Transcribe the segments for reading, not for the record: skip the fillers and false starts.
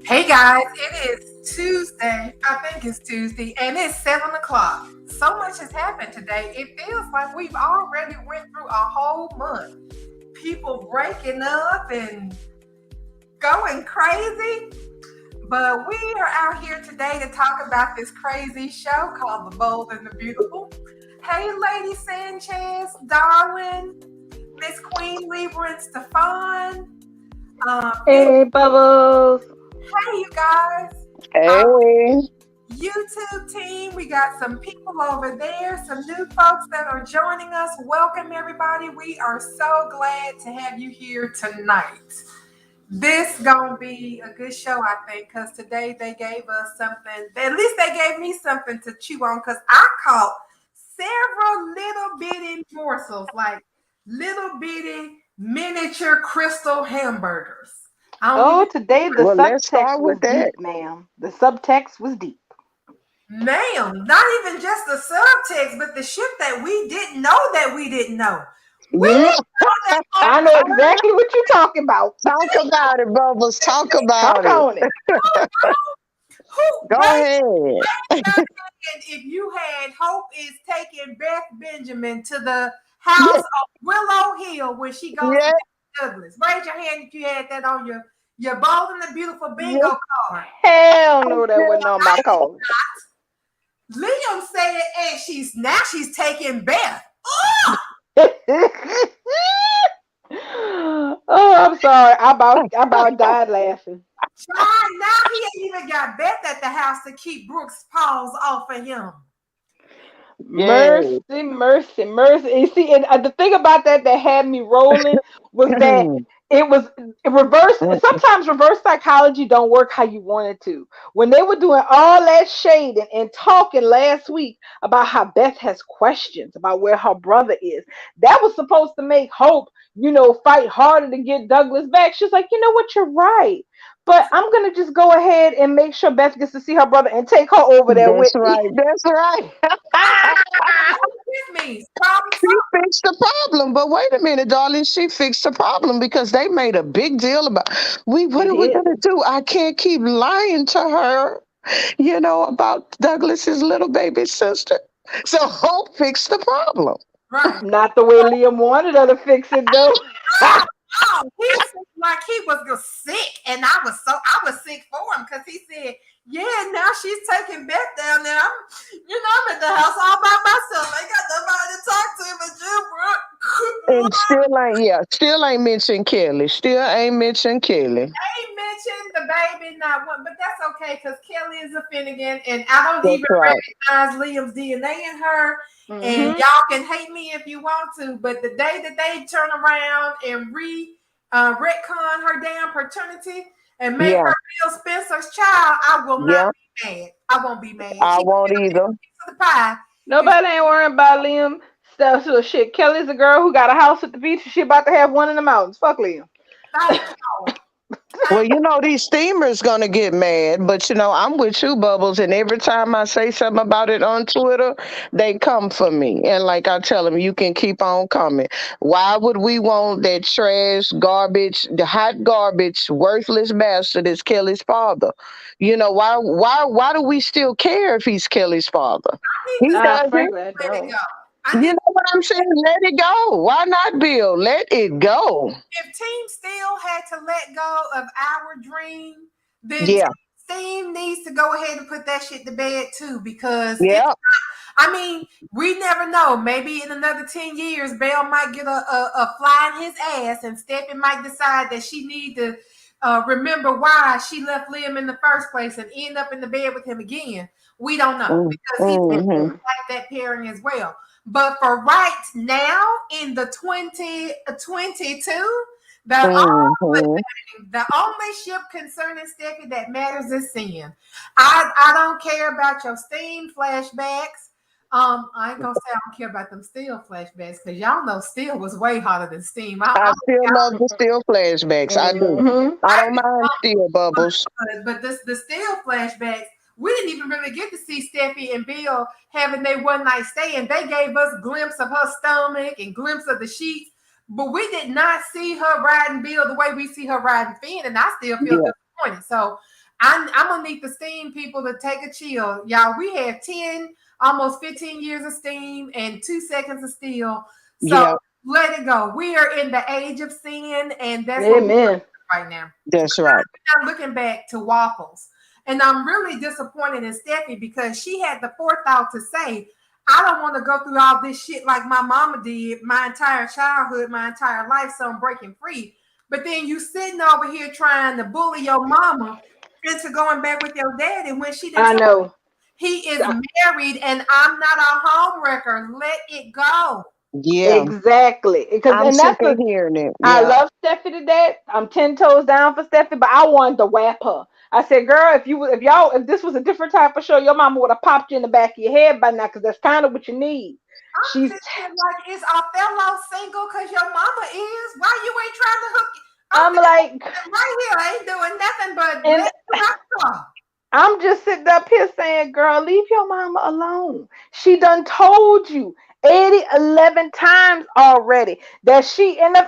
Hey guys, it is Tuesday. I think it's Tuesday, and it's 7 o'clock. So much has happened today. It feels like we've already went through a whole month. People breaking up and going crazy. But we are out here today to talk about this crazy show called The Bold and the Beautiful. Hey, Lady Sanchez, Darwin, Miss Queen Libra, and Stefan. Hey, Hey, Bubbles. you guys. Uh, Hey, YouTube team. We got some people over there, some new folks that are joining us. Welcome, everybody. We are so glad to have you here tonight. This gonna be a good show, I think, because today they gave us something. At least they gave me something to chew on, because I caught several little bitty morsels, like little bitty miniature crystal hamburgers. I don't Oh, even today the well, let's subtext start was with that. deep, ma'am. The subtext was deep. Ma'am, not even just the subtext, but the shit that we didn't know that we didn't know. We Yeah, didn't know that I know exactly what you're talking about. talk about it, Bubbles. Talk Talk about it. on it. who Go right ahead. and if you had Hope is taking Beth Benjamin to the house Yeah, on Willow Hill where she goes to yeah, Douglas. Raise your hand if you had that on your bold and the beautiful yeah. bingo card. Hell no, that wasn't on my call. Liam said, and she's taking Beth. Oh, I'm sorry. I about died laughing. Child, now he ain't even got Beth at the house to keep Brooks' paws off of him. Yeah. Mercy, mercy, mercy. And see, and the thing about that had me rolling was that it was reverse. Sometimes reverse psychology don't work how you want it to. When they were doing all that shading and talking last week about how Beth has questions about where her brother is, that was supposed to make Hope, fight harder to get Douglas back. She's like, you know what, you're right. But I'm gonna just go ahead and make sure Beth gets to see her brother and take her over there with That's me. right. That's right. What this means? Problem She solved. fixed the problem. But wait a minute, darling. She fixed the problem because they made a big deal about what They are we did. gonna do? I can't keep lying to her, about Douglas's little baby sister. So Hope fixed the problem. Right. Not the way Liam wanted her to fix it though. Oh, oh, he seemed like he was sick, and I was sick for him because he said, "Yeah, now she's taking Beth down there. I'm at the house all by myself. I ain't got nobody to talk to but you, bro." And still ain't mentioned Kelly. Still ain't mentioned Kelly. They mentioned the baby not one, but that's okay because Kelly is a Finnegan, and I don't That's even right. recognize Liam's DNA in her. And Hmm. y'all can hate me if you want to, but the day that they turn around and retcon her damn paternity and make Yeah, her Bill Spencer's child, I will not yeah. be mad. I won't be mad. I She won't can get a either. piece of the pie. If Nobody ain't worrying about Liam. Stuff so shit. Kelly's a girl who got a house at the beach and she about to have one in the mountains. Fuck Liam. thank y'all, Well, thank these steamers gonna get mad, but I'm with you, Bubbles. And every time I say something about it on Twitter, they come for me. And like I tell them, you can keep on coming. Why would we want that trash, garbage, the hot garbage, worthless bastard is Kelly's father? Why do we still care if he's Kelly's father? need He to doesn't. Frankly, I let it go. don't. I You need know what I'm saying? Let it go. Why not, Bill? Let it go. if Team Steel had to let go of our dream, then Team Yeah. Steam needs to go ahead and put that shit to bed too, because Yeah. I mean, we never know. Maybe in another 10 years, Belle might get a fly in his ass, and Steffi might decide that she need to remember why she left Liam in the first place and end up in the bed with him again. We don't know because he Mm-hmm. Mm-mm. like that pairing as well. But for right now, in the 2022, Mm-hmm. the only ship concerning Steffi that matters is sin. I don't care about your Steam flashbacks. I ain't gonna say I don't care about them Steel flashbacks because y'all know Steel was way hotter than Steam. I still love the still flashbacks. I do. Mm-hmm. I I don't mind still bubbles. but this the Steel flashbacks. We didn't even really get to see Steffi and Bill having their one night stand. They gave us glimpse of her stomach and glimpse of the sheets, but we did not see her riding Bill the way we see her riding Finn, and I still feel Yeah. disappointed. So I'm gonna need the steam people to take a chill. Y'all, we have 10, almost 15 years of steam and 2 seconds of steel. So Yeah, let it go. We are in the age of sin, and that's what we're Amen. right now. that's right. I'm looking back to waffles. And I'm really disappointed in Steffi because she had the forethought to say, I don't want to go through all this shit like my mama did my entire childhood, my entire life, so I'm breaking free. But then you sitting over here trying to bully your mama into going back with your daddy when she didn't I tell know. he is married and I'm not a home wrecker. Let it go. Yeah, Exactly. Because I'm and sick that's of the hearing it. I Yeah, love Steffi to death. I'm 10 toes down for Steffi, but I wanted to whap her. I said, "Girl, if this was a different type of show, your mama would have popped you in the back of your head by now, because that's kind of what you need." I'm She's. sitting here like, is Othello single because your mama is? Why you ain't trying to hook? I'm I'm like, sitting right here, I ain't doing nothing but and let the rock go. I'm just sitting up here saying, "Girl, leave your mama alone. She done told you 80, 11 times already that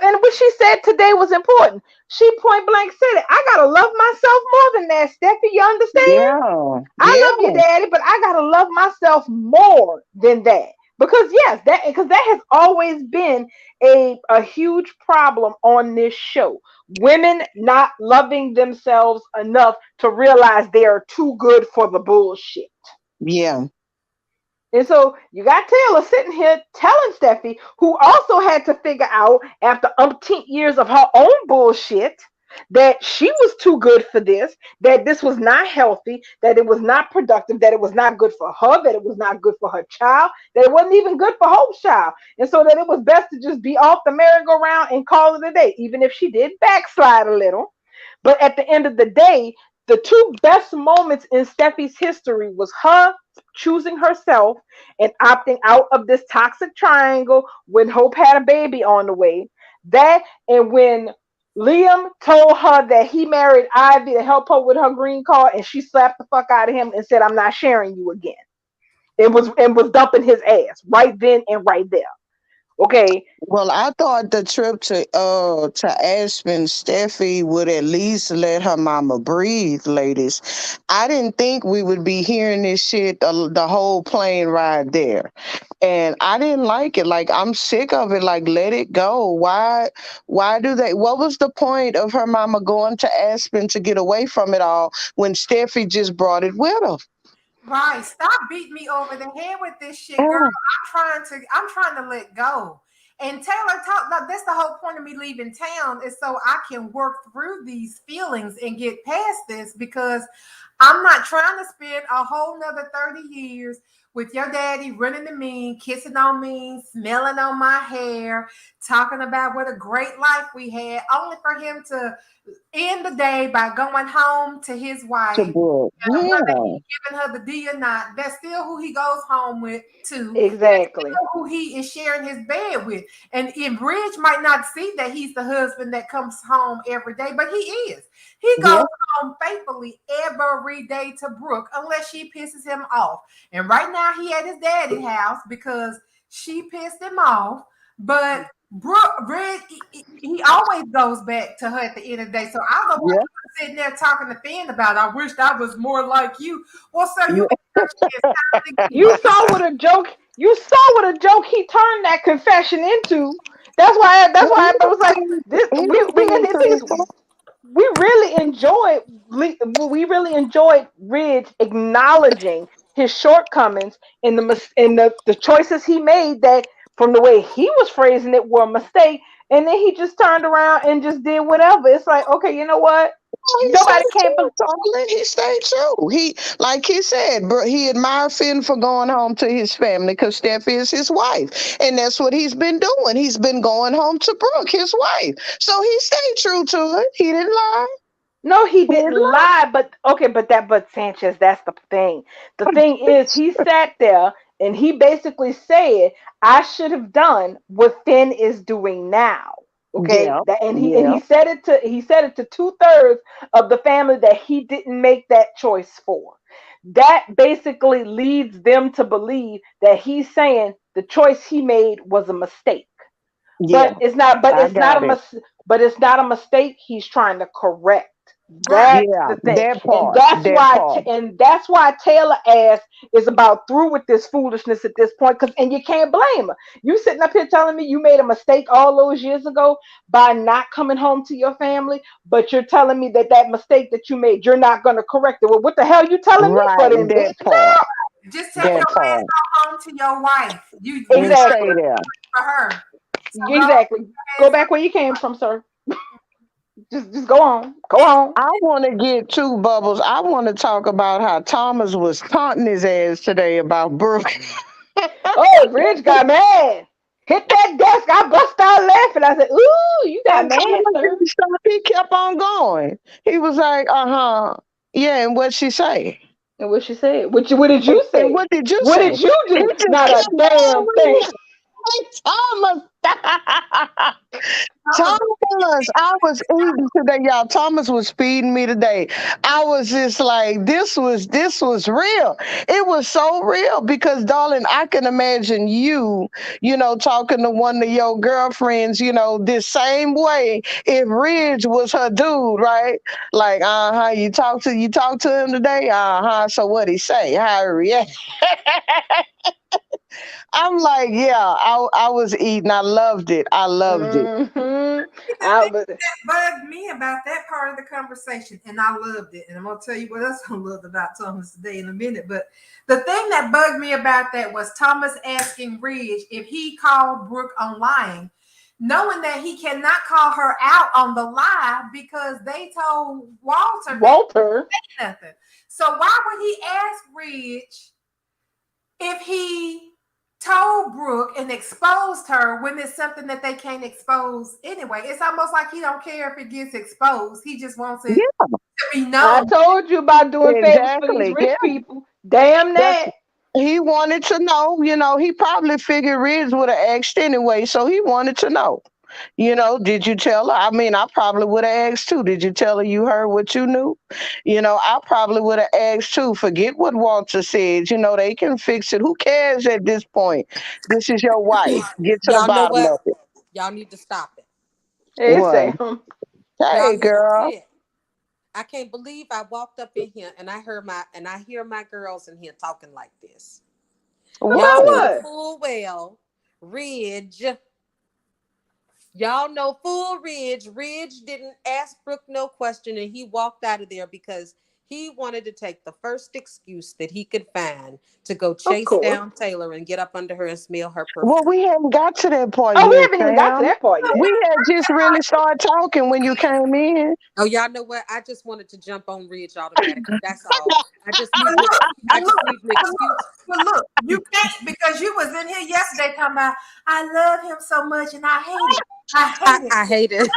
and what she said today was important. She point blank said it. I gotta love myself more than that, Steffi. You understand? yeah, I love yeah, you, daddy, but I gotta love myself more than that. Because yes, that has always been a huge problem on this show. Women not loving themselves enough to realize they are too good for the bullshit. yeah, And so you got Taylor sitting here telling Steffi, who also had to figure out after umpteen years of her own bullshit, that she was too good for this, that this was not healthy, that it was not productive, that it was not good for her, that it was not good for her child, that it wasn't even good for Hope's child. And so that it was best to just be off the merry-go-round and call it a day, even if she did backslide a little. But at the end of the day, the two best moments in Steffi's history was her choosing herself and opting out of this toxic triangle when Hope had a baby on the way. That and when Liam told her that he married Ivy to help her with her green card, and she slapped the fuck out of him and said, "I'm not sharing you again." It was dumping his ass right then and right there. Okay. Well, I thought the trip to Aspen, Steffi would at least let her mama breathe, ladies. I didn't think we would be hearing this shit the whole plane ride there. And I didn't like it. Like, I'm sick of it. Like, let it go. Why do they what was the point of her mama going to Aspen to get away from it all when Steffi just brought it with her? Right. Stop beating me over the head with this shit, girl. Oh, I'm trying to let go. And Taylor talk no, that's the whole point of me leaving town is so I can work through these feelings and get past this because I'm not trying to spend a whole nother 30 years with your daddy running to me, kissing on me, smelling on my hair, talking about what a great life we had, only for him to end the day by going home to his to wife, book. whether Yeah. he giving her the D or not, that's still who he goes home with too. That's Exactly. still who he is sharing his bed with. And Bridge might not see that he's the husband that comes home every day, but he is. He goes Yeah. home faithfully every day to Brooke unless she pisses him off. And right now he at his daddy's house because she pissed him off. But Brooke, Red, he always goes back to her at the end of the day. So I don't want Yeah. you sitting there talking to Finn about, I wished I was more like you. Well, sir, you Yeah. got 30 years time to get You saw what a joke. You saw what a joke he turned that confession into. That's why. That's Well, why I was like, this. he was We and being the thing is, truthful. we really enjoyed Ridge acknowledging his shortcomings in the choices he made that from the way he was phrasing it were a mistake, and then he just turned around and just did whatever. It's like, okay, you know what? He Nobody stayed can't. true, Charlie. He stayed true. Like he said, bro, he admired Finn for going home to his family because Steffi is his wife. And that's what he's been doing. He's been going home to Brooke, his wife. So he stayed true to it. He didn't lie. No, he He didn't didn't lie, but okay, but Sanchez, that's the thing. The thing is, he sat there and he basically said, "I should have done what Finn is doing now." lie. Okay, Yeah. that and Yeah. he said it to 2/3 of the family that he didn't make that choice for. That basically leads them to believe that he's saying the choice he made was a mistake. Yeah. But it's not. But I it's not got a it. mis- But it's not a mistake. He's trying to correct. Right. That's Yeah, the thing, that and part. That part. that's why Taylor ass is about through with this foolishness at this point. Cause and you can't blame her. You sitting up here telling me you made a mistake all those years ago by not coming home to your family, but you're telling me that that mistake that you made, you're not gonna correct it. Well, what the hell you telling me for Right, then, that bitch? part. Just take your That ass part. home to your wife. You And done stay Exactly, there. for her. So go exactly. Go ahead. back where you came from, sir. Just go on, go on. I want to get two bubbles. I want to talk about how Thomas was taunting his ass today about Brooke. Oh, Rich got mad. Hit that desk. I bust out laughing. I said, "Ooh, you got And mad, Thomas sir." didn't stop. He kept on going. He was like, yeah, and what she say? And what she said? What did And, you and say? what did you What did say? you He do? just Not kept a damn thing. going. Thomas, Thomas, Thomas, I was eating today, y'all. Thomas was feeding me today. I was just like, this was real. It was so real because, darling, I can imagine you, talking to one of your girlfriends, this same way if Ridge was her dude, right? Like, you talk to him today, So what he say? How he react? I'm like, yeah, I was eating. I loved it. I loved it. Hmm. the I thing was. that bugged me about that part of the conversation, and I loved it, and I'm gonna tell you what else I loved about Thomas today in a minute. But the thing that bugged me about that was Thomas asking Ridge if he called Brooke on lying, knowing that he cannot call her out on the lie because they told Walter that Walter. nothing. So why would he ask Ridge if he told Brooke and exposed her when it's something that they can't expose anyway? It's almost like he don't care if it gets exposed. He just wants it Yeah, to be I known. told you about doing favors for these exactly. rich people. Damn That's that. he wanted to know, he probably figured Riz would have asked anyway, so he wanted to know. Did you tell her? I mean, I probably would have asked too. Did you tell her you heard what you knew? I probably would have asked too. Forget what Walter said. They can fix it. Who cares at this point? This is your wife. Get to the Y'all know bottom what? of it. Y'all need to stop it. Hey What? Sam. Y'all Hey, girl. legit. I can't believe I walked up in here and I hear my girls in here talking like this. About Y'all What? know what? full well, Ridge. Y'all know full Ridge. Ridge didn't ask Brooke no question and he walked out of there because he wanted to take the first excuse that he could find to go Of chase course. down Taylor and get up under her and smell her Well, perfume. we haven't got to that part Oh, we yet, haven't even got to Sam. that part yet. We had just really started talking when you came in. Oh, y'all know what? I just wanted to jump on Ridge automatically. That's all. I just But need an look, I but just look, need an but look, excuse. but look, you can't because you was in here yesterday talking about I love him so much and I hate it. I hate it. I hate it.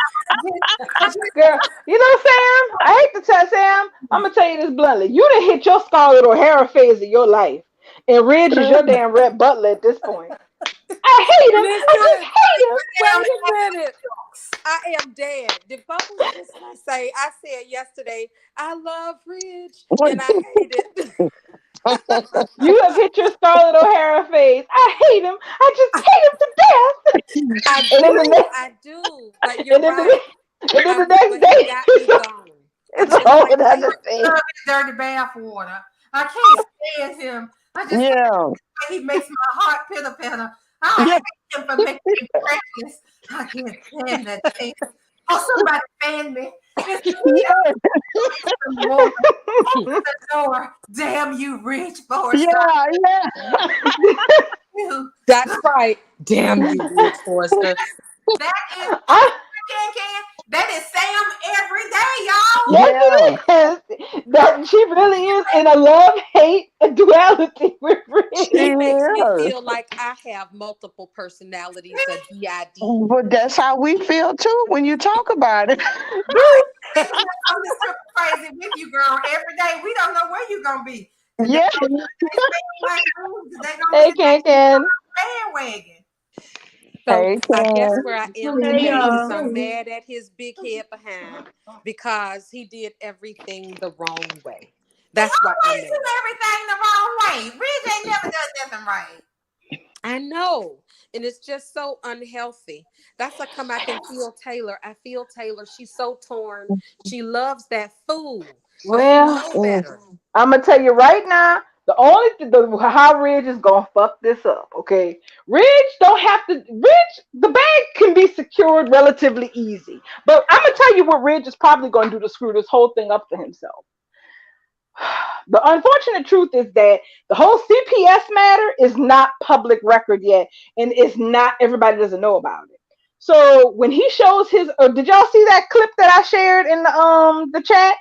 I just Girl, you know, Sam, I hate to tell Sam, I'm gonna tell you this bluntly. You done hit your Scarlett O'Hara phase of your life. And Ridge is your damn Red Butler at this point. I hate him. I just Listen, hate him. damn wait a minute. I am dead. Did Bubbles just say I said yesterday, I love Ridge What? and I hate it? You have hit your Scarlett O'Hara phase. I hate him. I just hate him to death. I And then the do, next I do. But you're and then right. the next But he day got me gone. it's I'm a just whole like other Taylor. thing. love his dirty bath water. I can't stand him. I just hate Yeah. the way he makes my heart pitter patter. I Yeah. hate him for making me breakfast. I can't stand that thing. Oh, somebody fan me. It's me Yeah. the woman. Open the door. Damn you, rich boy. Stop Yeah. Yeah. you. That's right. Damn you, Ridge Forrester. That is I, can. That is Sam every day, y'all. yes, Yeah. it is. That she really is in a love hate duality with She Ridge. He makes me is. feel like I have multiple personalities, a DID. But that's how we feel too when you talk about it. Dude, I'm just super crazy with you, girl. Every day, we don't know where you're gonna be. Today, Yeah. they like today gonna be hey, the day Can. bandwagon. So Hey, I guess Cam. where I am Hey today is y'all. I'm mad at his big head behind because he did everything the wrong way. He That's why I'm always do mad. everything the wrong way. Ridge ain't never done nothing right. I know. And it's just so unhealthy. That's like come I can feel Taylor. I feel Taylor. She's so torn. She loves that food, but she Well, know Mm. better. I'm gonna tell you right now, the only how Ridge is gonna fuck this up. Okay, Ridge don't have to. Ridge, the bag can be secured relatively easy. But I'm gonna tell you what Ridge is probably gonna do to screw this whole thing up for himself. The unfortunate truth is that the whole CPS matter is not public record yet, and it's not everybody doesn't know about it. So when he shows his, did y'all see that clip that I shared in the chat?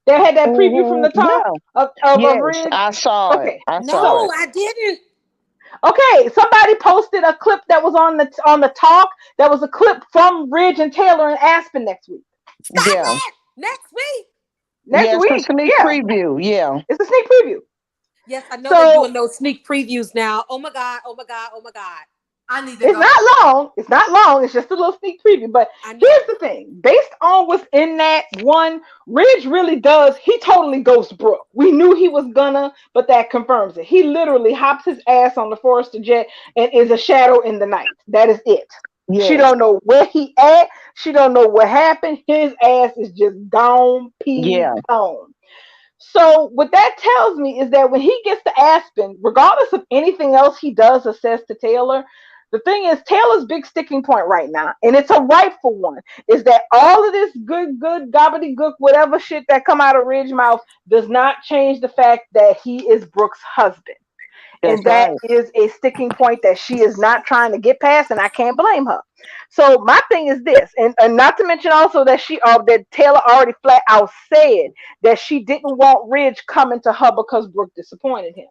That had that preview from Hmm. the top Yeah. of Yes, Ridge. I saw it. Okay, I saw so No, it. I didn't. somebody posted a clip that was on the talk. That was a clip from Ridge and Taylor in Aspen next week. Stop Yeah. it. Next week. Next Yes, a week, sneak yeah, preview. Yeah. it's a sneak preview. Yes, I know they're doing So those sneak previews now. Oh my God. Oh my God. Oh my God. I need to it's go. not long. It's not long. It's just a little sneak preview. But I here's know. the thing: based on what's in that one, Ridge really does. He totally ghosts Brooke. We knew he was gonna, but that confirms it. He literally hops his ass on the Forester jet and is a shadow in the night. That is it. She Yes. don't know where he at. She don't know what happened. His ass is just gone, peas Yeah. gone. So what that tells me is that when he gets to Aspen, regardless of anything else he does or says to Taylor, the thing is Taylor's big sticking point right now, and it's a rightful one, is that all of this good gobbledygook, whatever shit that come out of Ridge mouth does not change the fact that he is Brooke's husband. That's And that right. is a sticking point that she is not trying to get past, and I can't blame her. So my thing is this, and not to mention also that that Taylor already flat out said that she didn't want Ridge coming to her because Brooke disappointed him.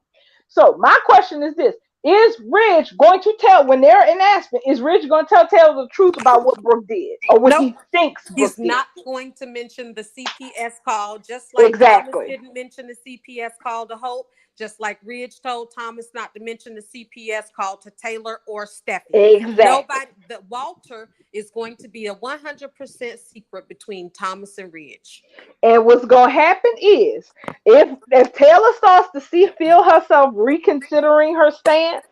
So my question is this: is Ridge going to tell when they're in Aspen? Is Ridge going to tell Taylor the truth about what Brooke did or what Nope. he thinks Brooke He's did? not going to mention the CPS call, just like Thomas Exactly. didn't mention the CPS call to Hope, just like Ridge told Thomas not to mention the CPS call to Taylor or Steffi. Exactly. Nobody, the Walter is going to be a 100% secret between Thomas and Ridge. And what's gonna happen is if Taylor starts to feel herself reconsidering her stance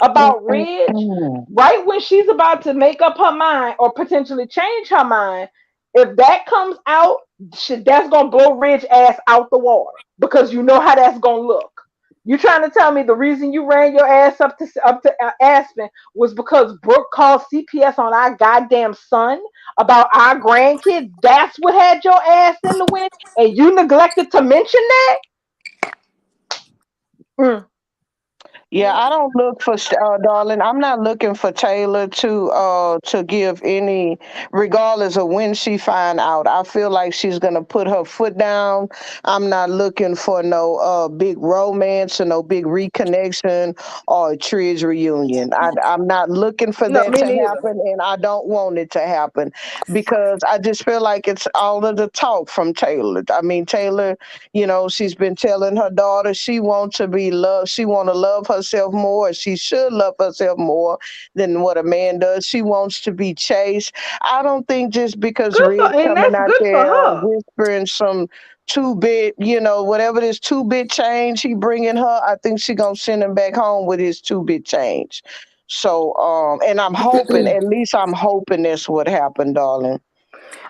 about Ridge, Mm-mm-mm. right when she's about to make up her mind or potentially change her mind, if that comes out, that's gonna blow Ridge ass out the water because you know how that's gonna look. You trying to tell me the reason you ran your ass up to Aspen was because Brooke called CPS on our goddamn son about our grandkids? That's what had your ass in the wind, and you neglected to mention that. Mm. Yeah, I don't look for darling. I'm not looking for Taylor to give any, regardless of when she find out. I feel like she's gonna put her foot down. I'm not looking for no big romance or no big reconnection or a Tridge reunion. I'm not looking for No, that me to neither. happen, and I don't want it to happen because I just feel like it's all of the talk from Taylor. I mean, Taylor, she's been telling her daughter she wants to be loved. She want to love herself more. She should love herself more than what a man does. She wants to be chased. I don't think just because Good for, Red and coming that's out good for there her. whispering some two-bit, whatever this two-bit change he bringing her, I think she gonna send him back home with his two-bit change. So, and I'm hoping, at least I'm hoping that's what happened, darling.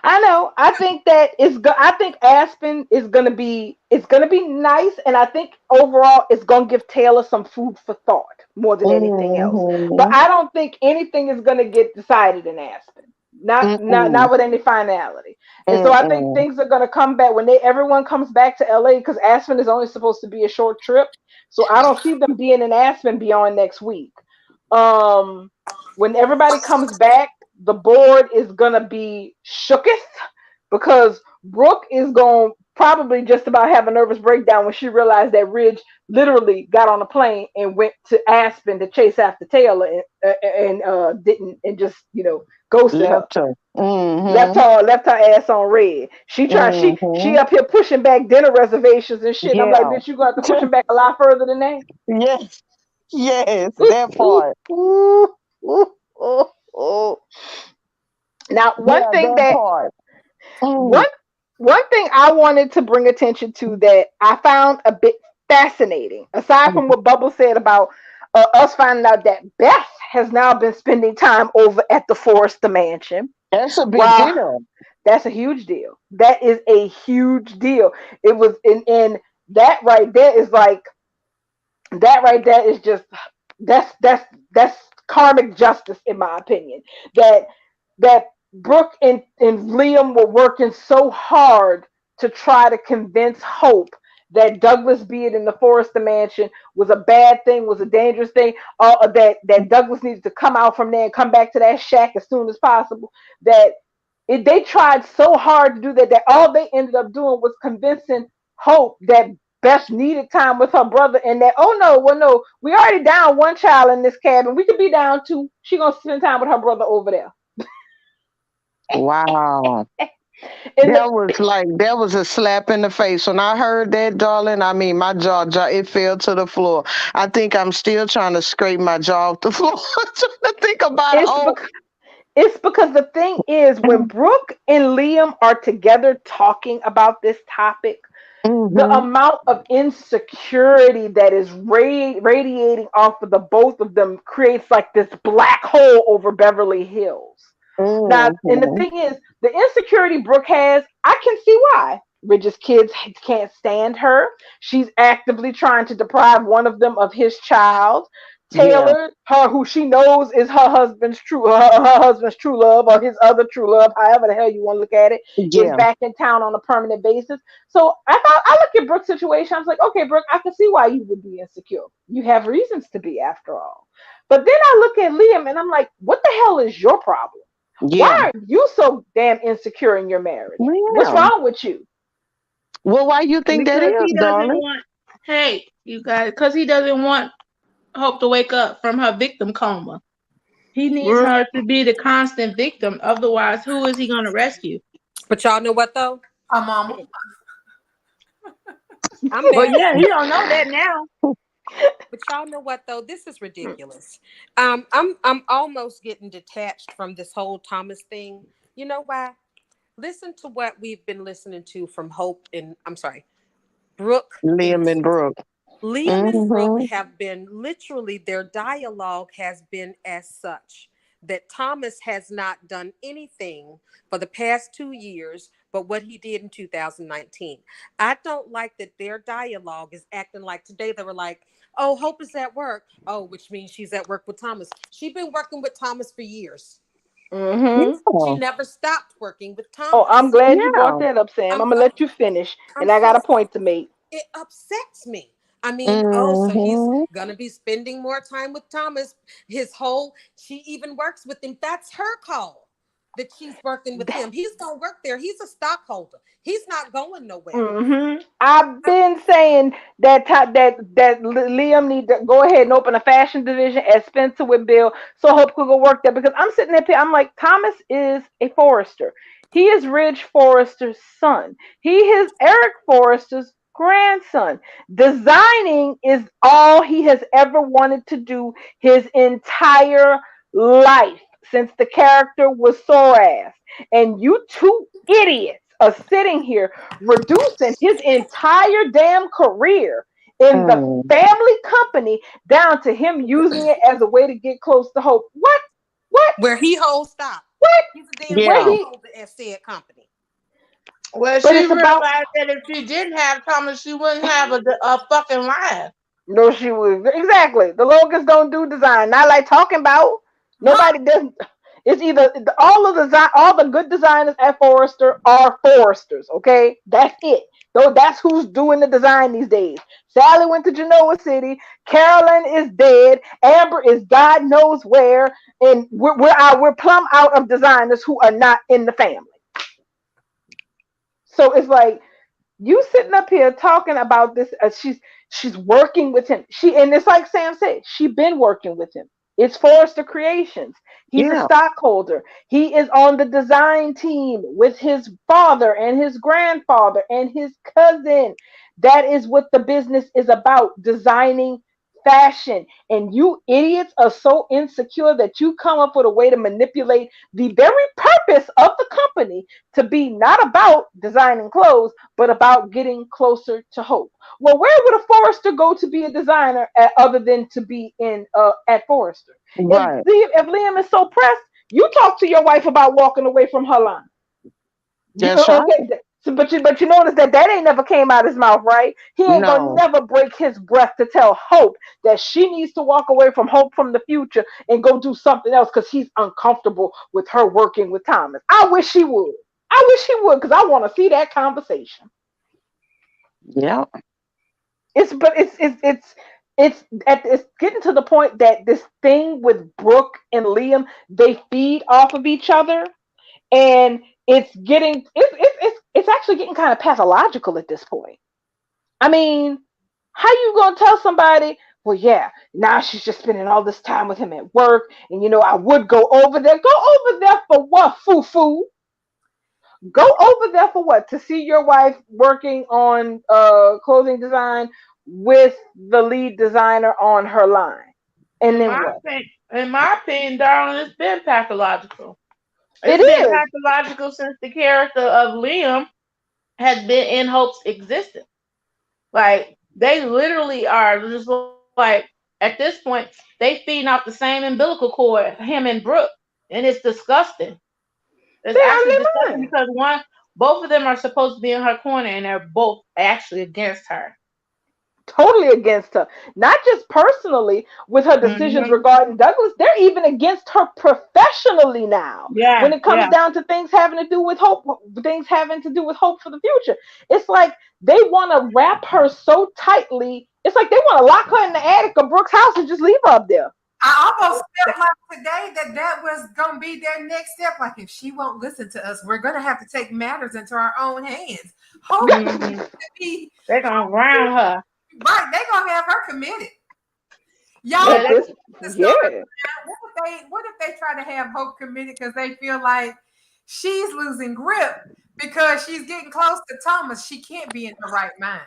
I know. I think that I think Aspen is gonna be. It's gonna be nice, and I think overall it's gonna give Taylor some food for thought more than anything else. But Mm-hmm. I don't think anything is gonna get decided in Aspen. Not Mm-mm. with any finality. And so I think Mm-mm. things are gonna come back when everyone comes back to LA because Aspen is only supposed to be a short trip. So I don't see them being in Aspen beyond next week. Um, when everybody comes back, the board is gonna be shooketh because Brooke is going to probably just about have a nervous breakdown when she realized that Ridge literally got on a plane and went to Aspen to chase after Taylor and didn't and just ghosted her. Left her. Left Mm-hmm. her left her ass on red. She Mm-hmm. up here pushing back dinner reservations and shit. And I'm like, Yeah. bitch, you gonna have to push them back a lot further than that. Yes. Yes. That Ooh, part. ooh, ooh, ooh, ooh. Now, Yeah, that part. Mm. one one thing I wanted to bring attention to that I found a bit fascinating, aside from what Bubble said about us finding out that Beth has now been spending time over at the Forrester Mansion. That's a big Wow, deal. that's a huge deal. That is a huge deal. It was in that right there is like that right there is just that's karmic justice in my opinion. That that Brooke and Liam were working so hard to try to convince Hope that Douglas being in the Forrester Mansion was a bad thing, was a dangerous thing, that Douglas needed to come out from there and come back to that shack as soon as possible. That they tried so hard to do that that all they ended up doing was convincing Hope that Beth needed time with her brother and that oh no, well no, we already down one child in this cabin. We could be down two. She gonna spend time with her brother over there. Wow. And the That was a slap in the face. When I heard that, darling, I mean my jaw it fell to the floor. I think I'm still trying to scrape my jaw off the floor trying to think about it's oh because it's because the thing is when Brooke and Liam are together talking about this topic, the mm-hmm. amount of insecurity that is radiating off of the both of them creates like this black hole over Beverly Hills. Now, and the Mm-hmm. thing is, the insecurity Brooke has, I can see why. Ridge's kids can't stand her. She's actively trying to deprive one of them of his child. Yeah. Taylor, her who she knows is her husband's true love or his other true love, however the hell you want to look at it, is Yeah. back in town on a permanent basis. So I look at Brooke's situation. I was like, okay, Brooke, I can see why you would be insecure. You have reasons to be, after all. But then I look at Liam and I'm like, what the hell is your problem? Why Yeah. are you so damn insecure in your marriage? What's Yeah. wrong with you? Well, why you think that Because is, he doesn't darling? want, hey, you guys, because he doesn't want Hope to wake up from her victim coma. He needs Mm, her to be the constant victim. Otherwise, who is he going to rescue? But y'all know what though? Her mama. I'm But mad as yeah, he hell. don't know that now. But y'all know what though? This is ridiculous. I'm almost getting detached from this whole Thomas thing. You know why? Listen to what we've been listening to from Hope and I'm sorry, Brooke and Liam and Brooke. Liam and Brooke Mm-hmm. have been literally, their dialogue has been as such that Thomas has not done anything for the past 2 years but what he did in 2019. I don't like that their dialogue is acting like today they were like, oh, Hope is at work. Oh, which means she's at work with Thomas. She's been working with Thomas for years. mm-hmm. She Yeah. never stopped working with Oh, I'm Thomas. glad you brought Yeah. that up, Sam. I'm I'm gonna I'm let you finish, I'm and I got so a point to make. it upsets me. I mean, oh, so he's Mm-hmm. gonna be spending more time with Thomas. She even works with him. That's her call that she's working with him. He's gonna work there. He's a stockholder. He's not going nowhere. I've I, been saying that Liam need to go ahead and open a fashion division at Spencer with Bill, so Hope could go work there. Because I'm sitting there, I'm like, Thomas is a Forrester. He is Ridge Forrester's son. He is Eric Forrester's grandson. Designing is all he has ever wanted to do his entire life since the character was Soras. And you two idiots are sitting here reducing his entire damn career in the Mm. family company down to him using it as a way to get close to Hope. What? What? where he holds stock. What? He's a damn Where Yeah. he? stockholder at said company. Well, But she it's about realized that if she didn't have Thomas, she wouldn't have a fucking life. no. She was exactly the Logans don't do design. Not like talking about. Huh? Nobody does. It's either all of the design, all the good designers at Forrester are Forresters. Okay, that's it. Though that's who's doing the design these days. Sally went to Genoa City. Carolyn is dead. Amber is God knows where, and we're plumb out of designers who are not in the family. So it's like you sitting up here talking about this. She's working with him. And it's like Sam said, she been working with him. It's Forrester Creations. He's a Yeah. stockholder. He is on the design team with his father and his grandfather and his cousin. That is what the business is about, designing fashion, and you idiots are so insecure that you come up with a way to manipulate the very purpose of the company to be not about designing clothes, but about getting closer to Hope. Well, where would a Forrester go to be a designer other than to be in at Forrester? Right. If Liam is so pressed, you talk to your wife about walking away from her line. That's right. But you notice that ain't never came out his mouth, right? He ain't gonna No. never break his breath to tell Hope that she needs to walk away from Hope from the future and go do something else because he's uncomfortable with her working with Thomas. I wish he would. I wish he would because I want to see that conversation. Yeah. It's getting to the point that this thing with Brooke and Liam, they feed off of each other, and it's actually getting kind of pathological at this point. I mean, how you gonna tell somebody, well, yeah, now she's just spending all this time with him at work, and I would go over there. Go over there for what, foo foo? Go over there for what? To see your wife working on clothing design with the lead designer on her line, and In then my what? opinion, darling, it's been pathological. It It's been is pathological since the character of Liam has been in Hope's existence. Like they literally are just like at this point they feeding off the same umbilical cord, him and Brooke, and it's disgusting. It's they out of actually disgusting their mind. because both of them are supposed to be in her corner, and they're both actually against her. Totally against her. Not just personally with her decisions Hmm. regarding Douglas, they're even against her professionally now. When Yeah, it comes yeah. down to things having to do with hope, things having to do with hope for the future. It's like they want to wrap her so tightly. It's like they want to lock her in the attic of Brooke's house and just leave her up there. I almost felt like today that was going to be their next step. Like, if she won't listen to us, we're going to have to take matters into our own hands. Hope Hmm. to be They're gonna ground her. right. They're going to have her committed. Y'all, Yeah, At they, this, the story. yeah. What if they try to have Hope committed because they feel like she's losing grip because she's getting close to Thomas? She can't be in her right mind.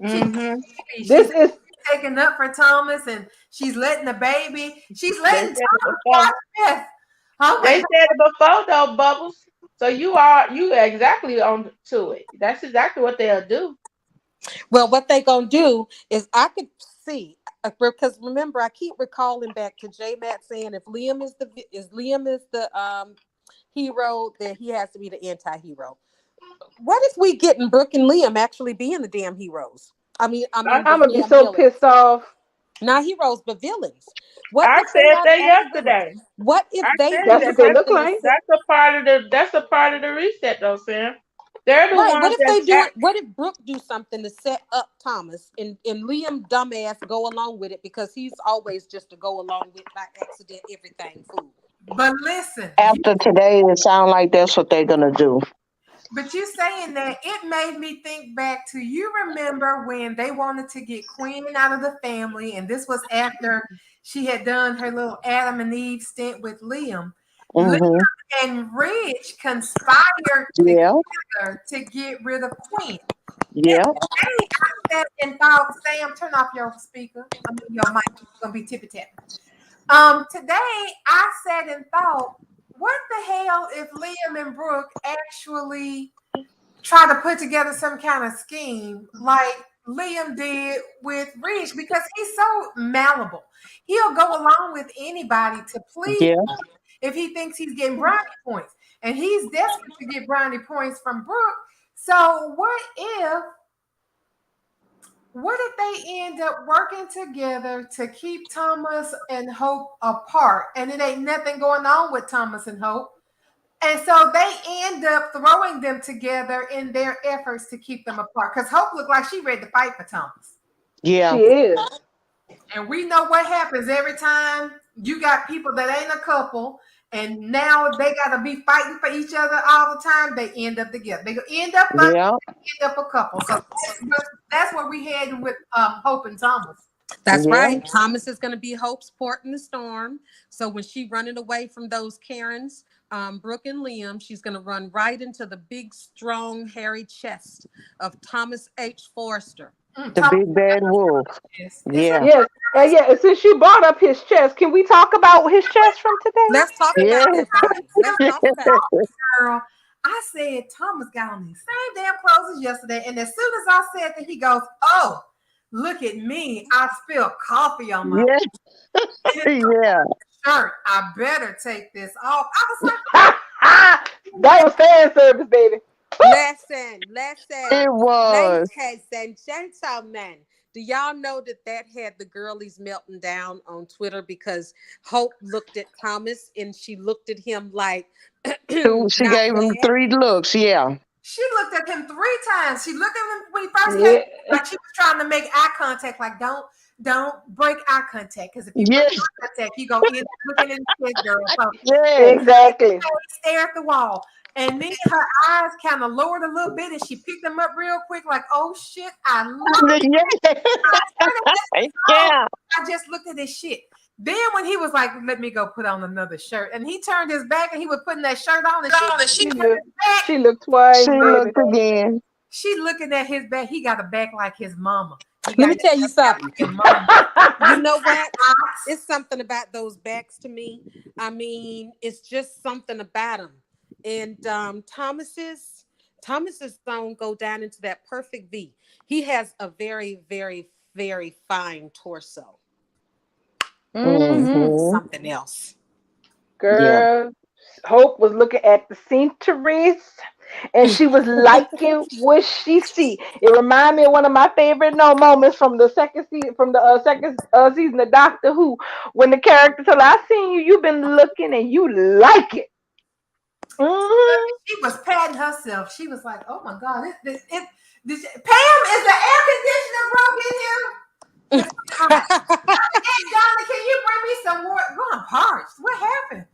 She can't hmm be. This She's is taking up for Thomas, and she's letting the baby. She's they letting said it Thomas before. watch Beth. Oh my They God. said it before though, Bubbles. So you exactly on to it. That's exactly what they'll do. Well, what they gonna do is I could see because remember I keep recalling back to J Matt saying if Liam is the hero, then he has to be the anti-hero. What if we getting Brooke and Liam actually being the damn heroes? I mean the I'm gonna be damn so pissed villains. off. Not heroes, but villains. What I if they said are that actually villains? yesterday. What if I they said do That's that what they look something to like. set that's a part of the reset though, Sam. They're the right? What ones if that's they do it? What if Brooke do something to set up Thomas and Liam dumbass go along with it because he's always just to go along with by accident everything fool. But listen, After today, it sounds like that's what they're gonna do. but you saying that it made me think back to, you remember when they wanted to get Queen out of the family, and this was after she had done her little Adam and Eve stint with Liam. Liam Hmm. and Ridge conspired Yeah. together to get rid of Queen. Yeah. Hey, I sat and thought, Sam, turn off your speaker. I mean, your mic is gonna be tippy tapping. Today I sat and thought, what the hell if Liam and Brooke actually try to put together some kind of scheme like Liam did with Rich, because he's so malleable. He'll go along with anybody to please Yeah. if he thinks he's getting brownie points. And he's desperate to get brownie points from Brooke. So what if they end up working together to keep Thomas and Hope apart? And it ain't nothing going on with Thomas and Hope. And so they end up throwing them together in their efforts to keep them apart. Because Hope looked like she ready to fight for Thomas. Yeah. She is. And we know what happens every time you got people that ain't a couple, and now they got to be fighting for each other all the time. They end up together. They end up fucking, Yeah. end up a couple. So that's what we had with Hope and Thomas. That's Yeah. right. Thomas is going to be Hope's port in the storm. So when she running away from those Karens, Brooke and Liam, she's going to run right into the big, strong, hairy chest of Thomas H. Forrester. The Thomas big bad wolf. is. Is it Yeah. Yes, and yeah. And since you brought up his chest, can we talk about his chest from today? Let's talk about Yeah. that, honey. Let's talk about it. girl? I said Thomas got on the same damn clothes as yesterday, and as soon as I said that, he goes, "Oh, look at me! I spilled coffee on my Yeah. Yeah. shirt. I better take this off." I was like, That was fan service, baby. Listen, It was. ladies and gentlemen. Do y'all know that that had the girlies melting down on Twitter because Hope looked at Thomas and she looked at him like, She not gave him bad. 3 looks. Yeah. she looked at him 3 times. She looked at him when he first came, Yeah. like she was trying to make eye contact, like don't break eye contact, because if you break Yes. eye contact, you go end up looking in the head, girl. So Yes. Exactly. stare at the wall. And then her eyes kind of lowered a little bit and she picked them up real quick, like, oh shit, I love it. Yeah. Yeah. I just looked at this shit. Then when he was like, let me go put on another shirt, and he turned his back and he was putting that shirt on, and she She turned his looked, back. she looked twice, She baby. looked again. She looking at his back. He got a back like his mama. He Let got me tell you something. your mama. You know what? It's something about those backs to me. I mean, it's just something about them. And Thomas's don't go down into that perfect V. He has a very, very, very fine torso. Hmm. Hmm. Something else. Yeah. Girl, Hope was looking at the sceneries and she was liking what she see. It reminded me of one of my favorite no moments from the second season, from the second season of Doctor Who, when the character told her, "I seen you. You've been looking and you like it." Hmm. She was patting herself. She was like, "Oh my god, Pam, is the air conditioner broke in here?" It's hot. Hey, Donna, can you bring me some more? Girl, I'm parched. What happened?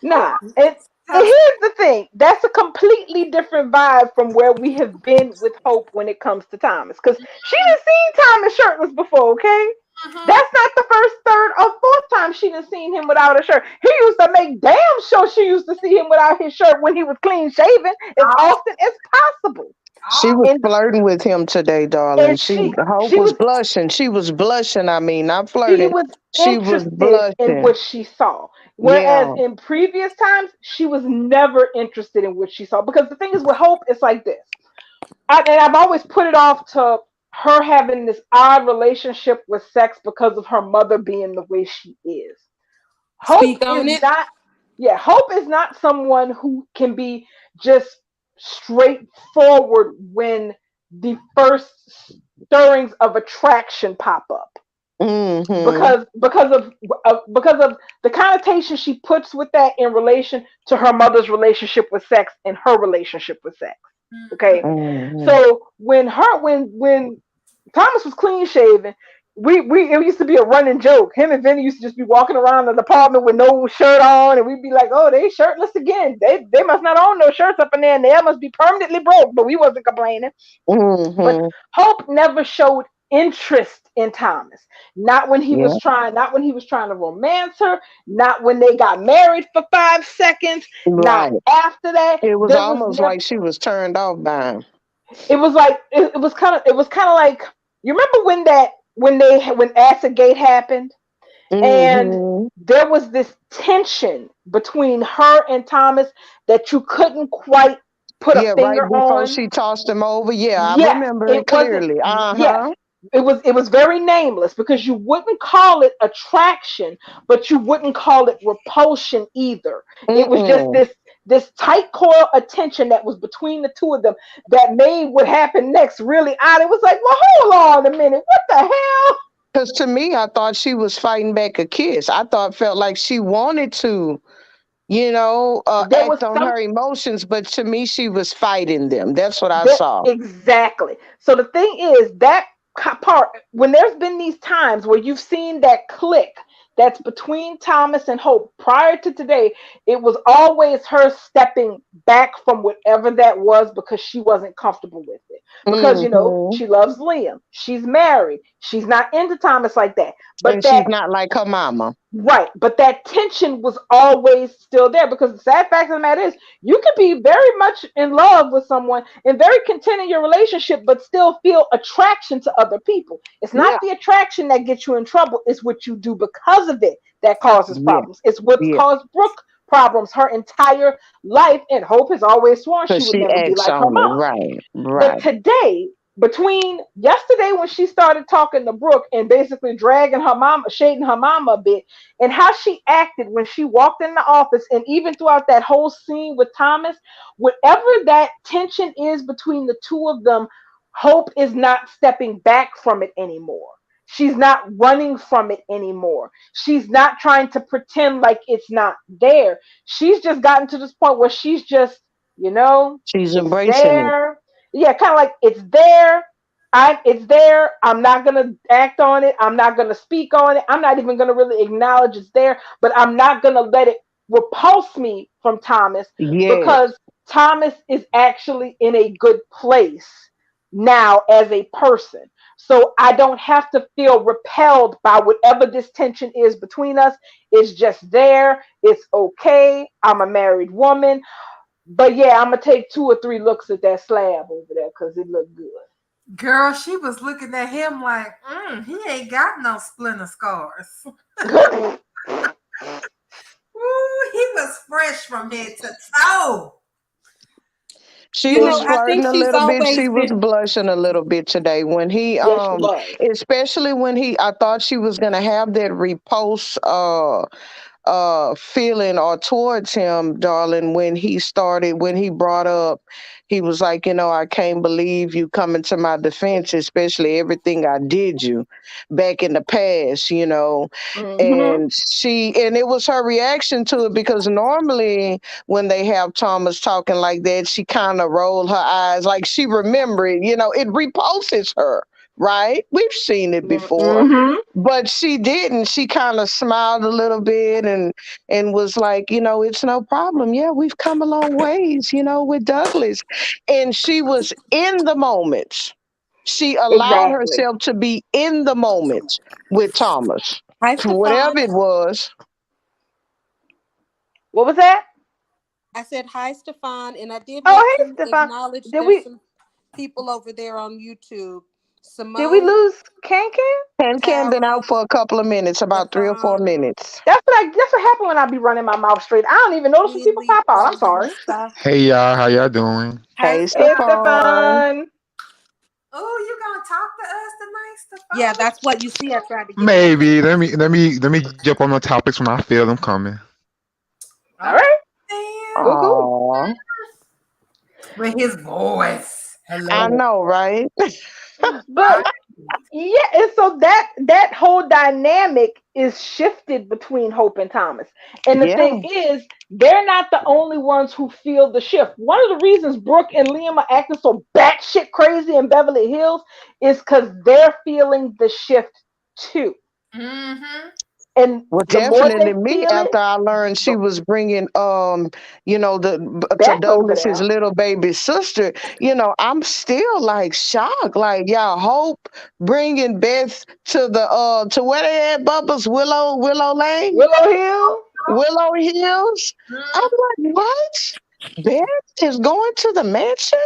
Nah, and here's the thing. That's a completely different vibe from where we have been with Hope when it comes to Thomas. Because she done seen Thomas shirtless before, okay? Mhm. That's not the first, third, or fourth time she done seen him without a shirt. He used to make damn sure she used to see him without his shirt when he was clean shaven as Oh, often as possible. She oh, was And flirting with him today, darling. and She she Hope she was was blushing. She was blushing. I mean, not she flirting. was She was interested in blushing. what she saw. Whereas Yeah. in previous times, she was never interested in what she saw. Because the thing is with Hope, it's like this. And I've always put it off to her having this odd relationship with sex because of her mother being the way she is. Hope Speak is on it. not, yeah, Hope is not someone who can be just straightforward when the first stirrings of attraction pop up Hmm. because of the connotation she puts with that in relation to her mother's relationship with sex and her relationship with sex. mhm. Okay, Hmm. so when Thomas was clean shaven, we it used to be a running joke. Him and Vinny used to just be walking around the apartment with no shirt on, and we'd be like, "Oh, they shirtless again. They must not own no shirts up in there, and they must be permanently broke." But we wasn't complaining. But Hmm. Hope never showed interest in Thomas. Yeah. Not when he was trying to romance her, not when they got married for 5 seconds, not Right. after that. It was There was almost never like she was turned off by him. it was like it was kind of like you remember when Acid Gate happened and Hmm. there was this tension between her and Thomas that you couldn't quite put a Yeah, right finger before on. she tossed him over. Yeah, I Yes, remember it it wasn't. clearly. Yes, Uh-huh. it was very nameless because you wouldn't call it attraction, but you wouldn't call it repulsion either. It was just Mm-mm. this tight coil attention that was between the two of them that made what happened next really odd. It was like, well, hold on a minute, what the hell? Because to me, I thought she was fighting back a kiss. I thought felt like she wanted to, There was act on some her emotions, but to me, she was fighting them. That's what I That saw. exactly. So the thing is that part when there's been these times where you've seen that click that's between Thomas and Hope prior to today, it was always her stepping back from whatever that was because she wasn't comfortable with it. Because Hmm. she loves Liam, she's married, She's not into Thomas like that. But And she's not like her mama. right, but that tension was always still there because the sad fact of the matter is you could be very much in love with someone and very content in your relationship, but still feel attraction to other people. It's not Yeah, the attraction that gets you in trouble, it's what you do because of it that causes yeah, problems. It's what's yeah. caused Brooke problems her entire life, and Hope has always sworn she Because would she never be acts like her on it. mom. Right, But right. today, between yesterday when she started talking to Brooke and basically dragging her mama, shading her mama a bit, and how she acted when she walked in the office, and even throughout that whole scene with Thomas, whatever that tension is between the two of them, Hope is not stepping back from it anymore. She's not running from it anymore. She's not trying to pretend like it's not there. She's just gotten to this point where she's just, you know, She's it's embracing it. there. Yeah, kind of like it's there. It's there. I'm not gonna act on it. I'm not gonna speak on it. I'm not even gonna really acknowledge it's there. But I'm not gonna let it repulse me from Thomas Yes. because Thomas is actually in a good place now as a person. So I don't have to feel repelled by whatever this tension is between us. It's just there. It's okay. I'm a married woman. But yeah, I'm gonna take 2 or 3 looks at that slab over there because it looked good. Girl, she was looking at him like, he ain't got no splinter scars. Ooh, he was fresh from head to toe. She You was know, I Mhm. flirting think a she's little bit. always She was been. blushing a little bit today when he Yes, she was. especially when he I thought she was gonna have that repulse feeling or towards him, darling, when he brought up, he was like, I can't believe you coming to my defense, especially everything I did you back in the past. Hmm. And it was her reaction to it because normally when they have Thomas talking like that, she kind of rolled her eyes like she remembered, it repulses her. Right? We've seen it before, Hmm. but she didn't. She kind of smiled a little bit and was like, it's no problem. Yeah, we've come a long ways, with Douglas. And she was in the moment. She allowed Exactly. herself to be in the moment with Thomas, Hi, whatever Stefan. it was. What was that? I said hi, Stefan, and I did want Oh, hey, to Stefan. acknowledge Did there's we some people over there on YouTube. did we Simone, lose Can Can? And Ken been Tara, out for a couple of minutes, about 3 or 4 Stefan, minutes. That's what happened when I be running my mouth straight. I don't even notice when people Lily, pop out. I'm sorry. Clarissa. Hey y'all, how y'all doing? Hi, Hey, Hey, Stefan. Stefan. Stefan. Oh, you gonna talk to us tonight, Yeah, Stefan? that's what you see. I tried to give you a hint. Maybe. Let me jump on the topics when I feel them coming. All Okay, right. then. Cool, cool. Aw, With his voice. I Hello. know, right? But yeah, and so that whole dynamic is shifted between Hope and Thomas. And the thing Yeah. is, they're not the only ones who feel the shift. One of the reasons Brooke and Liam are acting so batshit crazy in Beverly Hills is because they're feeling the shift too. Mm-hmm. And Well, the more they definitely me. feel it, After I learned she the was bringing, to Beth over Douglas his there. little baby sister. I'm still like shocked. Like, y'all, Hope bringing Beth to where they at, Bubba's Willow Lane, Willow Hill. Willow Hills. I'm Mm. like, what? Beth is going to the mansion?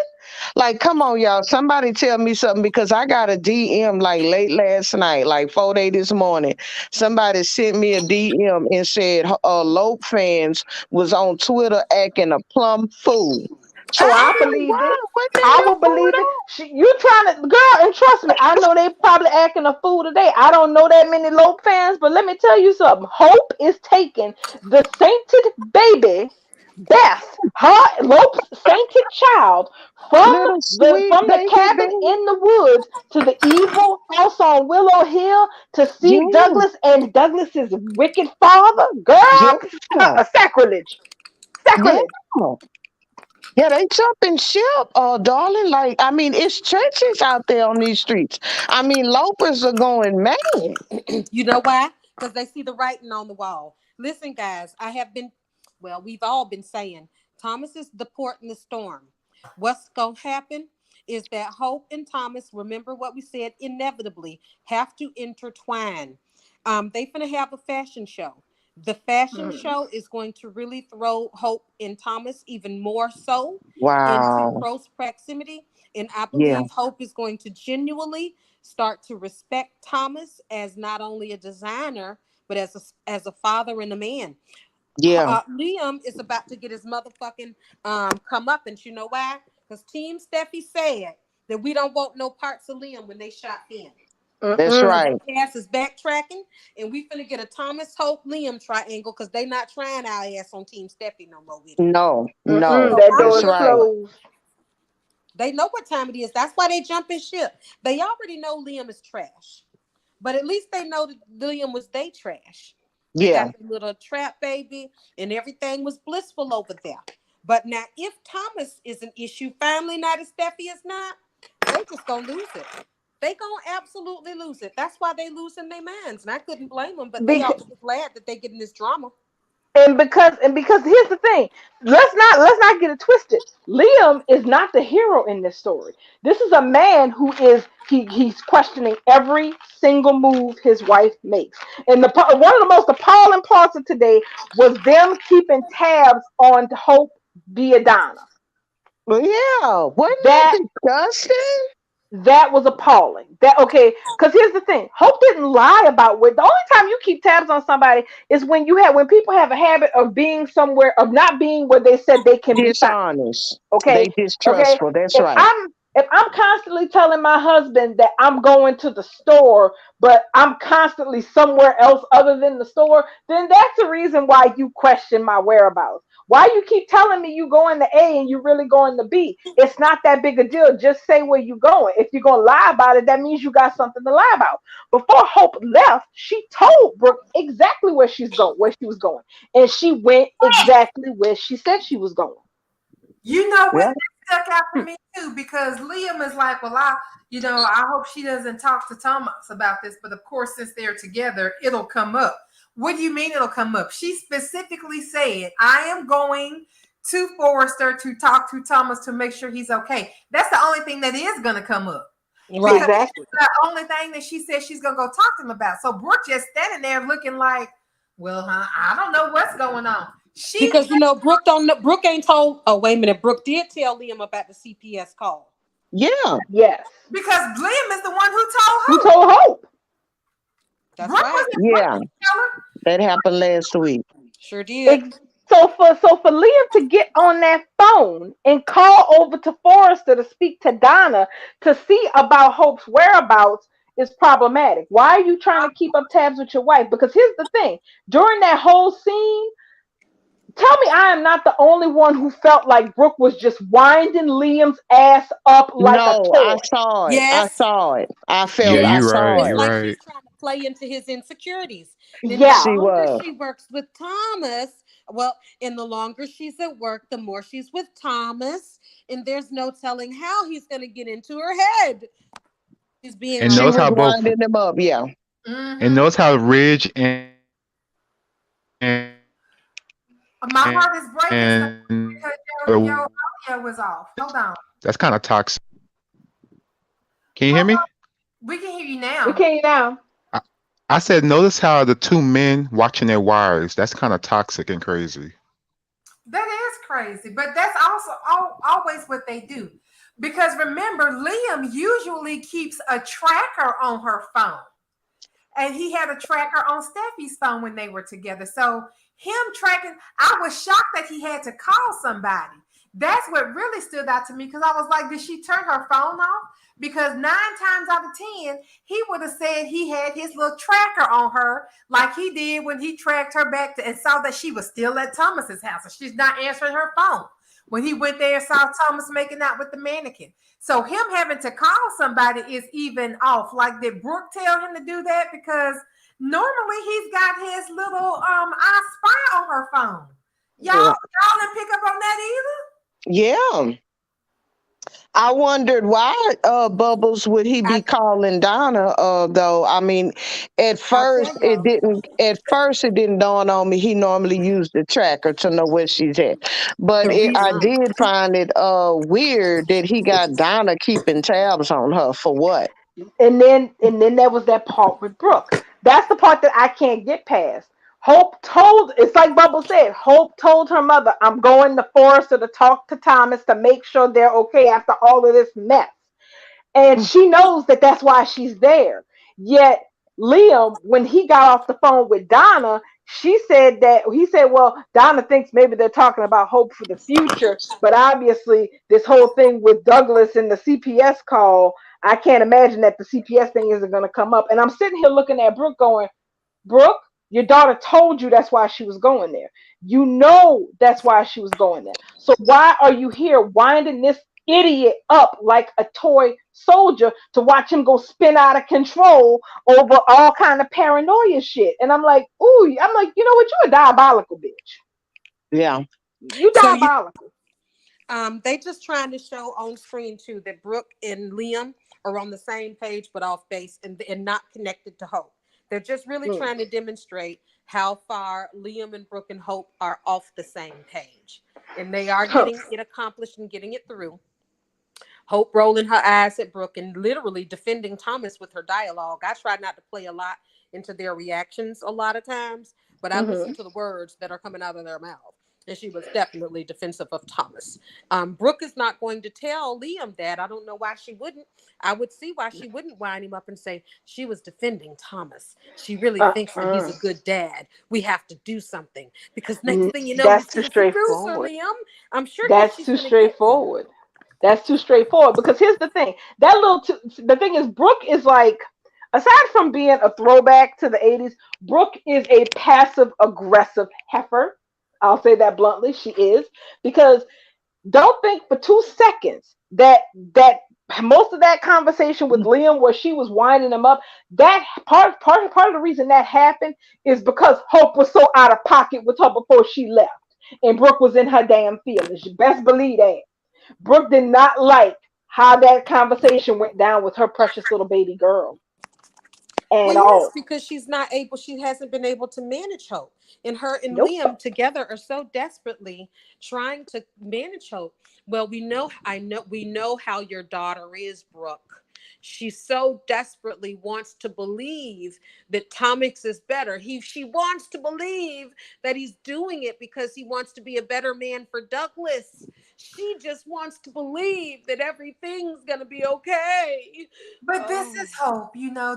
Like, come on, y'all. Somebody tell me something because I got a DM like late last night, like 4 day this morning. Somebody sent me a DM and said Lope fans was on Twitter acting a plum fool. So Oh, I'm I like, believe it. wow, what the I hell will going believe it. on? You trying to, girl, and trust me, I know they probably acting a fool today. I don't know that many Lope fans, but let me tell you something. Hope is taking the sainted baby, Beth, her Lope's sainted child, from Little the sweet from the baby cabin baby. in the woods to the evil house on Willow Hill to see Yeah, Douglas and Douglas's wicked father. Girl, yeah, sacrilege, yeah. sacrilege. Yeah, they jumping ship, darling. Like, I mean, it's churches out there on these streets. I mean, lopers are going mad. You know why? Because they see the writing on the wall. Listen, guys, we've all been saying Thomas is the port in the storm. What's going to happen is that Hope and Thomas, remember what we said, inevitably have to intertwine. They finna have a fashion show. The fashion Mhm. show is going to really throw Hope and Thomas even more so into Wow. close proximity. And I Yeah. believe Hope is going to genuinely start to respect Thomas as not only a designer, but as a father and a man. Yeah. Liam is about to get his motherfucking come up, and you know why? Because Team Steffi said that we don't want no parts of Liam when they shot him. That's So Mm-mm. right. their ass is backtracking, and we finna get a Thomas Hope Liam triangle because they not trying our ass on Team Steffi no more with it. No, Mm-mm. no. So That I'm door That's is here right. for it. closed. They know what time it is. That's why they jumping ship. They already know Liam is trash. But at least they know that Liam was they trash. They Yeah. got the little trap baby and everything was blissful over there. But now if Thomas is an issue, finally now that Steffi is not, they just gonna lose it. They gonna absolutely lose it. That's why they losing their minds. And I couldn't blame them, but they ought to be glad that they getting this drama. And because here's the thing, let's not get it twisted. Liam is not the hero in this story. This is a man who is he's questioning every single move his wife makes. And one of the most appalling parts of today was them keeping tabs on Hope Diadana. Well, yeah. Wasn't That that disgusting? that was appalling. That okay? Because here's the thing: Hope didn't lie about where. The only time you keep tabs on somebody is when people have a habit of being somewhere, of not being where they said they can be found. Dishonest. Okay, They okay. distrustful. That's If right. I'm constantly telling my husband that I'm going to the store, but I'm constantly somewhere else other than the store, then that's the reason why you question my whereabouts. Why you keep telling me you going to A and you really going to B? It's not that big a deal. Just say where you going. If you're gonna lie about it, that means you got something to lie about. Before Hope left, she told Brooke exactly where she was going, and she went exactly where she said she was going. You know what Yeah. that stuck out for me too, because Liam is like, well, I hope she doesn't talk to Thomas about this, but of course, since they're together, it'll come up. What do you mean it'll come up? She specifically said, I am going to Forrester to talk to Thomas to make sure he's okay. That's the only thing that is going to come up because Right. Exactly. that's the only thing that she said she's going to go talk to him about. So Brooke just standing there looking like, well, huh, I don't know what's going on. She Because Brooke don't know, Brooke ain't told. Oh, wait a minute. Brooke did tell Liam about the CPS call. Yeah. Yes. because Liam is the one who told Who her. told Hope? That's Brooke right. wasn't quick Yeah. to tell her. That happened last week. Sure did. Ex- so for Liam to get on that phone and call over to Forrester to speak to Donna to see about Hope's whereabouts is problematic. Why are you trying to keep up tabs with your wife? Because here's the thing: during that whole scene, tell me I am not the only one who felt like Brooke was just winding Liam's ass up like a No, I toy. saw it. I Yes. saw it. Yeah, I you're Yes. right. saw It's it. You're like right. she's trying to play into his insecurities. And the Yeah, She longer was. she works with Thomas, well, and the longer she's at work, the more she's with Thomas. And there's no telling how he's going to get into her head. He's being And She knows was how around. both winding them up. Yeah. and Mm-hmm. knows how Ridge and My heart is breaking so the because woman, your audio was off. Hold on. that's kind of toxic. Can you hear Hold me? on. We can hear you we now. can't now. I, I said, notice how the two men watching their wives. That's kind of toxic and crazy. That is crazy, but that's also always what they do. Because remember, Liam usually keeps a tracker on her phone. And he had a tracker on Steffi's phone when they were together. So him tracking, I was shocked that he had to call somebody. That's what really stood out to me because I was like, did she turn her phone off? Because 9 times out of 10, he would have said he had his little tracker on her, like he did when he tracked her back to, and saw that she was still at Thomas's house, and she's not answering her phone. When he went there and saw Thomas making out with the mannequin. So him having to call somebody is even off. Like, did Brooke tell him to do that? Because normally he's got his little I spy on her phone. Y'all Yeah. didn't pick up on that either? Yeah. I wondered why Bubbles would he I be calling Donna though. I mean, I'll tell y'all. at first it didn't dawn on me he normally used the tracker to know where she's at. But The I reason did find it weird that he got Donna keeping tabs on her for what? And then there was that part with Brooke. That's the part that I can't get past. Hope told, it's like Bubble said, Hope told her mother, I'm going to Forrester to talk to Thomas to make sure they're okay after all of this mess. And she knows that that's why she's there. Yet Liam, when he got off the phone with Donna, she said that he said, well, Donna thinks maybe they're talking about hope for the future, but obviously this whole thing with Douglas and the CPS call, I can't imagine that the CPS thing isn't going to come up. And I'm sitting here looking at Brooke going, Brooke, your daughter told you that's why she was going there. You know that's why she was going there. So why are you here winding this idiot up like a toy soldier to watch him go spin out of control over all kind of paranoia shit? And I'm like, ooh, I'm like, you know what? You a diabolical bitch. Yeah. You so you diabolical. they just trying to show on screen too that Brooke and Liam are on the same page but off base and not connected to Hope. They're just really Mm. trying to demonstrate how far Liam and Brooke and Hope are off the same page. And they are Huh. getting it accomplished and getting it through. Hope rolling her eyes at Brooke and literally defending Thomas with her dialogue. I try not to play a lot into their reactions a lot of times, but I listen Hmm. to the words that are coming out of their mouth. And she was definitely defensive of Thomas. Brooke is not going to tell Liam that. I don't know why she wouldn't. I would see why she wouldn't wind him up and say she was defending Thomas. She really thinks that he's Uh-uh. a good dad. We have to do something because next thing you know, That's he's too going to seduce her, straightforward. Liam. I'm sure That's she's too going to get there. straightforward. That's too straightforward. Because here's the thing. The thing is, Brooke is like, aside from being a throwback to the 80s, Brooke is a passive aggressive heifer. I'll say that bluntly. She is. Because don't think for 2 seconds that most of that conversation with Liam where she was winding him up, that part of the reason that happened is because Hope was so out of pocket with her before she left. And Brooke was in her damn feelings. You best believe that. Brooke did not like how that conversation went down with her precious little baby girl Well, at yes, all. because she hasn't been able to manage Hope. And her and Nope. Liam together are so desperately trying to manage Hope. Well, we know how your daughter is, Brooke. She so desperately wants to believe that Thomas is better. She wants to believe that he's doing it because he wants to be a better man for Douglas. She just wants to believe that everything's gonna be okay. But this Oh. is Hope,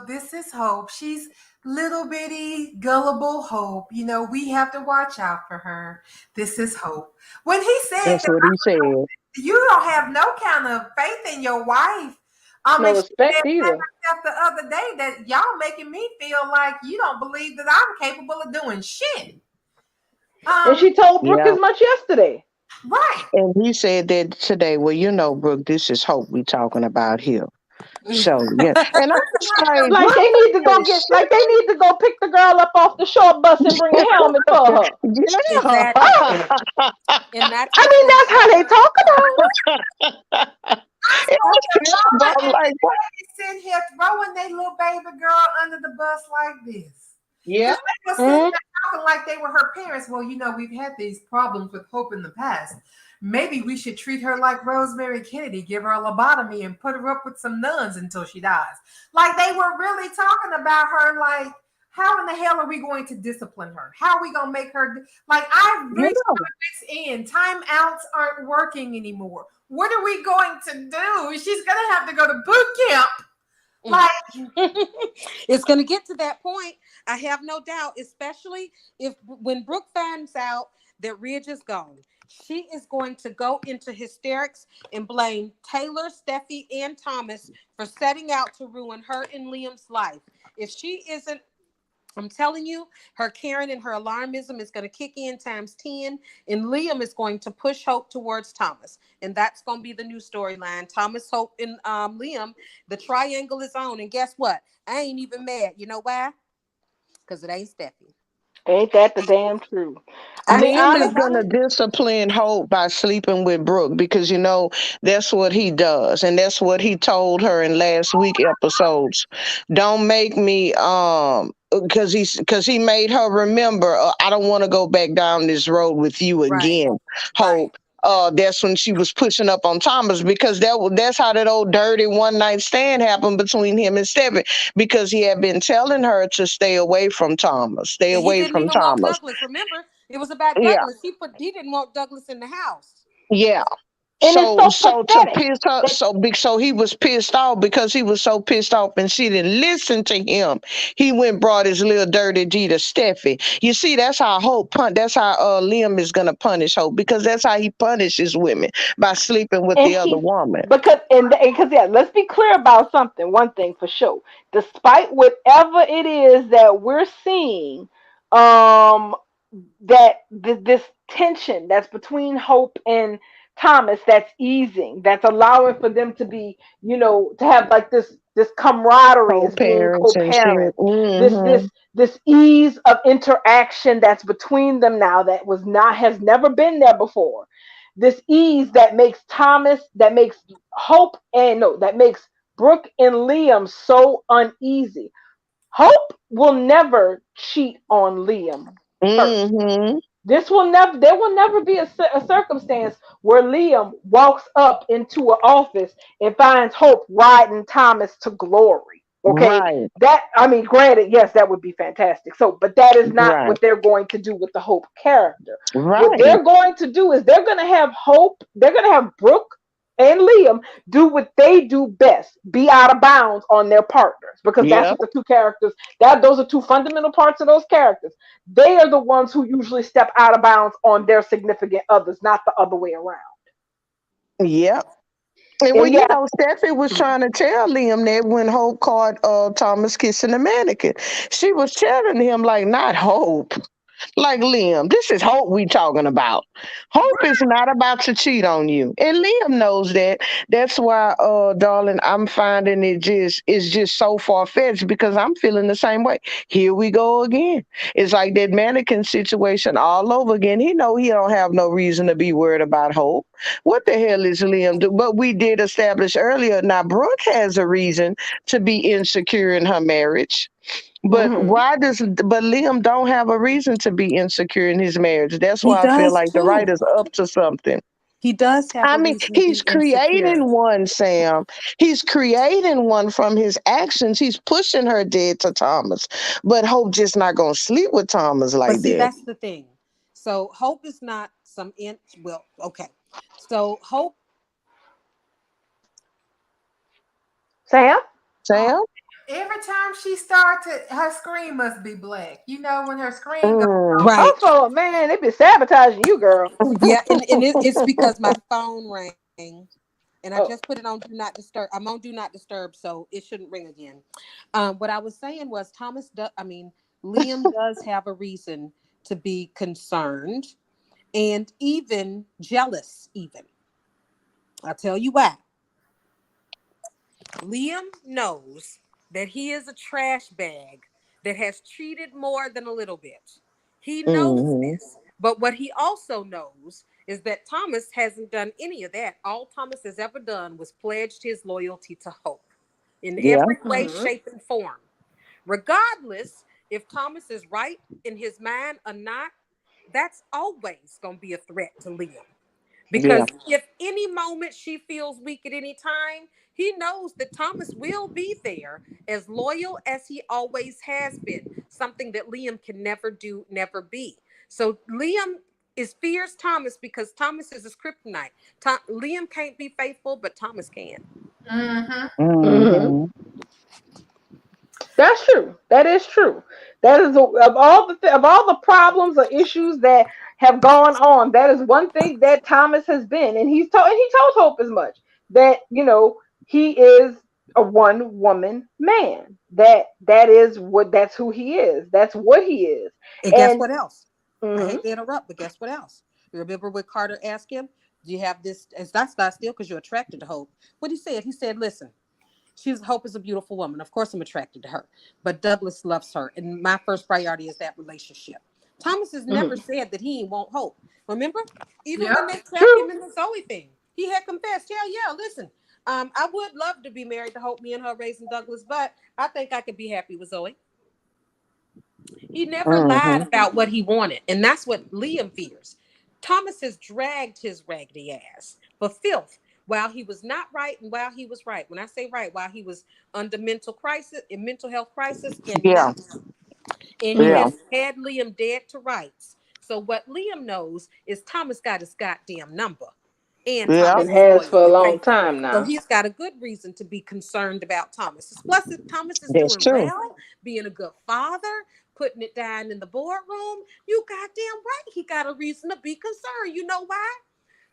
this is Hope. She's little bitty, gullible Hope. We have to watch out for her. This is Hope. When he said That's that what he said. you don't have no kind of faith in your wife, No and she respect said that either. herself the other day that y'all making me feel like you don't believe that I'm capable of doing shit. And Um, she told Brooke Yeah. as much yesterday. right. And he said that today. Well, Brooke, this is hope we talking about here. So yeah. And I was like, Like they need to what go the get, shit? like they need to go pick the girl up off the short bus and bring a helmet for her. Exactly. Oh, And that's I what's mean going to that's how they happen. talk about her. It was terrible. I'm like, what? They sitting here throwing their little baby girl under the bus like this. Yeah. Because they were sitting Mm, there talking like they were her parents. Well, we've had these problems with Hope in the past. Maybe we should treat her like Rosemary Kennedy, give her a lobotomy and put her up with some nuns until she dies. Like they were really talking about her like, how in the hell are we going to discipline her? How are we going to make her like I've reached Yeah. my wits end. Timeouts aren't working anymore. What are we going to do? She's going to have to go to boot camp. Like, It's going to get to that point. I have no doubt, especially if when Brooke finds out that Ridge is gone, she is going to go into hysterics and blame Taylor, Steffi, and Thomas for setting out to ruin her and Liam's life. If she isn't, I'm telling you, her Karen and her alarmism is going to kick in times 10, and Liam is going to push Hope towards Thomas. And that's going to be the new storyline. Thomas, Hope, and Liam, the triangle is on. And guess what? I ain't even mad. You know why? Because it ain't Steffi. Ain't that the damn truth? I mean, Liam is honestly, gonna discipline Hope by sleeping with Brooke because that's what he does, and that's what he told her in last week episodes. Don't make me because he made her remember. I don't want to go back down this road with you Right. again, Right. Hope. That's when she was pushing up on Thomas because that's how that old dirty one night stand happened between him and Stephen because he had been telling her to stay away from Thomas, stay And he away didn't from even want Thomas. Douglas. Remember, it was about Yeah, Douglas. He didn't want Douglas in the house. yeah. and it's So so so to pathetic piss her that, so big so he was pissed off because he was so pissed off and she didn't listen to him. He went and brought his little dirty G to Steffi. You see, that's how that's how Liam is gonna punish Hope because that's how he punishes women by sleeping with and the other he woman. because and because yeah, let's be clear about something. One thing for sure, despite whatever it is that we're seeing, um, that this tension that's between Hope and Thomas that's easing, that's allowing for them to be, to have like this camaraderie as being Co-parents and shit. co-parents, this Hmm. this this ease of interaction that's between them now that was not has never been there before. This ease that makes Hope and no, that makes Brooke and Liam so uneasy. Hope will never cheat on Liam first. Hmm. There will never be a circumstance where Liam walks up into an office and finds Hope riding Thomas to glory. Okay, Right, that, I mean, granted, yes, that would be fantastic. So, but that is not right, what they're going to do with the Hope character. What right. they're going to do is they're going to have Brooke and Liam do what they do best, be out of bounds on their partners, because that's Yep. what the two characters, those are two fundamental parts of those characters. They are the ones who usually step out of bounds on their significant others, not the other way around. Yep. And well, And yeah, Steffi was trying to tell Liam that when Hope caught Thomas kissing the mannequin. She was telling him, like, not Hope. Like, Liam, this is Hope we talking about. Hope is not about to cheat on you. And Liam knows that. That's why, darling, I'm finding it's just so far fetched because I'm feeling the same way. Here we go again. It's like that mannequin situation all over again. He know he don't have no reason to be worried about Hope. What the hell is Liam do? But we did establish earlier. Now Brooke has a reason to be insecure in her marriage. But hmm Liam don't have a reason to be insecure in his marriage. That's He why I feel does like the too. writer's up to something. He does have I a mean, reason to be he's insecure. creating one, Sam. He's creating one from his actions. He's pushing her dead to Thomas. But Hope just not gonna sleep with Thomas But like see, that. that's the thing. So Hope is not some in. Well, okay. So Hope. Sam. Oh, Sam? every time she starts, her screen must be black. You know, when her screen goes Mm. off. Right. Also, man, they be sabotaging you, girl. Yeah, it's because my phone rang, and I just put Oh. it on do not disturb. I'm on do not disturb, so it shouldn't ring again. What I was saying was Liam does have a reason to be concerned and even jealous. Even I'll tell you why. Liam knows that he is a trash bag that has cheated more than a little bit. He knows Hmm. this. But what he also knows is that Thomas hasn't done any of that. All Thomas has ever done was pledged his loyalty to Hope in Yeah. every way, hmm shape, and form. Regardless if Thomas is right in his mind or not, that's always going to be a threat to Liam. Yeah. Because if any moment she feels weak at any time, he knows that Thomas will be there as loyal as he always has been, something that Liam can never do, never be. So Liam is fears Thomas because Thomas is his kryptonite. Liam can't be faithful, but Thomas can. Mm-hmm. hmm Hmm. That's true. That is true. That is of all of all the problems or issues that have gone on. That is one thing that Thomas has been, and he told Hope as much, that he is a one woman man. That's who he is. That's what he is. And guess And what else? I mhm, hate to interrupt, but guess what else? You remember what Carter asked him? Do you have this? And that's not still because you're attracted to Hope. What he said? He said, listen, Hope is a beautiful woman. Of course, I'm attracted to her, but Douglas loves her, and my first priority is that relationship. Thomas has never Mhm. said that he won't hope. Remember, even when they Yep. trapped True. him in the Zoe thing, he had confessed, yeah, yeah, listen, I would love to be married to Hope, me and her raising Douglas, but I think I could be happy with Zoe. He never lied Mm-hmm. about what he wanted, and that's what Liam fears. Thomas has dragged his raggedy ass for filth while he was not right and while he was right. When I say right, while he was under mental crisis, in mental health crisis, and Yeah. now, and he Yeah. Mhm. has had Liam dead to rights. So what Liam knows is Thomas got his goddamn number, and Yeah. Thomas And is has for loyal a and long faithful. time So now. he's got a good reason to be concerned about Thomas. Plus, if Thomas is That's doing true. well, being a good father, putting it down in the boardroom, you goddamn right he got a reason to be concerned. You know why?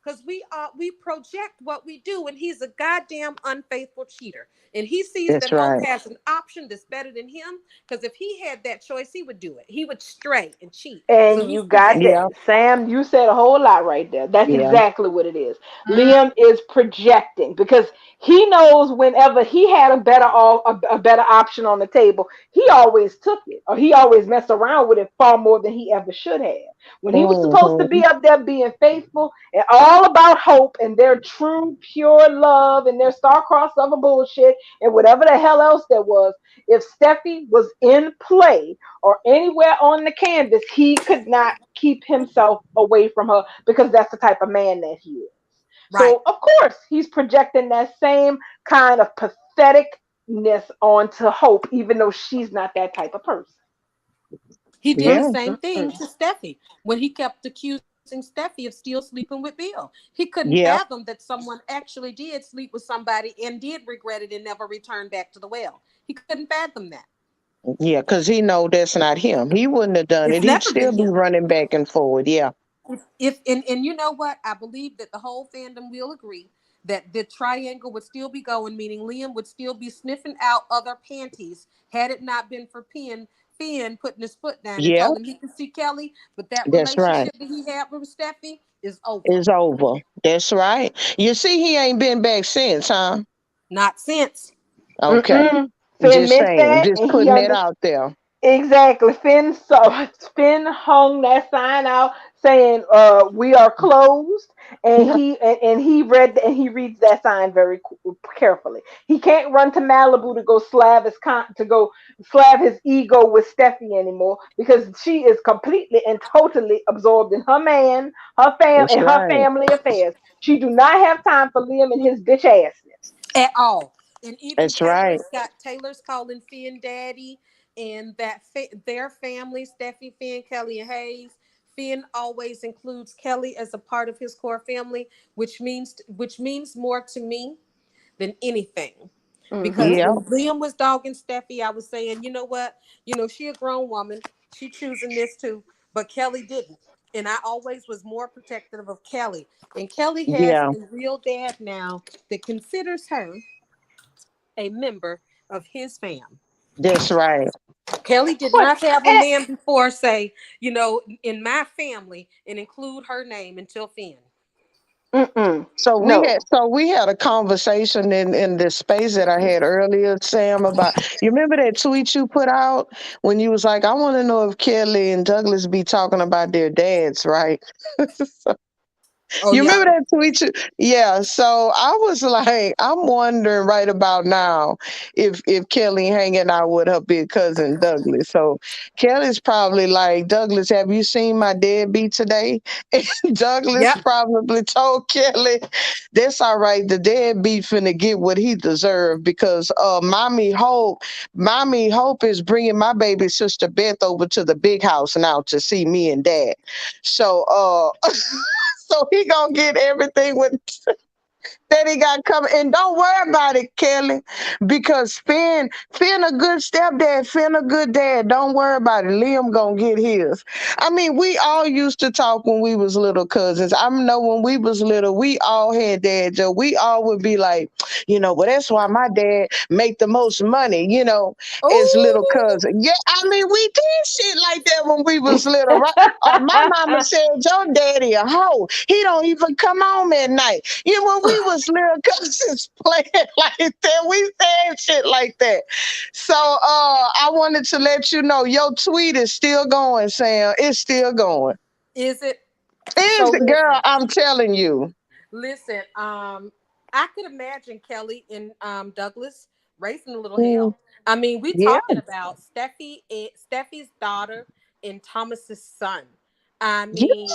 Because we project what we do, and he's a goddamn unfaithful cheater. And he sees that That's Hope right. has an option that's better than him. Because if he had that choice, he would do it. He would stray and cheat. So And he's you got projecting. that. Yeah. Sam, you said a whole lot right there. That's Yeah. exactly what it is. Mm, Liam is projecting because he knows whenever he had a better option on the table, he always took it or he always messed around with it far more than he ever should have. When he was supposed to Mm-hmm. be up there being faithful and all about hope and their true pure love and their star-crossed other bullshit and whatever the hell else there was, if Steffi was in play or anywhere on the canvas, he could not keep himself away from her because that's the type of man that he is. Right. So, of course, he's projecting that same kind of patheticness onto Hope, even though she's not that type of person. He did the Mm, Yeah. same mm, thing mm. to Steffi when he kept accusing Steffi of still sleeping with Bill. He couldn't Yeah. fathom that someone actually did sleep with somebody and did regret it and never returned back to the well. He couldn't fathom that. Yeah. Because he know that's not him. He wouldn't have done It's it. He'd never been still be him. running back and forward. Yeah. If and you know what? I believe that the whole fandom will agree that the triangle would still be going, meaning Liam would still be sniffing out other panties had it not been for Finn putting his foot down and Yeah. told him he could see Kelly, but that That's right. relationship that he had with Steffi is over. It's over. That's right. You see, he ain't been back since, huh? Not since. Okay. Mm-mm. Finn Just meant saying. that, Just and he putting that understood. out there. Exactly. Finn hung that sign out saying we are closed and he and he reads that sign very carefully. He can't run to Malibu to go to go slab his ego with Steffi anymore because she is completely and totally absorbed in her man, That's and her right. family affairs. She do not have time for Liam and his bitch assness. At all. And even That's right. Taylor's calling Finn daddy, and that their family, Steffi, Finn, Kelly, and Hayes. Finn always includes Kelly as a part of his core family, which means more to me than anything. Mm-hmm. Because Yeah. when Liam was dogging Steffi, I was saying, you know what? She a grown woman. She choosing this too. But Kelly didn't. And I always was more protective of Kelly. And Kelly has Yeah. a real dad now that considers her a member of his fam. That's right. Kelly did But not have a eh, man before say, in my family and include her name until Finn. mm-mm, So no. we had a conversation in this space that I had earlier, Sam, about you remember that tweet you put out when you was like, I want to know if Kelly and Douglas be talking about their dads, right? Oh You yeah. remember that tweet? Yeah. So I was like, I'm wondering right about now if Kelly hanging out with her big cousin Douglas. So Kelly's probably like, Douglas, have you seen my deadbeat today? And Douglas Yep. probably told Kelly, that's all right. The deadbeat finna get what he deserved because Mommy Hope is bringing my baby sister Beth over to the big house now to see me and Dad. So so he gonna get everything with that he got coming. And don't worry about it, Kelly, because Finn a good stepdad, Finn a good dad. Don't worry about it. Liam gonna get his. I mean, we all used to talk when we was little cousins. I know when we was little, we all had dad joke. We all would be like, well, that's why my dad make the most money, as little Oh, cousin. Yeah, I mean, we did shit like that when we was little, right? My mama said, your daddy a hoe. He don't even come home at night. When we was us little cousins playing like that. We said shit like that. So I wanted to let you know your tweet is still going, Sam. It's still going. Is it? Is So it, girl? listen, I'm telling you. listen. I could imagine Kelly and Douglas raising a little Mm, hell. I mean, we yeah, talking about Steffi's daughter and Thomas's son. I yeah, mean,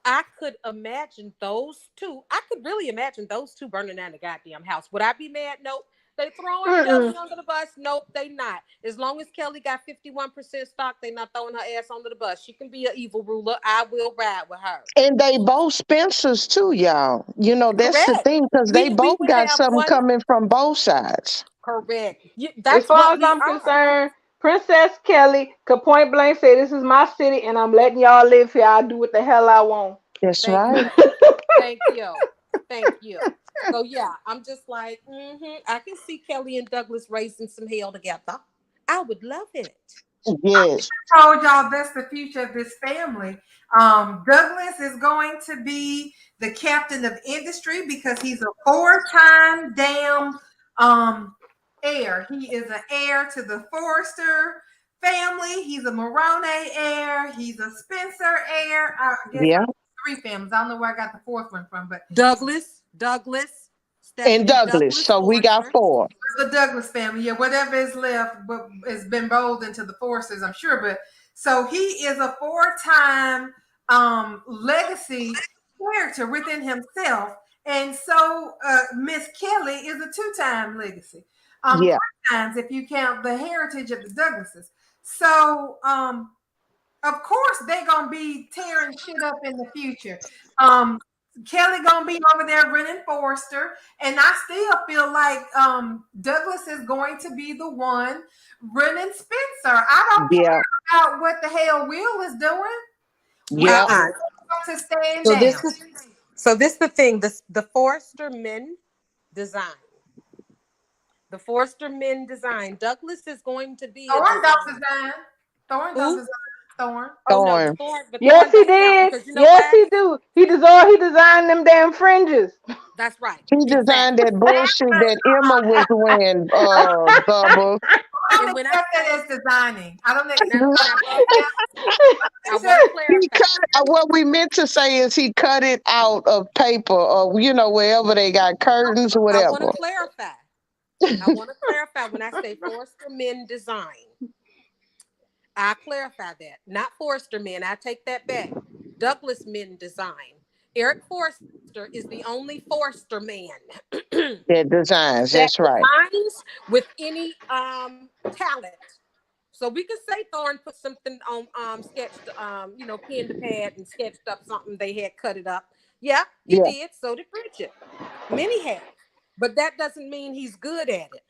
I could imagine those two. I could really imagine those two burning down the goddamn house. Would I be mad? Nope. They throwing Kelly Mm-mm. under the bus? Nope, they not. As long as Kelly got 51% stock, they not throwing her ass under the bus. She can be an evil ruler. I will ride with her. and they both Spencers too, y'all. You know that's the Correct. thing because they We both would got have something one. coming from both sides. Correct. As That's far what as we I'm are. concerned, Princess Kelly could point blank say, "This is my city, and I'm letting y'all live here. I do what the hell I want." That's Thank right. you. Thank you. Thank you. So yeah, I'm just like, I can see Kelly and Douglas raising some hell together. I would love it. Yes. Told y'all that's the future of this family. Douglas is going to be the captain of industry because he's a four-time damn heir. He is an heir to the Forrester family. He's a Morone heir. He's a Spencer heir. I guess Yeah. three families. I don't know where I got the fourth one from, but Douglas, And Stephanie Douglas. Douglas So we got Forster. four. the Douglas family. Yeah, whatever is left, but it's been rolled into the Forces, I'm sure. But so he is a four-time legacy character within himself, and so Miss Kelly is a two-time legacy. Yeah. Three times if you count the heritage of the Douglases. So of course they gonna be tearing shit up in the future. Kelly gonna be over there running Forrester, and I still feel like Douglas is going to be the one running Spencer. I don't Yeah. care about what the hell Will is doing. Will Yeah. Uh-uh. to stand So down. this the thing. The Forster men design. The Forster men design. Douglas is going to be a Thorn don't designer. design. Thorn don't Who? design. Thorn. Oh no, Thorn. But Yes, Thorn he don't count did. because you know Yes, why? he do. He designed them damn fringes. That's right. He designed Exactly. that bullshit that Emma was wearing, Bubba. I don't And when I accept that say as designing. I don't now, Bubba, I want to accept. He clarify. cut what we meant to say is he cut it out of paper or wherever they got curtains or I want to whatever. clarify. I want to clarify when I say Forster men design. I clarify that. Not Forster men. I take that back. Douglas men design. Eric Forster is the only Forster man That designs, that that's right. designs with any talent. So we could say Thorne put something on sketched pen to pad and sketched up something they had cut it up. Yeah, he Yeah, did. So did Bridget. Many have. But that doesn't mean he's good at it.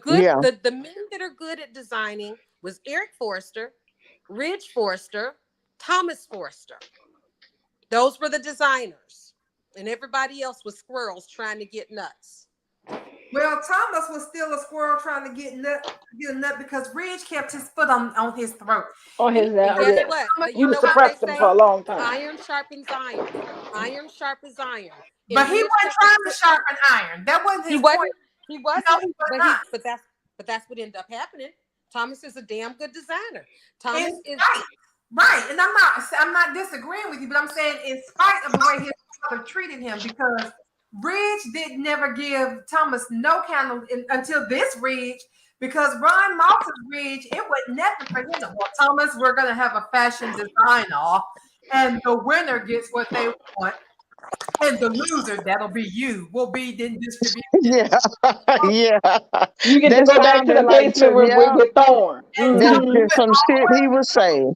yeah, The men that are good at designing was Eric Forster, Ridge Forster, Thomas Forster. Those were the designers. And everybody else was squirrels trying to get nuts. Well, Thomas was still a squirrel trying to get a nut because Ridge kept his foot on his throat. On He, his And guess yes. what? You You know what they suppressed them for say? a long time. Iron sharpens iron. Iron sharpens iron. but And he Ridge wasn't kept his trying to foot. sharpen iron. That wasn't He his point. wasn't. He No, wasn't. he was But not. that's what ended up happening. Thomas is a damn good designer. Thomas In is spite, right? And I'm not disagreeing with you, but I'm saying in spite of the way his father treated him, because Ridge did never give Thomas no kind of until this Ridge, because Ron Moss's Ridge, it was nothing for him. Well, Thomas, we're gonna have a fashion design off, and the winner gets what they want, and the loser, that'll be you, will be then distributed. yeah, yeah. You get to That go back to the sounded like basement with yeah. with Thorn. And That's Thomas just Mm-hmm. would some shit he always was saying.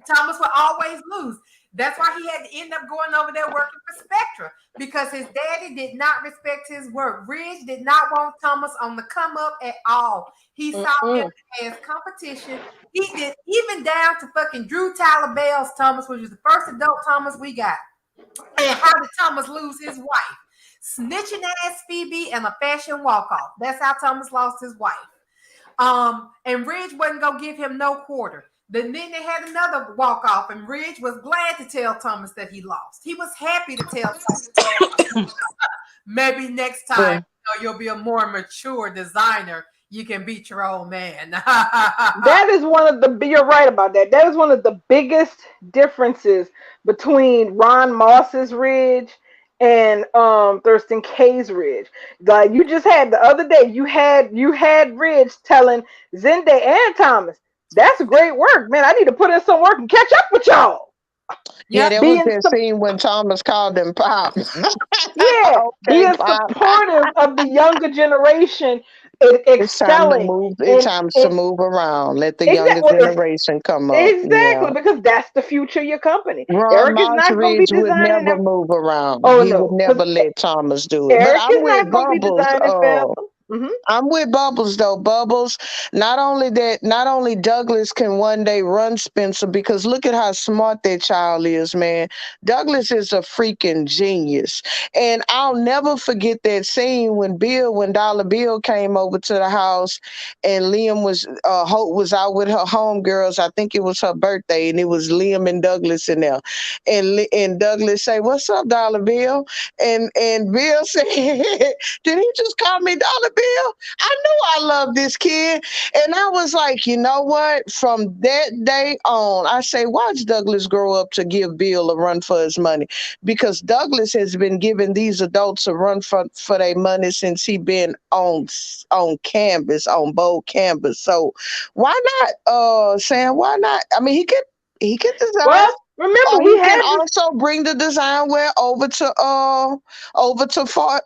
Thomas would always lose. That's why he had to end up going over there working for Spectra, because his daddy did not respect his work. Ridge did not want Thomas on the come up at all. He saw him Mm-mm. as competition. He did even down to fucking Drew Tyler Bell's Thomas, which was the first adult Thomas we got. And how did Thomas lose his wife? Snitching ass Phoebe and a fashion walk off. That's how Thomas lost his wife. And Ridge wasn't gonna give him no quarter. Then they had another walk off, and Ridge was glad to tell Thomas that he lost. He was happy to tell Thomas. Maybe next time, you'll be a more mature designer. You can beat your old man. That is one of the, you're right about that. That is one of the biggest differences between Ron Moss's Ridge and Thurston K's Ridge. Like you just had the other day, you had Ridge telling Zende and Thomas, "That's great work, man. I need to put in some work and catch up with y'all." Yeah, Yep. that was Being that sup- scene when Thomas called him Pop. yeah, Okay, being Pop. supportive of the younger generation, It's time to excelling move. It's in time to in move around. Let the younger exactly. generation come up. Yeah. Exactly, because that's the future of your company. Ron Eric is not going to be Mossridge would designing never them. move around. Oh He would no, because never let Thomas do it. But Eric I'm is with not going to be Bubbles. designing for them. Hmm. I'm with Bubbles though. Bubbles, not only that, not only Douglas can one day run Spencer because look at how smart that child is, man. Douglas is a freaking genius. And I'll never forget that scene when Dollar Bill came over to the house and Liam was Hope was out with her homegirls. I think it was her birthday, and it was Liam and Douglas in there. And Douglas say, "What's up, Dollar Bill?" And Bill said, "Did he just call me Dollar Bill? I knew I love this kid." And I was like, you know what? From that day on, I say, watch Douglas grow up to give Bill a run for his money. Because Douglas has been giving these adults a run for their money since he been on canvas, on bold canvas. So why not, Sam? Why not? I mean, he can design. Well, remember Or we he can had this. also bring the design wear over to far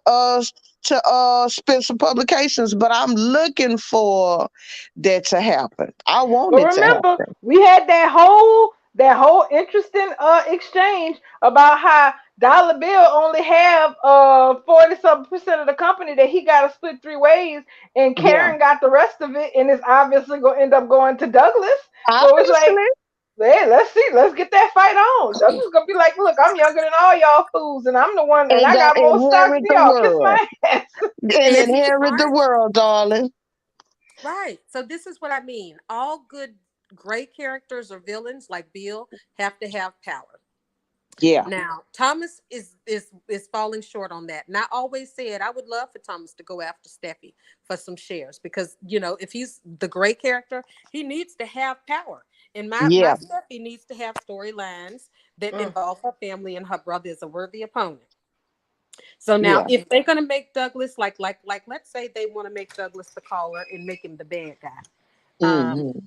to Spencer Publications, but I'm looking for that to happen. I want But it to remember, happen. we had that whole interesting exchange about how Dollar Bill only have 40-something% of the company that he got to split three ways, and Yeah. Karen got the rest of it, and it's obviously going to end up going to Douglas. So it's like, Obviously. hey, let's see, let's get that fight on. Douglas gonna be like, look, I'm younger than all y'all fools, and I'm the one, and And I gonna got more stocks inherit than the y'all. Kiss world. my ass. And And he's inherit the smart. world, darling. Right. So this is what I mean. All good gray characters or villains like Bill have to have power. Yeah. Now, Thomas is falling short on that. And I always said I would love for Thomas to go after Steffi for some shares because if he's the gray character, he needs to have power. And my Yeah. Steffi needs to have storylines that Mm. involve her family and her brother is a worthy opponent. So now, Yeah. if they're gonna make Douglas like, let's say they want to make Douglas the caller and make him the bad guy, um, Hmm.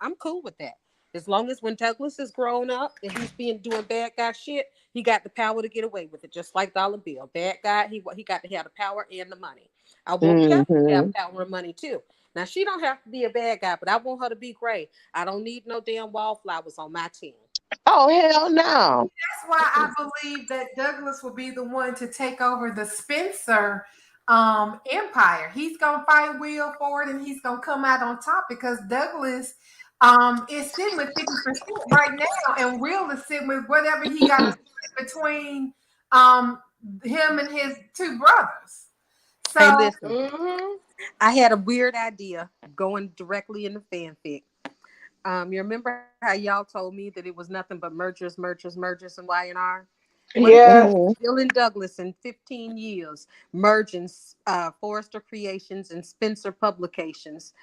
I'm cool with that. As long as when Douglas is grown up and he's being doing bad guy shit, he got the power to get away with it, just like Dollar Bill. Bad guy, he got to have the power and the money. I want Kelly to Hmm. have power and money too. Now she don't have to be a bad guy, but I want her to be great. I don't need no damn wallflowers on my team. Oh hell no. That's why I believe that Douglas will be the one to take over the Spencer empire. He's gonna fight Will for it, and he's gonna come out on top because Douglas is sitting with 50% right now, and Will is sitting with whatever he got to split between um, him and his two brothers. Hey, So listen, Hmm. I had a weird idea going directly into fanfic. You remember how y'all told me that it was nothing but mergers, and Y&R? What if it Yeah. was Hmm. Bill and Douglas in 15 years merging Forrester Creations and Spencer Publications?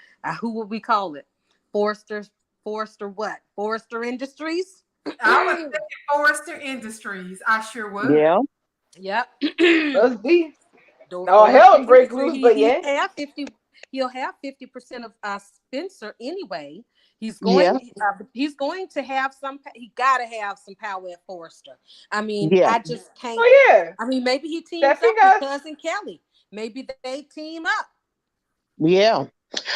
Who would we call it? Forrester, Forrester what? Forrester Industries? I was thinking Forrester Industries. I sure would. Yeah. Yep. Must be. No Forrester hell break Industry. loose, but He yeah. have 50. He'll have 50% of Spencer anyway. Yeah. He's going to have some. He got to have some power at Forrester. I mean, Yeah. I just can't. Oh yeah. I mean, maybe he teams Steffi up with got. cousin Kelly. Maybe they team up. Yeah.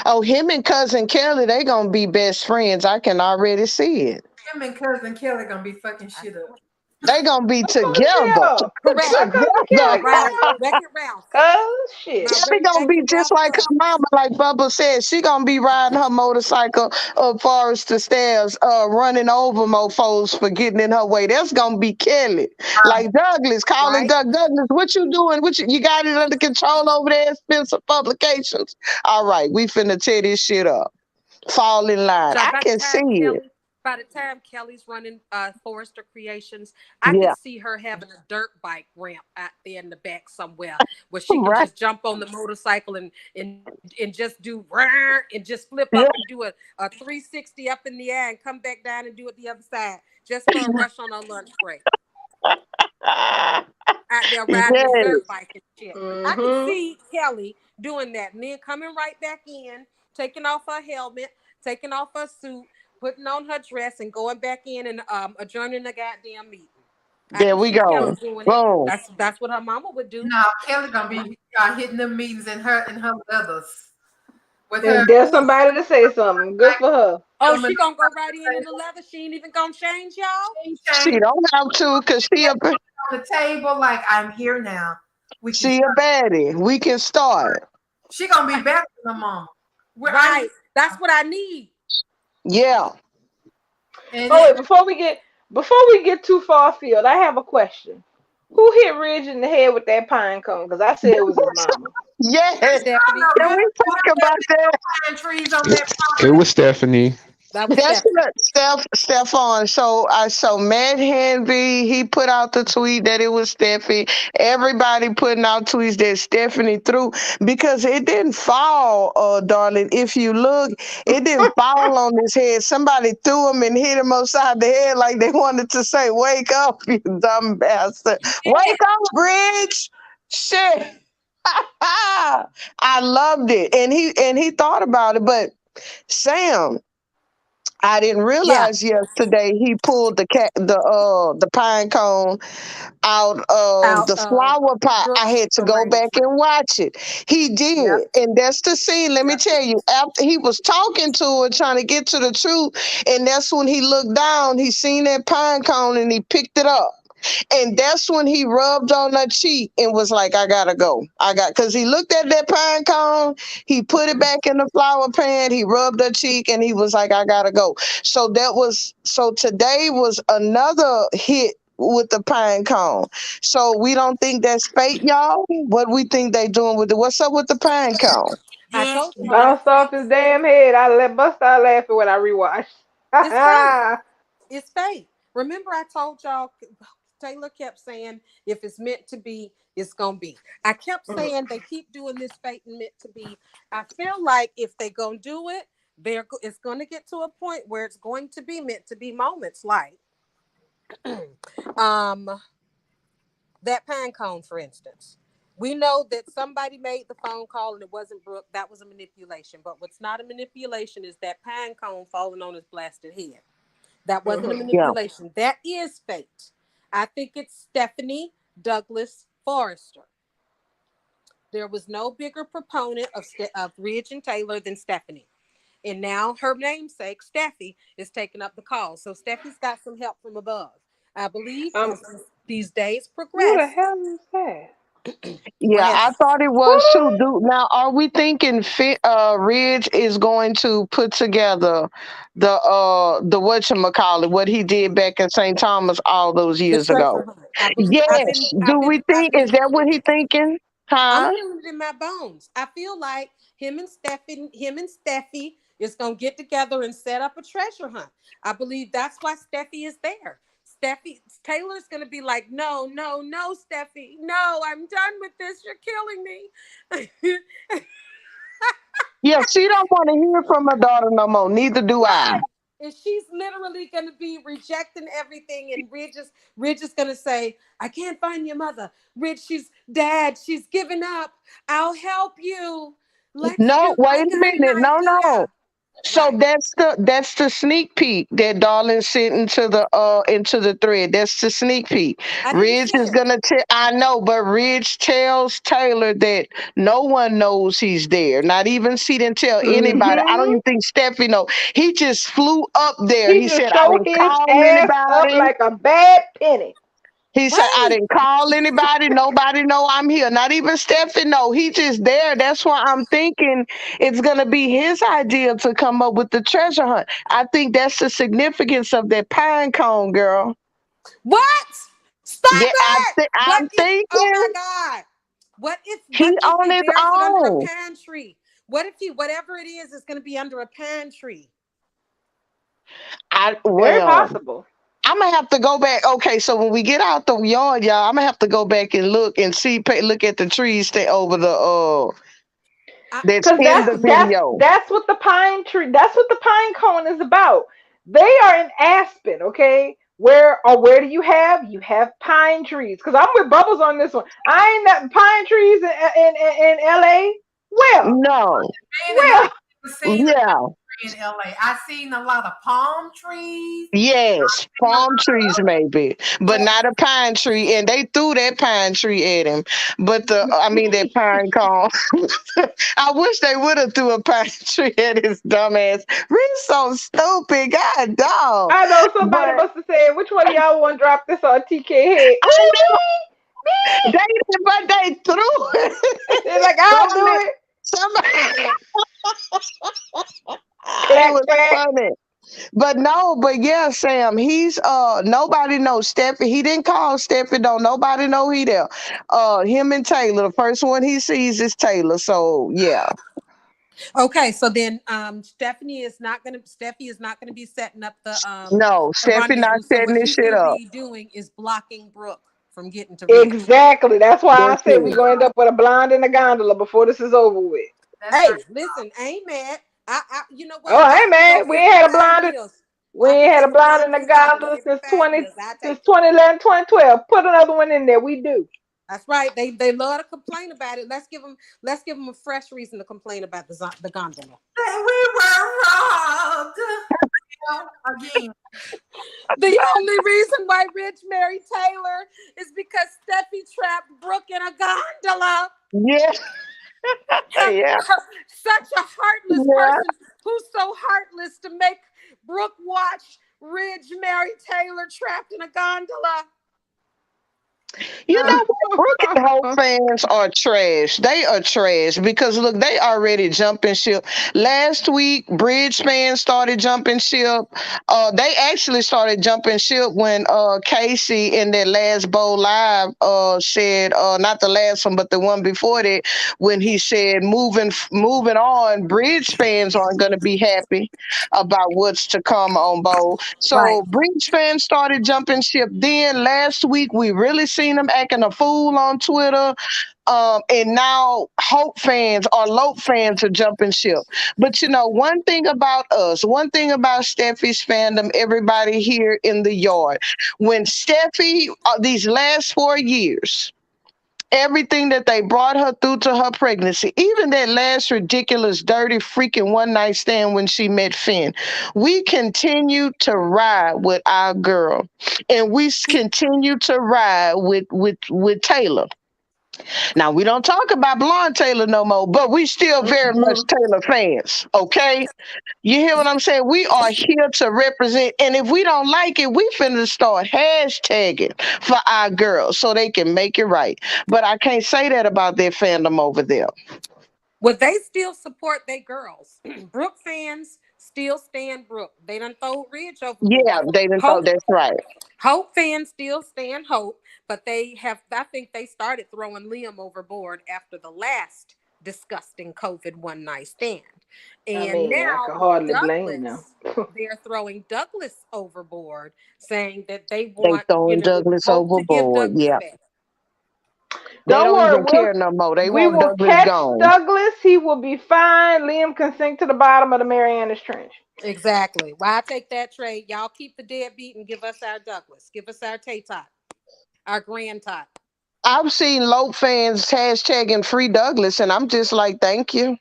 Oh, him and cousin Kelly, they gonna be best friends. I can already see it. Him and cousin Kelly gonna be fucking I shit up. swear. They gonna be Of course they together. are. Correct. My cousin Together. Kelly, Right. come on, Wreck It Ralph. cuz shit. My Kelly gonna Wreck be It just Ralph like her cousins. mama, like Bubba said. She gonna be riding her motorcycle up Forester Stairs, running over mofos for getting in her way. That's gonna be Kelly. Like Douglas, calling Right. Douglas, what you doing? You got it under control over there at Spencer Publications? All right, we finna tear this shit up. Fall in line. So I I got can see tired of it. Kelly. by the time Kelly's running Forrester Creations, I could Yeah, see her having a dirt bike ramp out there in the back somewhere where she can right. just jump on the motorcycle and just do "Rrr," and just flip up and Yeah. do a 360 up in the air and come back down and do it the other side just for a rush on her lunch break. Out there riding this Yes. dirt bike and shit. I could Mm-hmm. see Kelly doing that and then coming right back in, taking off her helmet, taking off her suit, putting on her dress, and going back in and adjourning the goddamn meeting. I There can we see Kelly go. doing it. Boom. That's what her mama would do. No, Kelly gonna be hitting them meetings in her leathers with her And there's Ooh. somebody to say something. Good for her. Oh, helmet she gonna go right in the leather. She ain't even gonna change, y'all. She chain don't have to, cause on the table like I'm here now. We can she a start. baddie. We can start. She gonna be better than her mama. Where I Right. That's what I need. Yeah. and Oh it, wait, before we get too far afield, I have a question. Who hit Ridge in the head with that pine cone? Because I said it was his mama. Yes. I Stephanie. don't know, Can but we talk about that? pine trees on It, that it property. was Stephanie. That was That's Stephanie. what Stephon. So Matt Henry, he put out the tweet that it was Steffi. Everybody putting out tweets that Stephanie threw because it didn't fall, darling. If you look, it didn't fall on his head. Somebody threw him and hit him upside the head like they wanted to say, "Wake up, you dumb bastard! Wake up, Bridge!" Shit. I loved it, and he thought about it, but Sam. I didn't Yeah. realize yesterday he pulled the pine cone out of Out the of flower pot. I Brooks had to go back arrangement. and watch it. He Yep. did, and that's the scene. Let me Yep. tell you. After he was talking to her, trying to get to the truth, and that's when he looked down. He seen that pine cone and he picked it up. And that's when he rubbed on her cheek and was like, I gotta go. Because he looked at that pine cone, he put it back in the flower pan, he rubbed her cheek, and he was like, I gotta go. So today was another hit with the pine cone. So we don't think that's fake, y'all. What we think they doing with it? What's up with the pine cone? I Yeah, told y'all Bounced off his damn head. I let bust out laughing when I rewatched. it's fake. It's fake. Remember, I told y'all Taylor kept saying, if it's meant to be, it's gonna be. I kept saying they keep doing this fake and meant to be. I feel like if they gonna do it, it's gonna get to a point where it's going to be meant to be moments like um that pine cone, for instance. We know that somebody made the phone call and it wasn't Brooke. That was a manipulation. But what's not a manipulation is that pine cone falling on his blasted head. That wasn't a Mhm. Yeah. manipulation. That is fate. I think it's Stephanie Douglas Forrester. There was no bigger proponent of Ridge and Taylor than Stephanie. And now her namesake, Steffi, is taking up the call. So Steffi's got some help from above. I believe Um, as these days who the progress, hell is that? go Yeah, ahead. I thought it Who was too. Now, are we thinking Ridge is going to put together the whatchamacallit, what he did back in St. Thomas all those The years treasure ago? hunt. I believe Yes. Do we I've think been is that hearing what he that. thinking? I'm Huh? feeling it in my bones. I feel like him and Steffi is gonna get together and set up a treasure hunt. I believe that's why Steffi is there. Steffi Taylor's gonna be like, no, no, no, Steffi, no, I'm done with this. You're killing me. Yeah, she don't want to hear from her daughter no more. Neither do I. Right. And she's literally going to be rejecting everything. And Ridge is going to say, I can't find your mother. Ridge, she's given up. I'll help you. Let's No, do, I wait a got an minute. No, no. idea. So Right. that's the sneak peek that Darling sent into the thread. That's the sneak peek. I didn't Ridge see is it. gonna tell. I know, but Ridge tells Taylor that no one knows he's there. Not even she didn't tell anybody. I don't Mm-hmm. even think Steffi know. He just flew up there. He He just said, "I showed didn't his call ass up anybody." like a bad penny. He said, I Right. didn't call anybody. Nobody know I'm here. Not even Steffi know. He just there. That's why I'm thinking it's going to be his idea to come up with the treasure hunt. I think that's the significance of that pine cone, girl. What? Stop Yeah, it. What I'm if, oh my thinking God. he on He his bears it under a own. pine tree? What if whatever it is going to be under a pine tree? I Very well, possible. I'm gonna have to go back. Okay, so when we get out the yard, y'all, I'm gonna have to go back and look and see, look at the trees that over the I, that's Because in the video. that's what the pine tree, that's what the pine cone is about. They are in Aspen, okay? Where do you have pine trees? Because I'm with Bubbles on this one. I ain't that pine trees in LA. Well, No, Man, and well, I've seen a yeah, tree in LA. I've seen a lot of palm trees. yes, Seen a lot palm trees maybe, but of, not a pine tree. And they threw that pine tree at him. But I mean, that pine cone. I wish they would have threw a pine tree at his dumb ass. He's so stupid, god dog. I know somebody But must have said, which one of y'all want to drop this on TK head? I Ooh, know me, they, but they threw me. it. They're like, I'll Throwing do it. it. Somebody, it Cat, was cat. funny. But no, but yeah, Sam, he's nobody knows Steffi. He didn't call Steffi, don't nobody know he there. Him and Taylor, the first one he sees is Taylor. So yeah. okay, so then Steffi is not gonna be setting up No, the Steffi not rendezvous. So setting what this she's shit gonna up. be doing is blocking Brooke from getting to Ridge. Exactly. That's why I That's said we're it. going to end up with a blonde in a gondola before this is over with. that's right. Hey, listen, I ain't mad. You know Oh, what? hey man, we ain't had a blonde. We I can ain't had a take the blonde in blonde the in a gondola gondola every 5 years. I since take it. 2011, 2012. Put another one in there. We do. That's right. They love to complain about it. Let's give them a fresh reason to complain about the gondola. We were robbed. Again, The only reason why Rich married Taylor is because Steffi trapped Brooke in a gondola. Yeah, yeah, Such a heartless yeah. person who's so heartless to make Brooke watch Ridge marry Taylor trapped in a gondola. You uh, know what? Brooke and Hope fans are trash. They are trash because look, they already jumping ship. Last week, Bridge fans started jumping ship. They actually started jumping ship when Casey in their last bowl live said not the last one, but the one before that, when he said moving on, Bridge fans aren't gonna be happy about what's to come on bowl. Right. So Bridge fans started jumping ship. Then last week we really seen them acting a fool on Twitter. And now Hope fans or Lope fans are jumping ship. But you know, one thing about us, one thing about Steffi's fandom, everybody here in the yard, when Steffi, these last 4 years, everything that they brought her through to her pregnancy, even that last ridiculous, dirty, freaking one night stand when she met Finn, we continue to ride with our girl, and we continue to ride with Taylor. Now we don't talk about blonde Taylor no more, but we still very much Taylor fans. Okay, you hear what I'm saying? We are here to represent, and if we don't like it, we finna start hashtagging for our girls so they can make it right. But I can't say that about their fandom over there. Well, they still support their girls. Brooke fans still stand Brooke. They done throw Ridge Yeah, overboard. they didn't thought Hope that's right. Hope fans still stand Hope, but I think they started throwing Liam overboard after the last disgusting COVID one night stand. I And mean, I now can hardly blame them. Douglas, they're throwing Douglas overboard, saying that they They want, throwing Douglas Hope to give overboard. Douglas Yeah, back. they Don't don't worry, even care no more. They we want will Douglas catch gone. Douglas. He will be fine. Liam can sink to the bottom of the Marianas Trench. Exactly. Why take that trade? Y'all keep the deadbeat and give us our Douglas. Give us our Tay Tot, our Grand Tot. I've seen Lope fans hashtagging free Douglas, and I'm just like, thank you.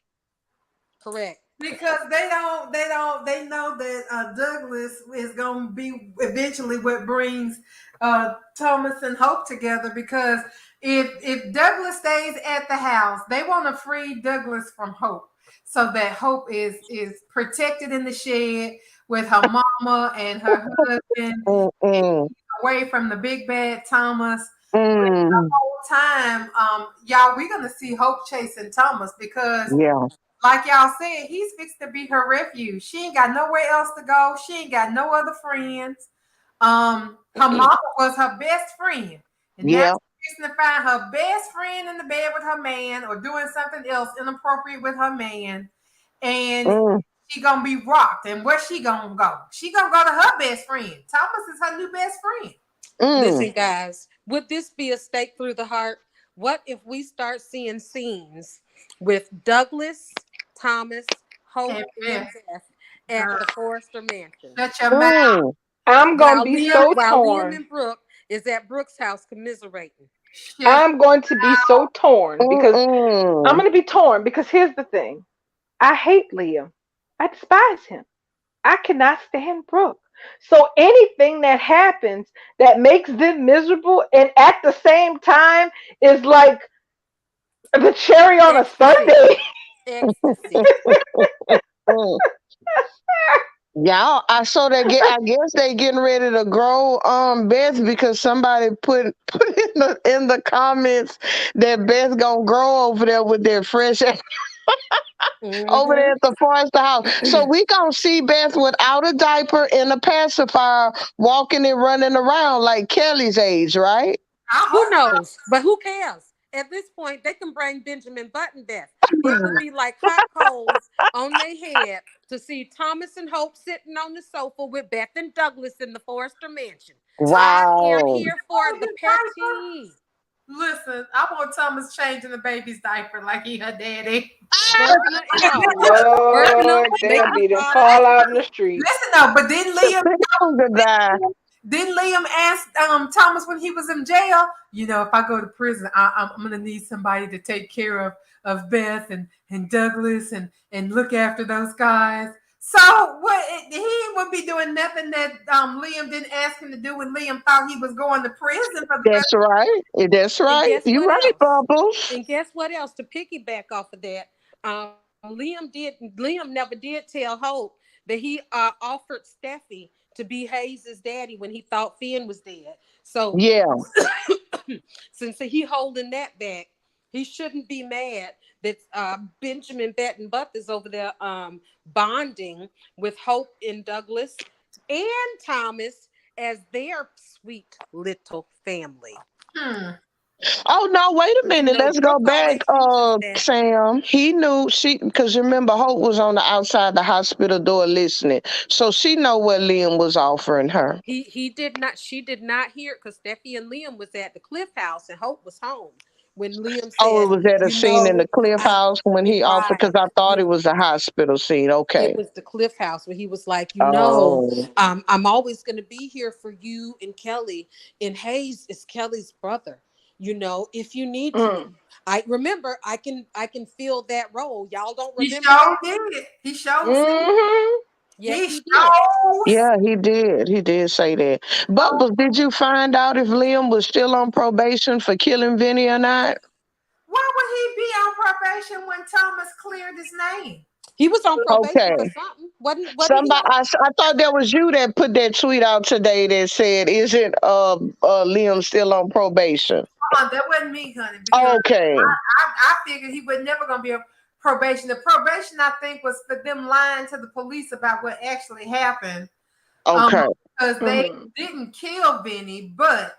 Correct. because they know that Douglas is going to be eventually what brings Thomas and Hope together. Because if Douglas stays at the house, they want to free Douglas from Hope, so that Hope is protected in the shed with her mama and her husband, Mm-mm. away from the big bad Thomas. Mm. Time, y'all, we're gonna see Hope chasing Thomas because, Yeah. like y'all said, he's fixed to be her refuge. She ain't got nowhere else to go. She ain't got no other friends. Her mama was her best friend, and now Yeah. she's fixing to find her best friend in the bed with her man, or doing something else inappropriate with her man. And Mm. She gonna be rocked, and where she gonna go? She gonna go to her best friend. Thomas is her new best friend. Mm. Listen, guys, would this be a stake through the heart? What if we start seeing scenes with Douglas, Thomas, Hope, And and Beth, Beth at girl, the Forrester Mansion, shut your mouth. Mm. I'm gonna while be Liam, so while Liam torn. and Brooke is at Brooke's house commiserating? Shut I'm going to be so torn because I'm Mm-mm. going to be torn because here's the thing. I hate Liam. I despise him. I cannot stand Brooke. So anything that happens that makes them miserable and at the same time is like the cherry on a Ecstasy. sundae. Ecstasy. Mm. Yeah, I saw that. I guess they getting ready to grow Beth because somebody put in the comments that Beth gonna grow over there with their fresh over there Hmm. at the Forester house. So we gonna see Beth without a diaper and a pacifier, walking and running around like Kelly's age, right? I Who hope so. knows? But who cares? At this point, they can bring Benjamin Button back. It would be like hot coals on their head to see Thomas and Hope sitting on the sofa with Beth and Douglas in the Forrester Mansion. I Thomas am Wow. here for changing the his diaper. petty. Listen, I want Thomas changing the baby's diaper like he her daddy. Slurping her and all. Slurping them, Lord, they'll making them be them fall out fall the out in the mouth. street. Listen though, but didn't Liam Goodbye. Didn't Liam ask Thomas when he was in jail? You know, if I go to prison, I'm gonna need somebody to take care of Beth and Douglas and look after those guys. So what he would be doing nothing that Liam didn't ask him to do when Liam thought he was going to prison for the rest. That's right. That's And right. guess You what right, else? Bubbles. And guess what else? To piggyback off of that, Liam never did tell Hope that he offered Steffi to be Hayes's daddy when he thought Finn was dead. So Yeah. since he holding that back, he shouldn't be mad that Benjamin Batten Buck is over there bonding with Hope and Douglas and Thomas as their sweet little family. Hmm. Oh no, wait a You minute. know, Let's go Brooke back, always uses that. Sam. He knew she because remember Hope was on the outside the hospital door listening. So she know what Liam was offering her. He did not. She did not hear because Steffi and Liam was at the Cliff House and Hope was home when Liam Oh, it said, was at a "You scene in know, the Cliff I House when he offered because right." I thought it was the hospital scene. It Okay. was the Cliff House where he was like, Oh. I'm always going to be here for you and Kelly. And Hayes is Kelly's brother. If you need to, Mm. I remember I can fill that role. Y'all don't He remember sure that? did. He sure said Hmm. Yes, he he did. sure said. Yeah, he did. He did say that. Bubbles, did you find out if Liam was still on probation for killing Vinny or not? Why would he be on probation when Thomas cleared his name? He was on probation for Okay. something. Wasn't he Somebody, on? I thought that was you that put that tweet out today that said, "Isn't Liam still on probation?" That wasn't me, honey, because Okay, I figured he was never gonna be a probation. The probation, I think, was for them lying to the police about what actually happened. Um, okay. because they Hmm. didn't kill Benny, but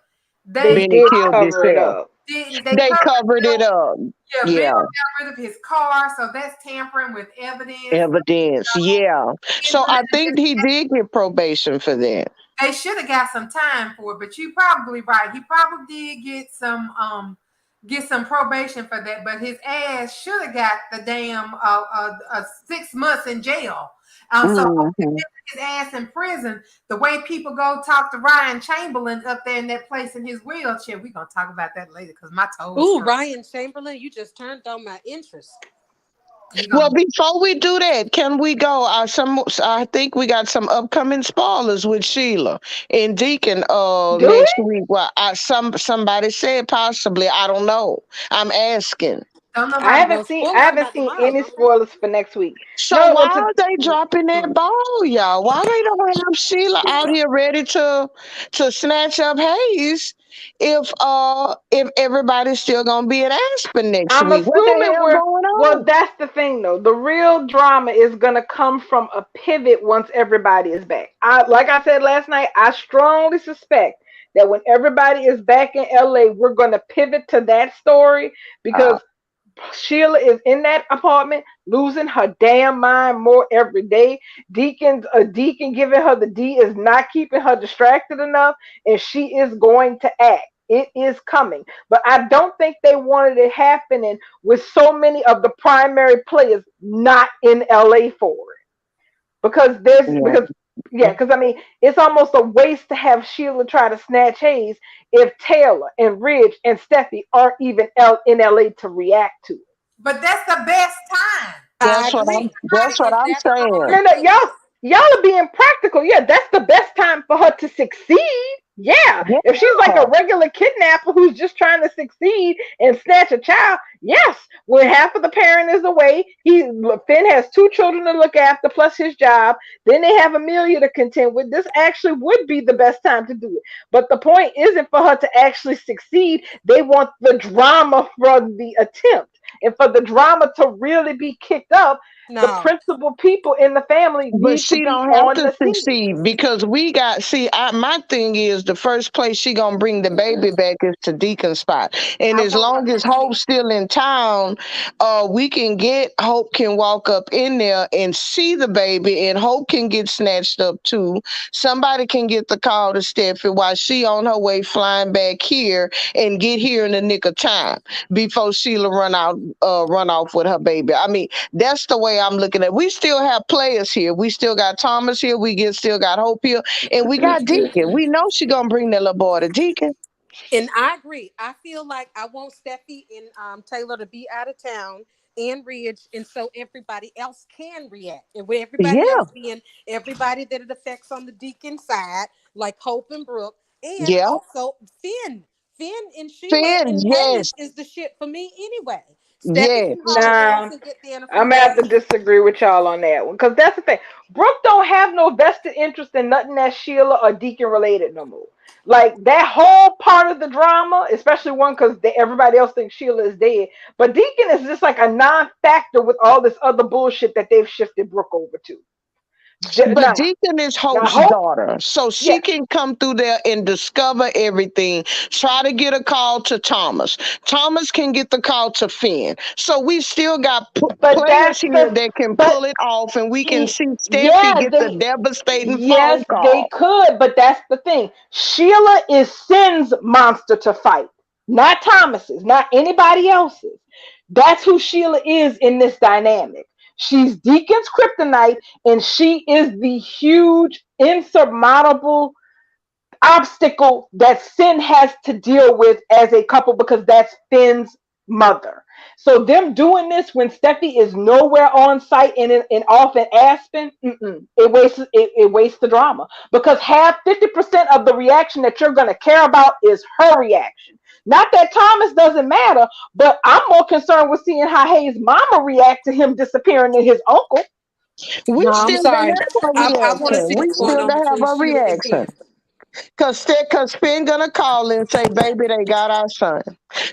They they Vinny did killed cover it himself. up. didn't. They They covered covered it Bill. up. Yeah, Bill Yeah, got rid of his car, so that's tampering with evidence. evidence. Yeah. So I think he did get probation for that. They should have got some time for it, but you probably right. He probably did get some probation for that, but his ass should have got the damn 6 months in jail. So Hmm. his ass in prison. The way people go talk to Ryan Chamberlain up there in that place in his wheelchair. We're gonna talk about that later because my toes Ooh, hurt. Ryan Chamberlain, you just turned on my interest. We Well, gonna before we do that, can we go? I think we got some upcoming spoilers with Sheila and Deacon Do next we? week. Well, somebody said possibly. I don't know. I'm asking. don't I nobody haven't Well, seen spoilers I come haven't out seen tomorrow, any don't they? spoilers for next week. So No, why well are they dropping that ball, y'all? Why they don't have Sheila out here ready to snatch up Hayes if everybody's still gonna be at Aspen next I'm week? What the assuming hell we're going well, on? that's the thing though. The real drama is gonna come from a pivot once everybody is back. Like I said last night, I strongly suspect that when everybody is back in LA, we're gonna pivot to that story Uh, because Sheila is in that apartment, losing her damn mind more every day. A deacon giving her the D is not keeping her distracted enough, and she is going to act. It is coming, but I don't think they wanted it happening with so many of the primary players not in LA for it because there's Yeah. because yeah, because I mean it's almost a waste to have Sheila try to snatch Hayes if Taylor and Ridge and Steffi aren't even in LA to react to it. But that's the best time. I agree That's what because I'm that's the saying. whole No, no, thing. y'all are being practical. Yeah, that's the best time for her to succeed. Yeah, if she's like Yeah. a regular kidnapper who's just trying to succeed and snatch a child, yes. When half of the parent is away, Finn has two children to look after plus his job. Then they have Amelia to contend with. This actually would be the best time to do it. But the point isn't for her to actually succeed. They want the drama from the attempt. And for the drama to really be kicked up, the No, principal people in the family But need to she be don't have on to the scene. succeed because we got see. My thing is the first place she gonna bring the baby back is to Deacon spot, and I as want her long to as succeed. Hope's still in town, we can get Hope can walk up in there and see the baby, and Hope can get snatched up too. Somebody can get the call to Steffi while she on her way flying back here and get here in the nick of time before Sheila run off with her baby. I mean, that's the way I'm looking at it. We still have players here. We still got Thomas here. Still got Hope here. And we got Deacon. We know she gonna bring that little boy to Deacon. And I agree. I feel like I want Steffi and Taylor to be out of town and Ridge, and so everybody else can react. And with everybody Yeah. else being everybody that it affects on the Deacon side, like Hope and Brooke, and Yeah. also Finn. Finn and Sheila Finn, and yes. Hayes is the shit for me anyway. Steffi Yes. can haul ass Nah, and get there in a I'm few gonna have to days. disagree with y'all on that one because that's the thing. Brooke don't have no vested interest in nothing that Sheila or Deacon related no more. Like that whole part of the drama, especially one because everybody else thinks Sheila is dead, but Deacon is just like a non-factor with all this other bullshit that they've shifted Brooke over to. But Nah, Deacon is now Hope's Hope, daughter. So yeah, she can come through there and discover everything. Try to get a call to Thomas. Thomas can get the call to Finn. So we still got but players that's here the that can but pull it off, and we can see Steffi yeah, get the they devastating yes, phone they call. could, but that's the thing. Sheila is Sin's monster to fight, not Thomas's, not anybody else's. That's who Sheila is in this dynamic. She's Deacon's kryptonite, and she is the huge, insurmountable obstacle that Sin has to deal with as a couple because that's Finn's mother. So them doing this when Steffi is nowhere on site and off in Aspen, it wastes the drama because half 50% of the reaction that you're gonna care about is her reaction. Not that Thomas doesn't matter, but I'm more concerned with seeing how Hayes' mama react to him disappearing and his uncle. We No, I'm still to sorry. have a I want to reaction. see We what's going still on to have between a Sheila and reaction. Finn. Cause Finn gonna call and say, baby, they got our son.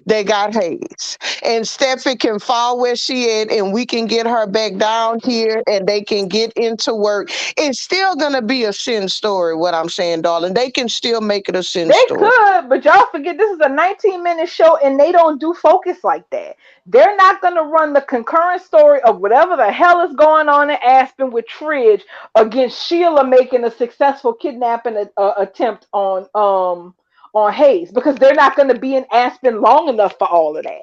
They got Hayes. And Steffi can fall where she at and we can get her back down here and they can get into work. It's still gonna be a sin story, what I'm saying, darling. They can still make it a sin They story. could, but y'all forget this is a 19-minute show and they don't do focus like that. They're not going to run the concurrent story of whatever the hell is going on in Aspen with Tridge against Sheila making a successful kidnapping attempt on Hayes because they're not going to be in Aspen long enough for all of that.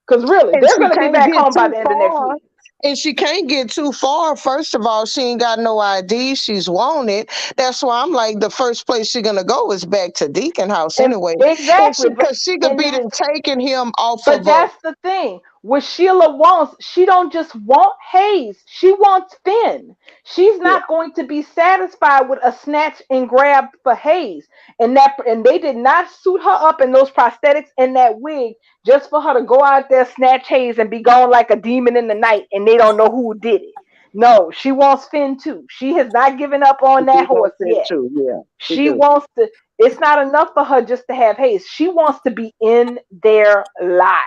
Because really, And they're she going to be can't back get home by too the end of next far. week. And she can't get too far. First of all, she ain't got no ID. She's wanted. That's why I'm like, the first place she's gonna go is back to Deacon House And anyway. And exactly, but cause she could and be that's then taking him off But of that's the thing. What Sheila wants, she don't just want Hayes. She wants Finn. She's yeah. not going to be satisfied with a snatch and grab for Hayes. And they did not suit her up in those prosthetics and that wig just for her to go out there, snatch Hayes, and be gone like a demon in the night and they don't know who did it. No, she wants Finn too. She has not given up on She that horse wants it yet. too. Yeah, she She do. wants to, it's not enough for her just to have Hayes. She wants to be in their lives.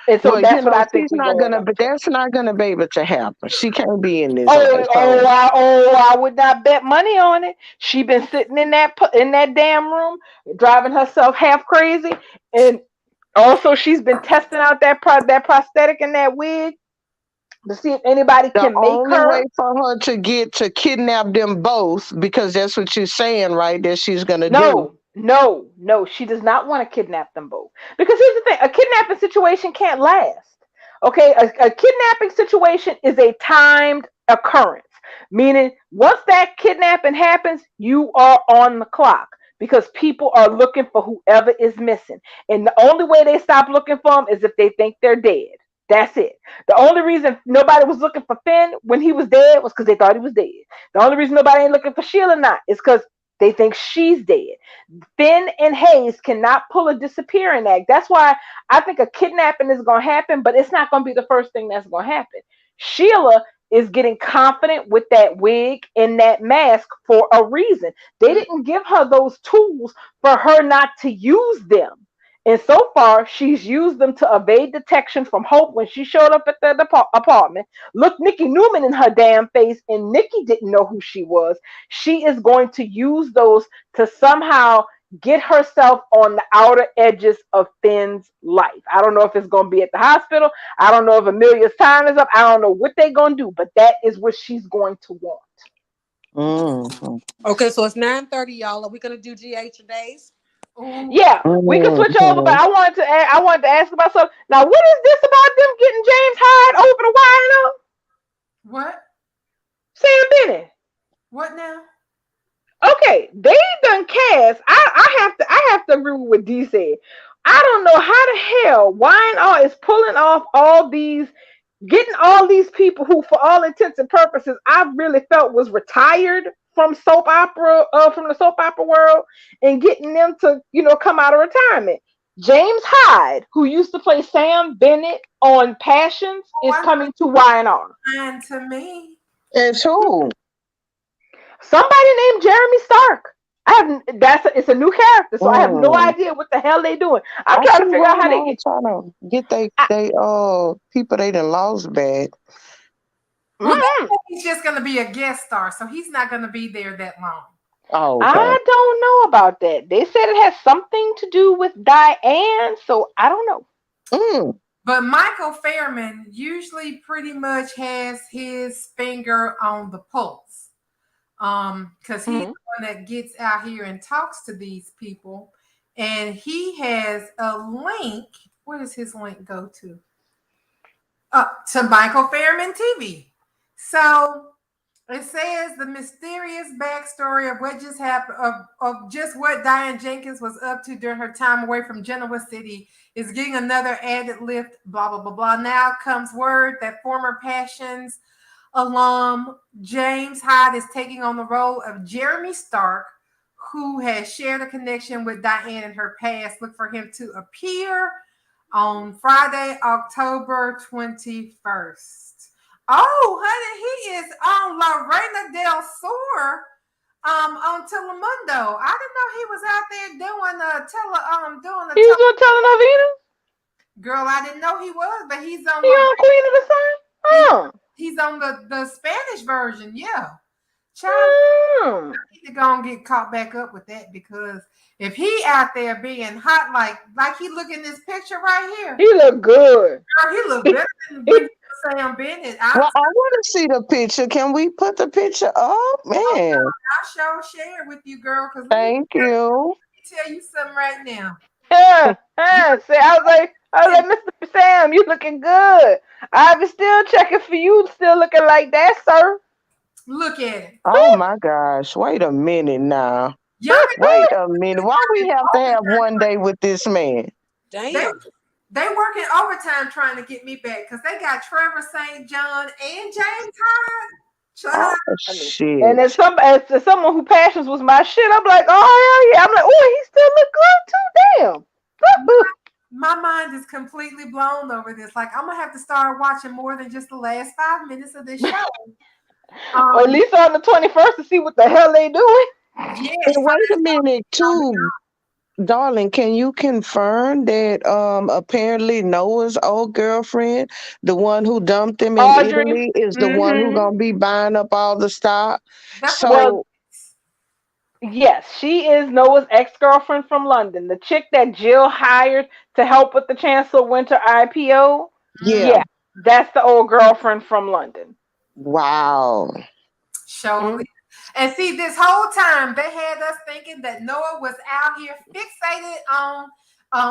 And so Well, that's what I think she's we're not going gonna, up but to. that's not gonna be able to happen. She can't be in this life. So I would not bet money on it. She been sitting in that damn room, driving herself half crazy, and Also, she's been testing out that prosthetic and that wig to see if anybody The can make only way her. for her to get to kidnap them both, because that's what you're saying, right? That she's gonna do. No, no, no. She does not want to kidnap them both. Because here's the thing: a kidnapping situation can't last. Okay, a kidnapping situation is a timed occurrence, meaning once that kidnapping happens, you are on the clock because people are looking for whoever is missing, and the only way they stop looking for them is if they think they're dead. That's it. The only reason nobody was looking for Finn when he was dead was because they thought he was dead. The only reason nobody ain't looking for Sheila now is because they think she's dead. Finn and Hayes cannot pull a disappearing act. That's why I think a kidnapping is going to happen, but it's not going to be the first thing that's going to happen. Sheila is getting confident with that wig and that mask for a reason. They didn't give her those tools for her not to use them. And so far, she's used them to evade detection from Hope when she showed up at the apartment. Look Nikki Newman in her damn face, and Nikki didn't know who she was. She is going to use those to somehow get herself on the outer edges of Finn's life. I don't know if it's going to be at the hospital. I don't know if Amelia's time is up. I don't know what they're going to do, but that is what she's going to want. Mm-hmm. Okay, so it's 9:30, y'all. Are we gonna do GH days? Ooh, Yeah, we can switch over, but Mm-hmm. I wanted to ask about something. Now, what is this about them getting James Hyde over the wire? what? Sam Bennett. What now? Okay, they done cast. I have to agree with what D said. I don't know how the hell Wine is pulling off all these, getting all these people who, for all intents and purposes, I really felt was retired from from the soap opera world, and getting them to, come out of retirement. James Hyde, who used to play Sam Bennett on Passions, Oh, is I coming to YNR. lying to me. It's who? Somebody named Jeremy Stark. It's a new character, so I have no Mm. idea what the hell they doing. I'm I trying see to figure out why how they now get. trying to get I, people they done lost back. Well, they mm, said he's just going to be a guest star, so he's not going to be there that long. Oh, okay. I don't know about that. They said it has something to do with Diane, so I don't know. Mm. But Michael Fairman usually pretty much has his finger on the pulse. Because he's Hmm. the one that gets out here and talks to these people. And he has a link. Where does his link go to? To Michael Fairman TV. So it says the mysterious backstory of what just happened, of just what Diane Jenkins was up to during her time away from Genoa City is getting another added lift, blah, blah, blah, blah. Now comes word that former Passions alum James Hyde is taking on the role of Jeremy Stark, who has shared a connection with Diane in her past. Look for him to appear on Friday, October 21st. Oh, honey, he is on La Reina del Sur on Telemundo. I didn't know he was out there doing doing a He was on telenovela. girl. I didn't know he was, but he's on He La on Queen of the Sun. he, Oh. he's on the Spanish version, yeah. Child, Mm. need to go and get caught back up with that because if he out there being hot like he look in this picture right here, He look good. girl, he look better than Sam Bennett. Well, I want to see the picture. Can we put the picture up, man? I'll share with you, girl, because Thank you. let me tell you something right now. Yeah, yeah. See, I was like, Mr. Sam, you looking good. I've been still checking for you, still looking like that, sir. Look at it. Oh my gosh! Wait a minute now. Y'all Wait a minute. Why we working have to have overtime. one day with this man? They Damn. they working overtime trying to get me back because they got Trevor St. John and James Hyde. Oh Child, I mean, shit! and as someone who passions was my shit, I'm like, oh hell yeah. I'm like, oh, he still look good too. Damn. my mind is completely blown over this. Like I'm gonna have to start watching more than just the last 5 minutes of this show. Or at Um, least on the 21st to see what the hell they doing. yes, And wait a minute, too, darling. Can you confirm that apparently Noah's old girlfriend, the one who dumped him in Audrey. Italy, is the one who Mm-hmm. gonna be buying up all the stock? that's what Well, So Yes, she is Noah's ex-girlfriend from London, the chick that Jill hired to help with the Chancellor Winter IPO. Yeah. Yeah, that's the old girlfriend from London. Wow. Surely. Mm. And see, this whole time they had us thinking that Noah was out here fixated on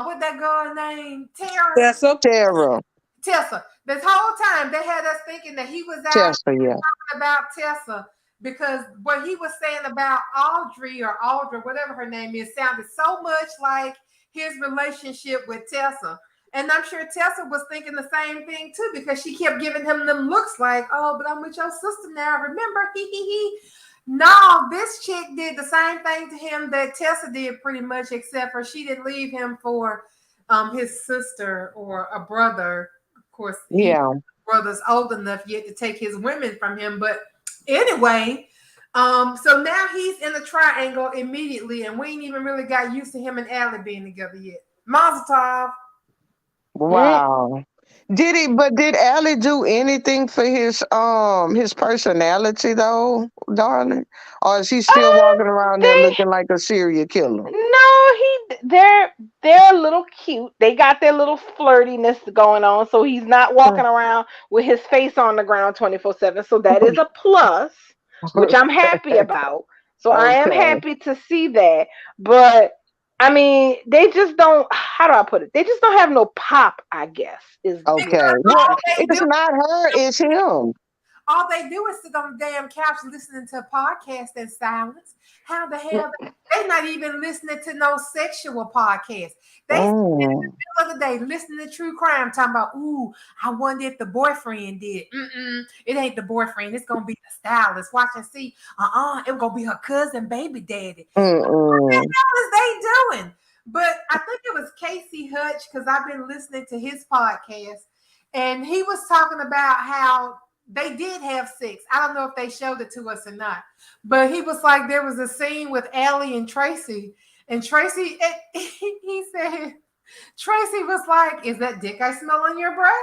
what that girl named Tara. Yeah, so Tara. Tessa. This whole time they had us thinking that he was out Tessa, yeah. about Tessa because what he was saying about Audrey or Audra, whatever her name is, sounded so much like his relationship with Tessa. And I'm sure Tessa was thinking the same thing too because she kept giving him them looks like, oh, but I'm with your sister now. Remember? Hee hee hee. No, this chick did the same thing to him that Tessa did pretty much, except for she didn't leave him for his sister or a brother. Of course, he Yeah. brother's old enough yet to take his women from him. But anyway, so now he's in a triangle immediately, and we ain't even really got used to him and Allie being together yet. Mazel tov. Mm. Wow. Did Allie do anything for his personality though, darling? Or is he still walking around there They looking like a serial killer? no, they're a little cute. They got their little flirtiness going on, so he's not walking around with his face on the ground 24/7. So that is a plus, which I'm happy about. So I am Okay. happy to see that. But I mean, they just don't. How do I put it? They just don't have no pop. I guess is what Okay. I Because would Well, all say. they it's do not her, it's him. All they do is sit on the damn couch listening to a podcast in silence. How the hell they not even listening to no sexual podcast? They sit in Mm. the middle of the day listening to true crime, talking about, ooh, I wonder if the boyfriend did. It ain't the boyfriend. It's gonna be the stylist. Watch and see. It gonna be her cousin, baby daddy. Mm-mm. What is they doing? But I think it was Casey Hutch because I've been listening to his podcast, and he was talking about how they did have sex. I don't know if they showed it to us or not, but he was like there was a scene with Allie and Tracy, and Tracy, he said Tracy was like, "Is that dick I smell on your breath?"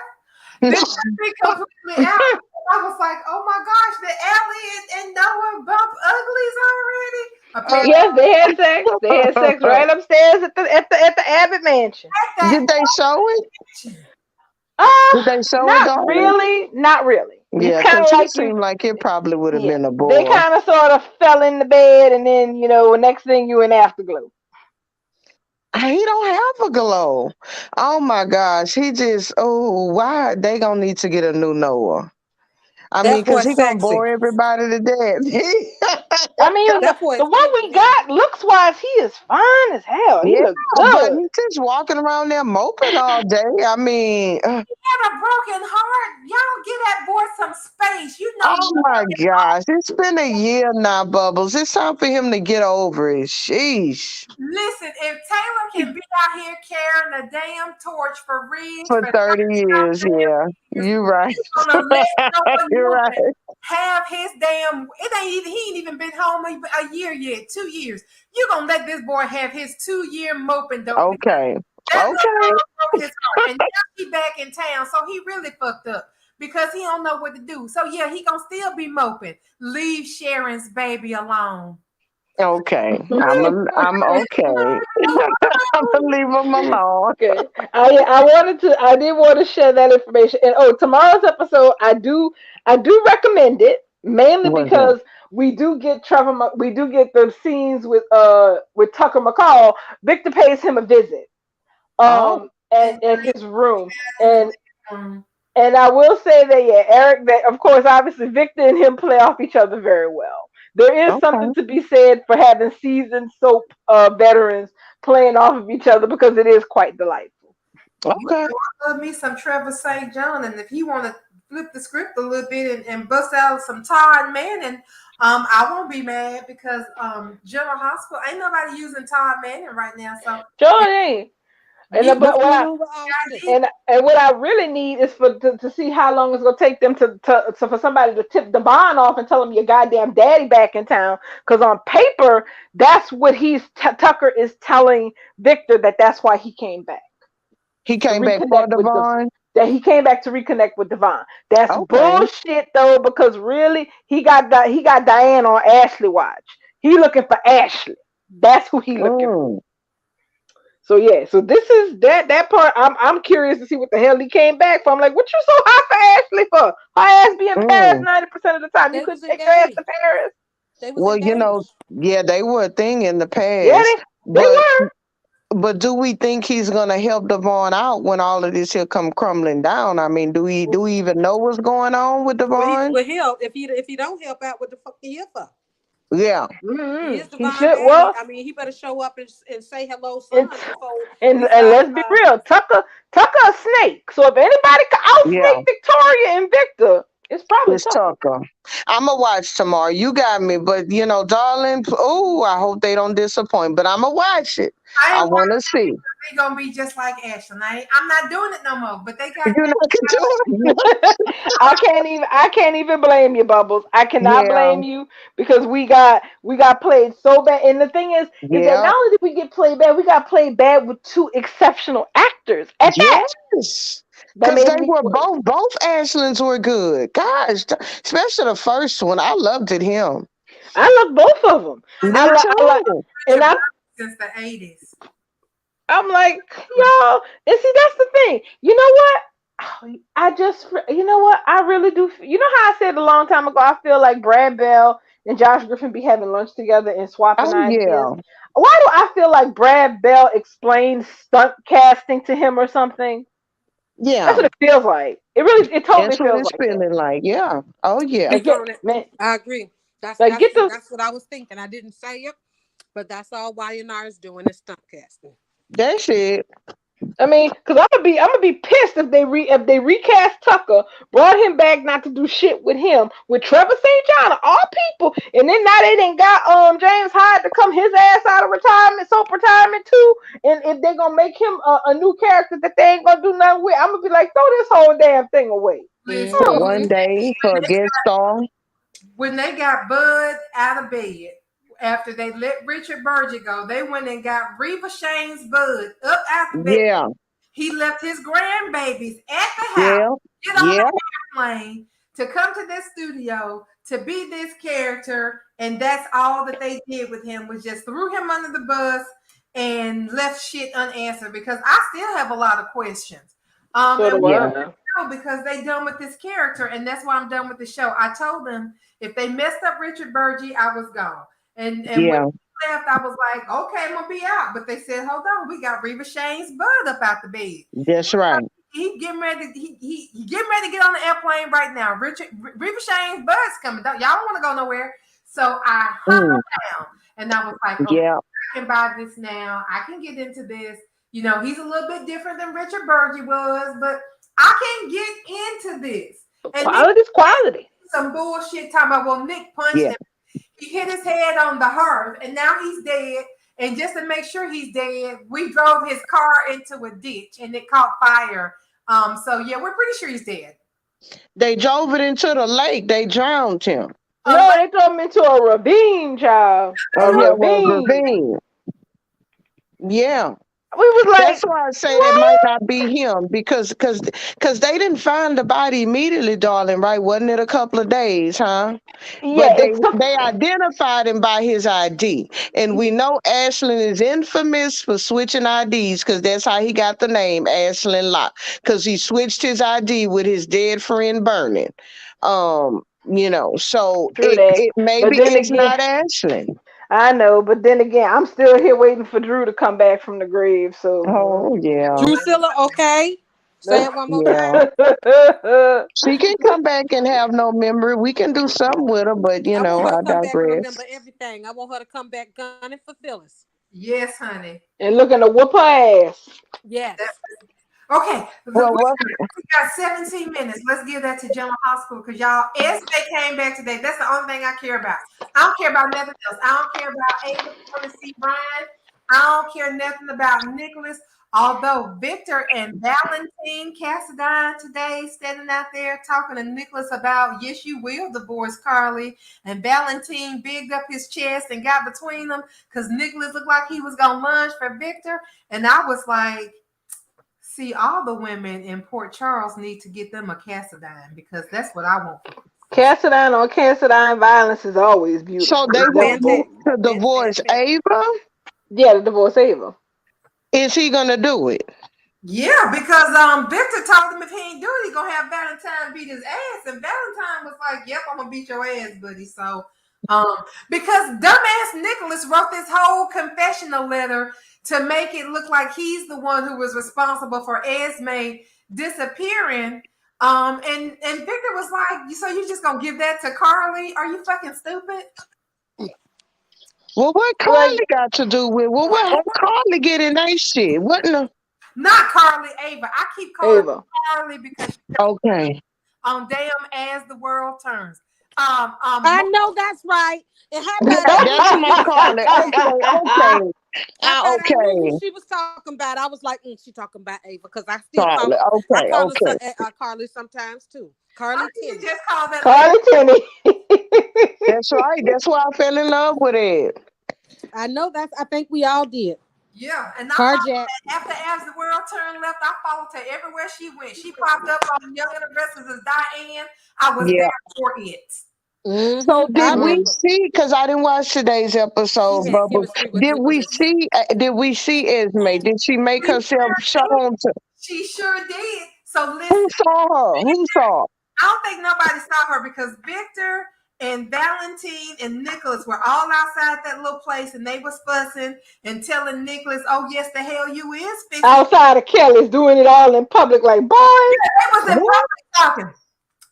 This took me completely out. I was like, "Oh my gosh, the Allie and Noah bump uglies already." Apparently, Yes, they had sex. They had sex right upstairs at the Abbott Mansion. Did they show it? Did they show it, Not darling? really, not really. It's Yeah, kind because of he like you, seemed like it probably would have yeah. been a They boy. kind of sort of fell in the bed, and then next thing you in afterglow. He don't have a glow. Oh my gosh. Why they gonna need to get a new Noah? I mean, that because boy he gonna bore sexy. everybody to I mean, death. the, That boy the is one we sexy. got looks wise, he is fine as hell. He Yeah, look but good. he's just walking around there moping all day. I mean, had a broken heart. Y'all give that boy some space. You know, oh my gosh. It's been a year now, Bubbles. It's time for him to get over it. Sheesh. listen, if Taylor can be out here carrying a damn torch for Ridge For for 30 years, yeah. years, You right. he's gonna let Noah You're right. Norman have his damn. It ain't even. He ain't even been home a year yet. 2 years. You gonna let this boy have his 2 year moping? Don't be. Okay. That little Okay. girl broke his heart, and now he back in town, so he really fucked up because he don't know what to do. So yeah, he gonna still be moping. Leave Sharon's baby alone. Okay. I'm okay. I'm gonna leave him alone. Okay. I did want to share that information. And tomorrow's episode, I do recommend it mainly What's that? because we do get the scenes with Tucker McCall. Victor pays him a visit Oh, at And his room, and um, and I will say that, yeah, Eric, that of course, obviously, Victor and him play off each other very well. There is okay. something to be said for having seasoned soap veterans playing off of each other because it is quite delightful. you Okay. know, I love me some Trevor St. John, and if he want to flip the script a little bit and bust out some Todd Manning, I won't be mad because General Hospital ain't nobody using Todd Manning right now. So Sure, ain't. And he but What's what going I on with Austin? he and what I really need is to see how long it's gonna take them to for somebody to tip Devon off and tell him your goddamn daddy back in town. Because on paper, that's what Tucker is telling Victor, that's why he came back He to came back for reconnect with the Devon. that he came back to reconnect with Devon. That's Okay. bullshit though, because really he got Diane on Ashley watch. He looking for Ashley. That's who he looking for. Mm, So yeah, so this is that part. I'm curious to see what the hell he came back for. I'm like, what you so hot for Ashley for? Her ass be in Paris mm. 90% of the time. You They couldn't was take your ass to engaged. Paris. They was Well, engaged. yeah, they were a thing in the Yeah, past, they but were. do we think he's gonna help Devon out when all of this here come crumbling down? I mean, Well, do we even know what's going on with Devon? if he don't help out, what the fuck he here for? Yeah, He is He Divine should. Daddy. Well, I mean, he better show up and say hello, and son, before we and start. let's be real, Tucker a snake. So if anybody can out yeah. snake Victoria and Victor, it's probably It's Tucker. Tucker. I'ma watch tomorrow. You got me, but darling, oh, I hope they don't disappoint. But I'ma watch it. I I ain't want watching to see. they gonna be just like Ashley. I'm not doing it no more. But they got You know, can do it. I can't even blame you, Bubbles. I cannot Yeah, blame you because we got played so bad. And the thing is that yeah, not only did we get played bad, we got played bad with two exceptional actors at that. yes. That Cause made they it even were worse. both Ashlands were good. Gosh, especially the first one. I loved it. Him. I love both of them. Me I like, too. and Richard Burton since the 80s. I'm like, y'all, and see, that's the thing. You know what? You know what? I really do. You know how I said a long time ago, I feel like Brad Bell and Josh Griffin be having lunch together and swapping Oh ideas. yeah, Why do I feel like Brad Bell explained stunt casting to him or something? That's yeah. what it feels like. It totally That's what feels it's like that. feeling like. Yeah. Oh yeah. Like Speak on it. man, I agree. That's like that's get those. that's what I was thinking. I didn't say it, but that's all YNR is doing is stunt casting. That's it. I mean, because I'm gonna be pissed if they recast Tucker, brought him back not to do shit with him with Trevor St. John of all people, and then now they didn't got James Hyde to come his ass out of retirement too, and if they gonna make him a new character that they ain't gonna do nothing with, I'm gonna be like, throw this whole damn thing away. For Listen, Oh, one Mm-hmm. day for a guest star. when they got Bud out of bed after they let Richard Burgess go, they went and got Reva Shane's Bud up out the bed. Yeah. He left his grandbabies at the house, Yeah. get on Yeah. the airplane to come to this studio to be this character, and that's all that they did with him was just threw him under the bus and left shit unanswered because I still have a lot of questions. so And do Yeah. I. because they done with this character, and that's why I'm done with the show. I told them if they messed up Richard Burgess, I was gone. And when Yeah. he left, I was like, okay, I'm gonna be out. But they said, hold on, we got Reva Shane's Bud up out the bed. That's right. He getting ready. He getting ready to get on the airplane right now. Reva Shane's Bud's coming. Y'all don't want to go nowhere. So I hung Mm. down, and I was like, okay, Yeah. I can buy this now. I can get into this. You know, he's a little bit different than Richard Burgess was, but I can get into this. And then Quality's quality. some bullshit talking about, well, Nick punched Yeah. him. He hit his head on the hearth, and now he's dead. And just to make sure he's dead, we drove his car into a ditch, and it caught fire. So yeah, we're pretty sure he's dead. They drove it into the lake. They drowned him. Uh, No, they threw him into a ravine, child. Oh A no, yeah, well, ravine. ravine. Yeah. We was That's like, why I say that might what? not be him because they didn't find the body immediately, darling. Right? Wasn't it a couple of days, huh? Yeah, But it took. they identified him by his ID, and we know Ashland is infamous for switching IDs because that's how he got the name Ashland Locke because he switched his ID with his dead friend Burning. So True that. it But maybe then it's again, not Ashland. I know. But then again, I'm still here waiting for Drew to come back from the grave. So. Oh yeah, Drusilla, okay. Say it one more yeah. time. She can come back and have no memory. We can do something with her, but I want her to I come back and digress. remember everything. I want her to come back gunning for Phyllis. yes, honey. And looking to whoop her ass. Yes. Okay, Well, what? we got 17 minutes. Let's give that to General Hospital because y'all, they came back today. That's the only thing I care about. I don't care about nothing else. I don't care about Ava going to see Brian. I don't care nothing about Nicholas. Although Victor and Valentine Cassadine today standing out there talking to Nicholas about, yes, you will divorce Carly. And Valentine bigged up his chest and got between them because Nicholas looked like he was going to lunge for Victor. And I was like, see, all the women in Port Charles need to get them a Cassadine because that's what I want for Christmas. Cassadine on Cassadine violence is always So beautiful. they It's never want Nick boring. to divorce Ava? Yeah, the divorce Ava. Is he gonna do it? Yeah, because Victor told him if he ain't do it, he gonna have Valentine beat his ass, and Valentine was like, "Yep, I'm gonna beat your ass, buddy." So, because dumbass Nicholas wrote this whole confessional letter to make it look like he's the one who was responsible for Esme disappearing. And Victor was like, "So you just gonna give that to Carly? Are you fucking stupid?" Well, what Well, Carly got to do with? Well, what how Carly get in that shit? What in the? Not Carly, Ava. I keep calling her Ava. Carly because Okay, on damn As the World Turns. I know that's right. And how about I knew that's who my you was Carly. talking about? Okay, okay, I thought I knew who okay, she was talking about. I was like, she talking about Ava because I still call Carly. her. I Okay, call her okay. Carly sometimes too. How Carly can you Tennant. just call that lady? Carly Tenney. That's right. That's why I fell in love with it. I know that's. I think we all did. Yeah, and I Carjack. followed after As the World Turned Left, I followed her everywhere she went. She popped up on Young and the Restless as Diane. I was Yeah. there for it. So I did we remember. see? Because I didn't watch today's She episode, had Bubbles. chemistry with Did we Nicholas. see? Did we see Esme? Did she make She herself sure did. shown to? She sure did. So Who listen, saw her? Who saw? I don't think nobody saw her because Victor and Valentine and Nicholas were all outside that little place and they was fussing and telling Nicholas, "Oh yes, the hell you is fixing." Outside of Kelly's doing it all in public, like, boy. They was in What? public talking.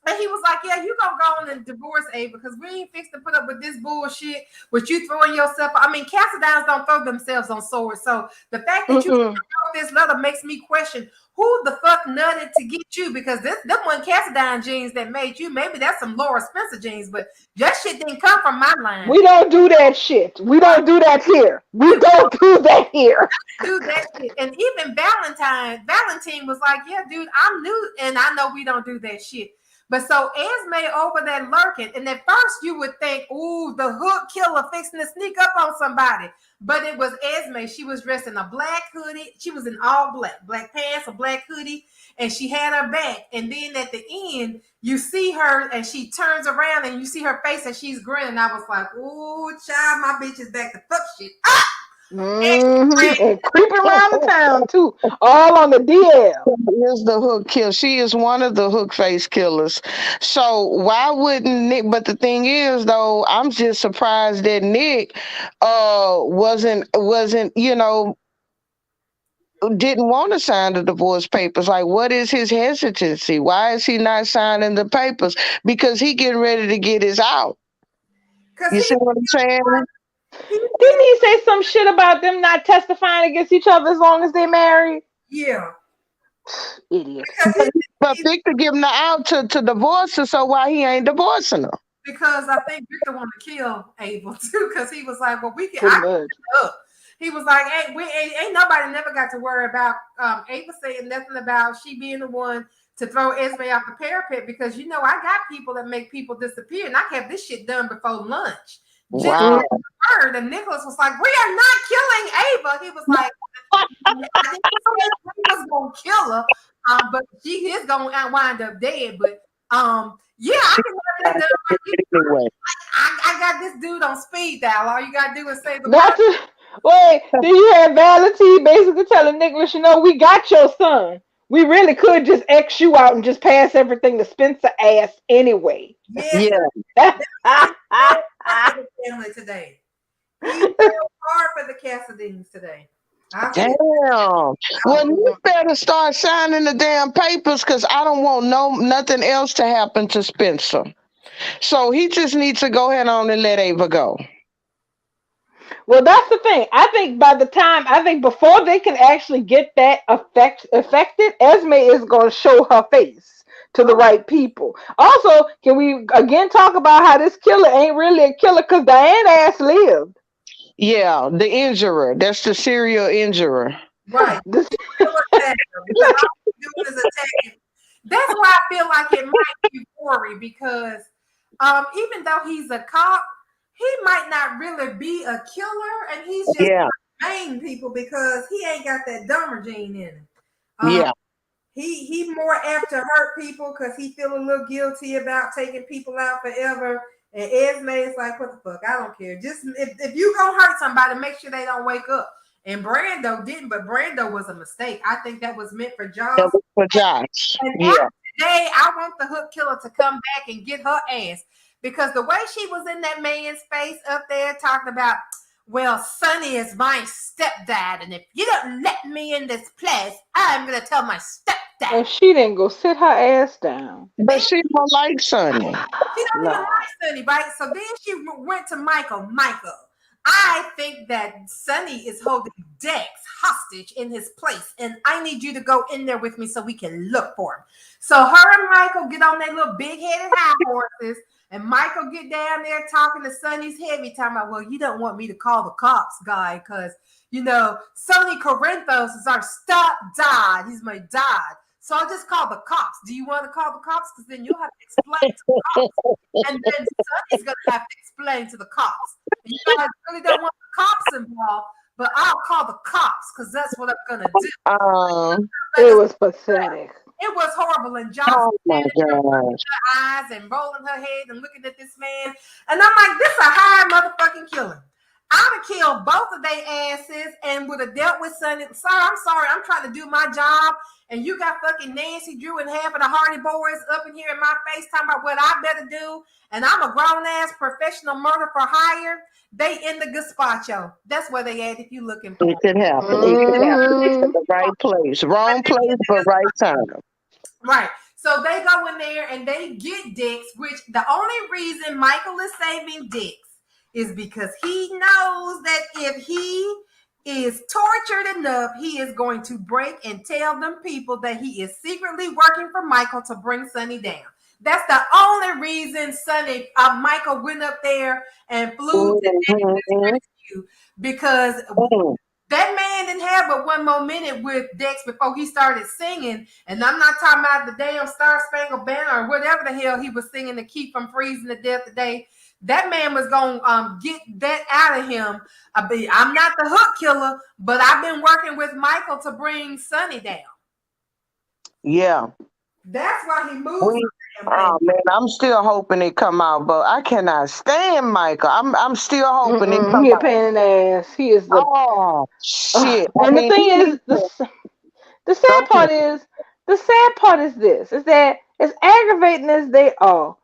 And he was like, "Yeah, you gonna go on and divorce Ava because we ain't fixed to put up with this bullshit with you throwing yourself." I mean, Cassadines don't throw themselves on swords. So the fact that you Mm-mm. wrote this letter makes me question who the fuck nutted to get you because them one Cassadine jeans that made you. Maybe that's some Laura Spencer jeans, but that shit didn't come from my line. We don't do that shit. We don't do that here. We don't do that here. Do that shit. And even Valentine was like, "Yeah, dude, I'm new and I know we don't do that shit." But so Esme over there lurking, and at first you would think, "Ooh, the hood killer fixing to sneak up on somebody." But it was Esme. She was dressed in a black hoodie. She was in all black pants, a black hoodie, and she had her back. And then at the end, you see her, and she turns around, and you see her face, and she's grinning. I was like, "Ooh, child, my bitch is back to fuck shit." And creeping around the town too, all on the DL. Is the hook kill? She is one of the hook face killers. So why wouldn't Nick? But the thing is, though, I'm just surprised that Nick wasn't didn't want to sign the divorce papers. Like, what is his hesitancy? Why is he not signing the papers? Because he getting ready to get his out. Because You see what I'm saying? he Didn't he say some shit about them not testifying against each other as long as they married? yeah. Idiot. Because But Victor giving her out to divorce her, so why he ain't divorcing her? because I think Victor wanted to kill Abel too. Because he was like, "Well, we can." Pretty much. Up. He was like, "Hey, we ain't nobody never got to worry about Ava saying nothing about she being the one to throw Esme off the parapet because you know I got people that make people disappear, and I have this shit done before lunch." Just Wow. heard, and Nicholas was like, "We are not killing Ava." He was like, "I didn't say we was gonna kill her, but she is gonna wind up dead." But yeah, I She can have that done. anyway. I got this dude on speed dial. All you gotta do is say the Not word. to wait. Then you had Valentine basically telling Nicholas, we got your son. We really could just X you out and just pass everything to Spencer ass anyway. Yes, Yeah. for the family today. He fell hard for the Cassadines today. I Damn. feel Well, you better start signing the damn papers because I don't want nothing else to happen to Spencer. So he just needs to go ahead on and let Ava go. Well, that's the thing. I think before they can actually get that affected, Esme is going to show her face to the right people. Also, can we again talk about how this killer ain't really a killer because Diane ass lived. Yeah, the injurer. That's the serial injurer. right. This, Because all he's doing is attacking. That's why I feel like it might be Rory because even though he's a cop, he might not really be a killer, and he's just Yeah, main people because he ain't got that dumber gene in him. yeah. he more apt to hurt people because he feel a little guilty about taking people out forever. And Esme is like, what the fuck? I don't care. Just if you gonna hurt somebody, make sure they don't wake up. And Brando didn't, but Brando was a mistake. I think that was meant for That Joss. was for Josh. And Yeah. after today, I want the hook killer to come back and get her ass. Because the way she was in that man's face up there talking about, well, Sonny is my stepdad, and if you don't let me in this place, I'm gonna tell my stepdad. And she didn't go sit her ass down. But she don't like Sonny. She don't even No. like Sonny, right? So then she went to Michael. Michael, I think that Sonny is holding Dex hostage in his place, and I need you to go in there with me so we can look for him. So her and Michael get on their little big-headed high horses, and Michael get down there talking to Sonny's heavy, talking about, well, you don't want me to call the cops, guy, because, Sonny Corinthos is our stepdad. He's my dad. So I'll just call the cops. Do you want to call the cops? Because then you'll have to explain to the cops. And then Sonny's going to have to explain to the cops. And you guys really don't want the cops involved, but I'll call the cops because that's what I'm going to do. It was pathetic. It was horrible. And Johnson Oh my gosh. her eyes and rolling her head and looking at this man. And I'm like, this is a high motherfucking killing. I'd have killed both of their asses and would have dealt with Sonny. I'm sorry. I'm trying to do my job. And you got fucking Nancy Drew and half of the Hardy Boys up in here in my face talking about what I better do. And I'm a grown-ass professional murder for hire. They in the gazpacho. That's where they at if you looking for It could happen. It could happen. It's in the right place. Wrong place, but right time. Right. So they go in there and they get Dix, which the only reason Michael is saving Dix is because he knows that if he is tortured enough, he is going to break and tell them people that he is secretly working for Michael to bring Sonny down. That's the only reason Michael went up there and flew to Dex's rescue, because that man didn't have but one more minute with Dex before he started singing. And I'm not talking about the damn Star Spangled Banner or whatever the hell he was singing to keep from freezing to death today. That man was going to get that out of him. I'm not the hook killer, but I've been working with Michael to bring Sonny down. Yeah. That's why he moved. Oh man, I'm still hoping it come out, but I cannot stand Michael. I'm still hoping it come out. He a pain in the ass. He is the shit. And the thing is, the sad part is this: is that as aggravating as they are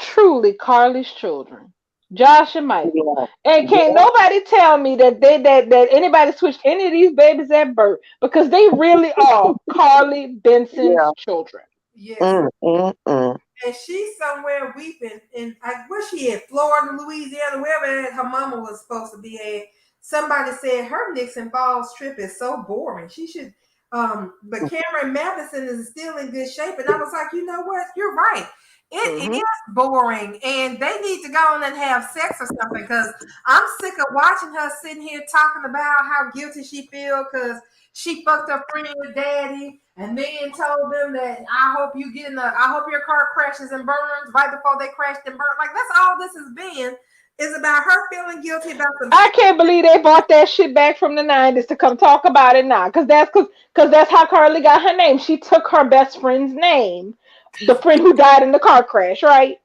truly Carly's children, Josh and Michael. Yeah. And can't nobody tell me that that anybody switched any of these babies at birth, because they really are Carly Benson's children. Yes. And she's somewhere weeping. And where she at? Florida, Louisiana, wherever her mama was supposed to be at. Somebody said her Nixon Falls trip is so boring. She should. But Cameron Matheson is still in good shape. And I was like, you know what? You're right. It is boring. And they need to go on and have sex or something, because I'm sick of watching her sitting here talking about how guilty she feels because she fucked her friend with daddy, and then told them that I hope your car crashes and burns right before they crashed and burned. Like, that's all this has been, is about her feeling guilty about the. I can't believe they brought that shit back from the 90s to come talk about it now. Because that's how Carly got her name. She took her best friend's name, the friend who died in the car crash, right?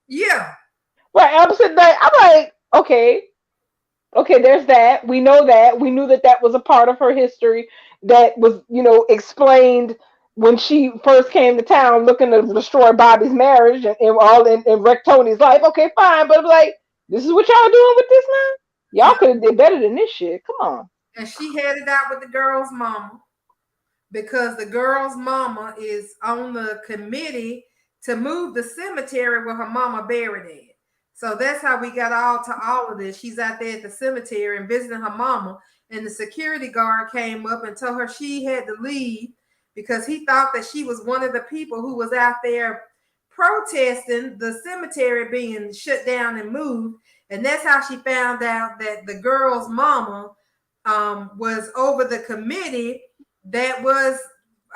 Yeah. Right. I'm sitting there, I'm like, okay, there's that. We know that. We knew that was a part of her history that was, explained when she first came to town looking to destroy Bobby's marriage and wreck Tony's life. Okay, fine. But I'm like, this is what y'all doing with this now? Y'all could have did better than this shit. Come on. And she had it out with the girl's mama, because the girl's mama is on the committee to move the cemetery where her mama buried at. So that's how we got all of this. She's out there at the cemetery and visiting her mama, and the security guard came up and told her she had to leave because he thought that she was one of the people who was out there protesting the cemetery being shut down and moved. And that's how she found out that the girl's mama was over the committee that was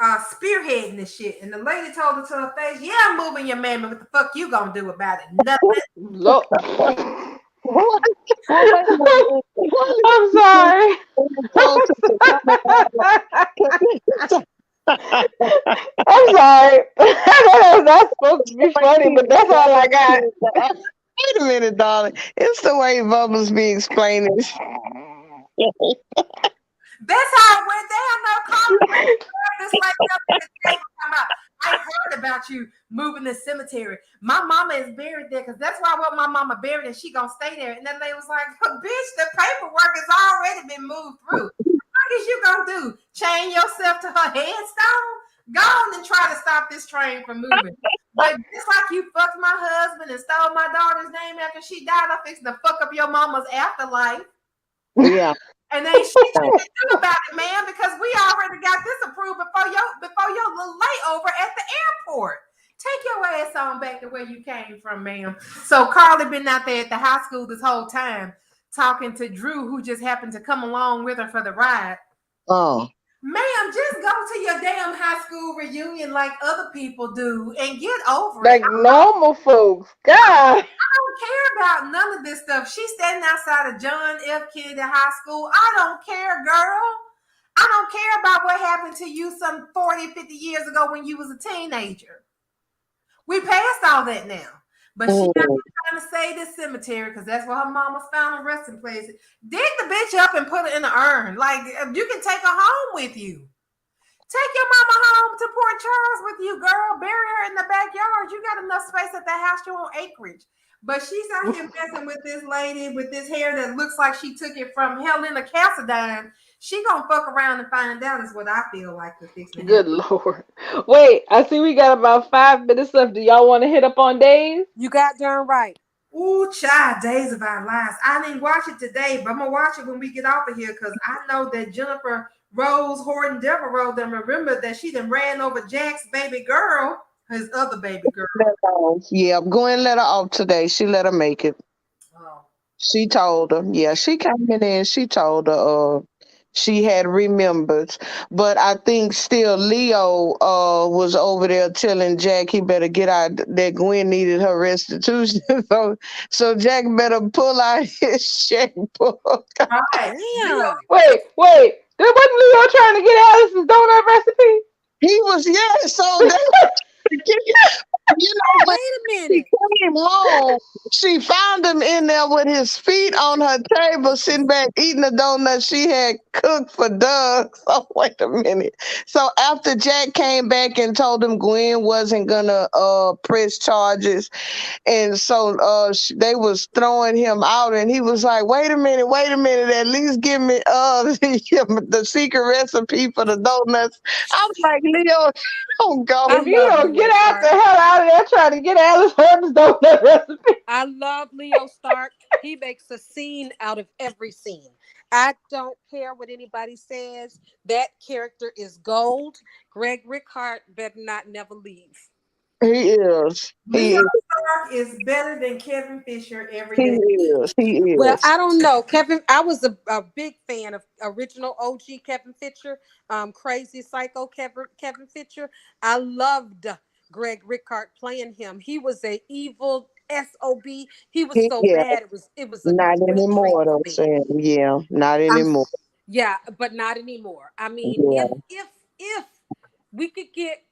spearheading this shit. And the lady told her to her face, yeah, I'm moving your mammy. What the fuck you gonna do about it? Nothing. Look. I'm sorry. I'm sorry. That's supposed to be funny, but that's all I got. Wait a minute, darling. It's the way Bubbles be explaining. That's how it went down. No, Carla went this like up in the table talking about, I heard about you moving the cemetery. My mama is buried there because that's where I want my mama buried and she gonna stay there. And then they was like, bitch, the paperwork has already been moved through. What is you gonna do? Chain yourself to her headstone? Go on and try to stop this train from moving. But just like you fucked my husband and stole my daughter's name after she died, I'm fixing to fuck up your mama's afterlife. Yeah. And ain't shit you can do about it, man, because we already got this approved before your little layover at the airport. Take your ass on back to where you came from, ma'am. So Carly been out there at the high school this whole time talking to Drew, who just happened to come along with her for the ride. Oh. Ma'am, just go to your damn high school reunion like other people do and get over it. Like normal folks. God. I don't care about none of this stuff. She's standing outside of John F. Kennedy High School. I don't care, girl. I don't care about what happened to you some 40, 50 years ago when you was a teenager. We passed all that now. But she not trying to save this cemetery because that's where her mama's final resting place. Dig the bitch up and put her in an urn. Like, you can take her home with you. Take your mama home to Port Charles with you, girl. Bury her in the backyard. You got enough space at the house. You want acreage. But she's out here messing with this lady with this hair that looks like she took it from Helena Cassadine. She gonna fuck around and find out is what I feel like the fixing. Good Lord. Wait, I see we got about 5 minutes left. Do y'all want to hit up on days? You got darn right. Ooh, child, Days of Our Lives. I didn't watch it today, but I'm gonna watch it when we get off of here because I know that Jennifer Rose Horton Devereaux them remember that she done ran over Jack's baby girl, his other baby girl. Yeah, go and let her off today. She let her make it. Oh. She told her. Yeah, she came in there and she told her she had remembered. But I think still Leo was over there telling Jack he better get out that Gwen needed her restitution. So Jack better pull out his checkbook. Right. Damn. Wait. There wasn't Leo trying to get Alice's donut recipe? He was, yeah, so that you know, but Wait a she minute. came home. She found him in there with his feet on her table, sitting back eating the donut she had cooked for Doug. So wait a minute. So after Jack came back and told him Gwen wasn't gonna press charges, and so they was throwing him out, and he was like, wait a minute, at least give me the secret recipe for the donuts. I was like, Leo, don't go. I If you love don't Leo get out the Stark. hell out of there trying to get Alice Horton's donut recipe. I love Leo Stark. He makes a scene out of every scene. I don't care what anybody says. That character is gold. Greg Rickhart better not never leave. He is. Leo Stark is better than Kevin Fisher every He day. is. He Well, is. I don't know. Kevin, I was a big fan of original OG Kevin Fisher, crazy psycho Kevin Fisher. I loved Greg Rickhart playing him. He was a evil SOB. He was so Yeah. bad. It was a Not great treat anymore, for though, me. Sam. Yeah, not I'm anymore. yeah, but not anymore. I mean, Yeah. if we could get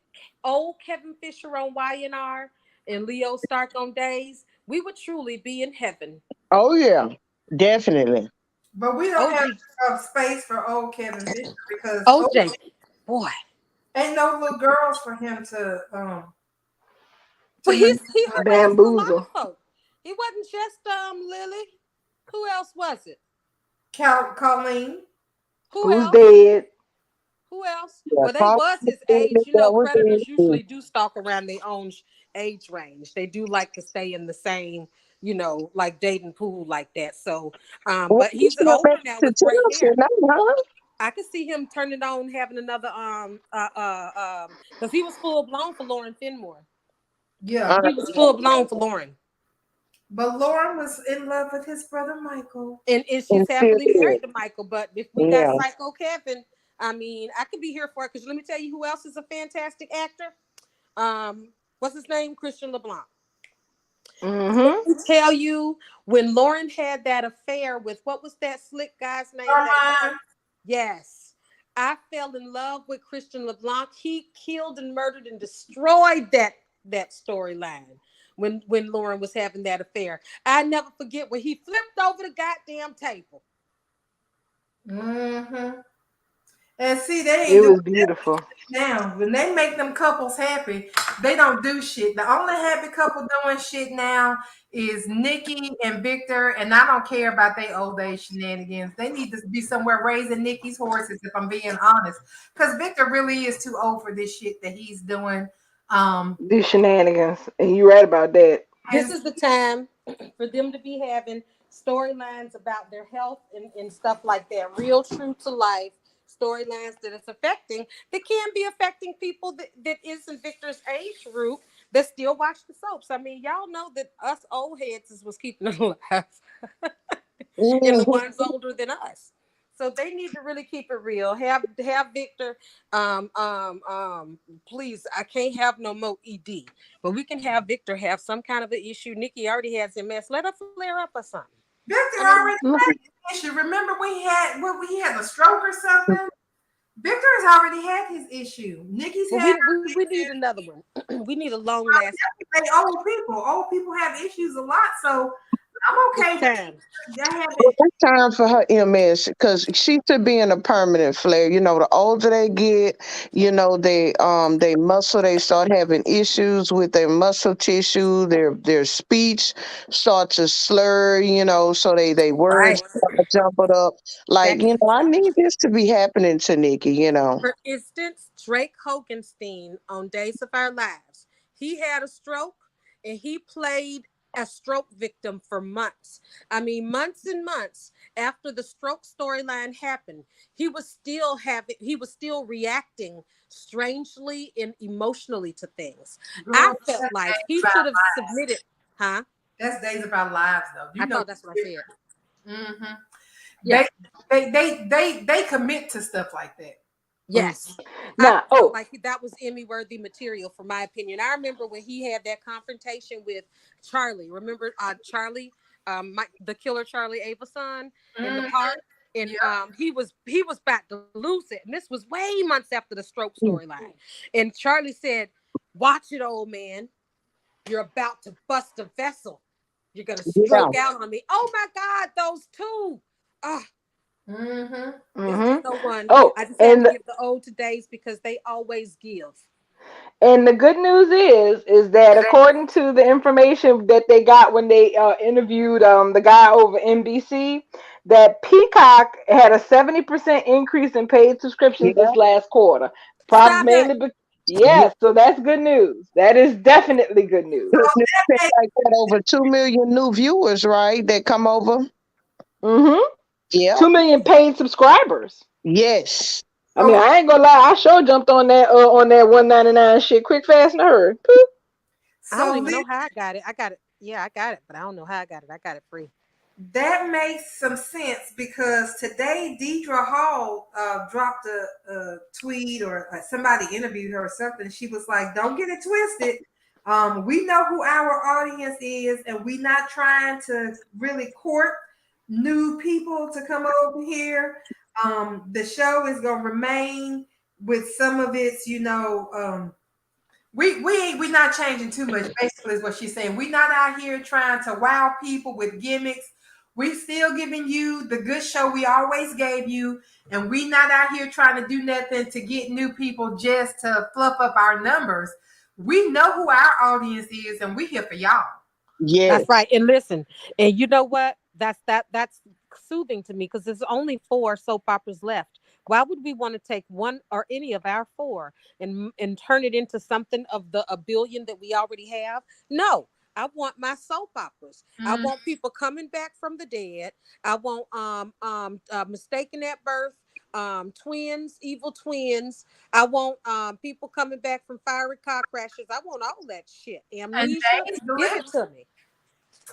old Kevin Fisher on YNR and Leo Stark on Days, we would truly be in heaven. Oh yeah, definitely. But we don't have OG, enough space for old Kevin Fisher because OJ, boy. ain't no little girls for him to But he harassed a lot Bamboozle. of folk. It wasn't just Lily. Who else was it? Colleen. Who Who's else? dead? Who else? Yeah, Well, they Paul was his that age. You know, was predators it. usually do stalk around their own age range. They do like to stay in the same, like dating pool like that. So, Well, but he he's still back older now to with gray Chelsea hair. now, huh? I could see him turning on having another because he was full blown for Lauren Finmore. Yeah. Uh, He was full blown for Lauren. But Lauren was in love with his brother Michael. And and she's still happily is. married to Michael. But if we got Yeah. Psycho Kevin, I mean, I could be here for it. Because let me tell you who else is a fantastic actor. What's his name? Christian LeBlanc. Let Mm-hmm. me tell you, when Lauren had that affair with what was that slick guy's name? Carmine. Yes. I fell in love with Christian LeBlanc. He killed and murdered and destroyed that storyline when Lauren was having that affair. I never forget when he flipped over the goddamn table. Mm-hmm. And see, they ain't It doing was beautiful. now. When they make them couples happy, they don't do shit. The only happy couple doing shit now is Nikki and Victor, and I don't care about their old age shenanigans. They need to be somewhere raising Nikki's horses, if I'm being honest. Because Victor really is too old for this shit that he's doing. These shenanigans, and you right about that. This And is the time for them to be having storylines about their health and stuff like that. Real true to life storylines that it's affecting, that can be affecting people that isn't Victor's age group that still watch the soaps. I mean, y'all know that us old heads is what's keeping us alive. And the Mhm. ones older than us. So they need to really keep it real. Have Victor. Please, I can't have no more ED, but we can have Victor have some kind of an issue. Nikki already has MS. Let her flare up or something. I Victor mean, already had his issue. Remember when he had a stroke or something? Victor has already had his issue. Nikki's well, had we need another one. We need a long lasting. they old people. Old people have issues a lot, so I'm It's okay with time. I have Well, it. it's time for her MS because she should be in a permanent flare. You know, the older they get, they muscle they start having issues with their muscle tissue, their speech start to slur. So they Right. words start jumping up. Like, That can I need this to be happening to Nikki. For instance, Drake Hogenstein on Days of Our Lives, he had a stroke and he played a stroke victim for months. I mean, months and months after the stroke storyline happened, he was still reacting strangely and emotionally to things. I Girl, felt that's like days he of our should have lives. submitted, huh? That's days of our lives, though. I You know. thought that's what I said. Mm-hmm. Yeah. They, they commit to stuff like that. Mm. Yes. I Now, felt oh, like that was Emmy worthy material, for my opinion. I remember when he had that confrontation with Charlie. Remember Charlie, the killer Charlie Avason in the Mm-hmm. park? And Yeah. he was about to lose it. And this was way months after the stroke storyline. And Charlie said, "Watch it, old man. You're about to bust a vessel. You're gonna Yeah. stroke out on me." Oh my God, those two. Ah, Mm-hmm. it's hmm just no one. oh, I just have to and give the ode to Days because they always give. And the good news is that according to the information that they got when they interviewed the guy over NBC, that Peacock had a 70% increase in paid subscriptions Yeah. this last quarter. Probably Stop it. mainly, yes. So that's good news. That is definitely good news. Look, So that makes like that over 2 million new viewers, right? That come over. hmm Yeah. 2 million paid subscribers. Yes. I mean, so I ain't gonna lie. I sure jumped on that 199 shit quick, fast, and a hurry. I don't so even know how I got it. I got it. Yeah, I got it, but I don't know how I got it. I got it free. that makes some sense because today Deidre Hall dropped a tweet or somebody interviewed her or something. She was like, "Don't get it twisted. We know who our audience is, and we not trying to really court new people to come over here. The show is gonna remain with some of its, we not changing too much. Basically, is what she's saying. We not out here trying to wow people with gimmicks. We still giving you the good show we always gave you, and we not out here trying to do nothing to get new people just to fluff up our numbers. We know who our audience is, and we here for y'all. Yes. That's right. And listen, and you know what? That's soothing to me because there's only four soap operas left. Why would we want to take one or any of our four and turn it into something of the a billion that we already have? No. I want my soap operas. I Mm, want people coming back from the dead. I want mistaken at birth, twins, evil twins. I want people coming back from fiery car crashes. I want all that shit. and Amnesia, Days give it delivered. to me.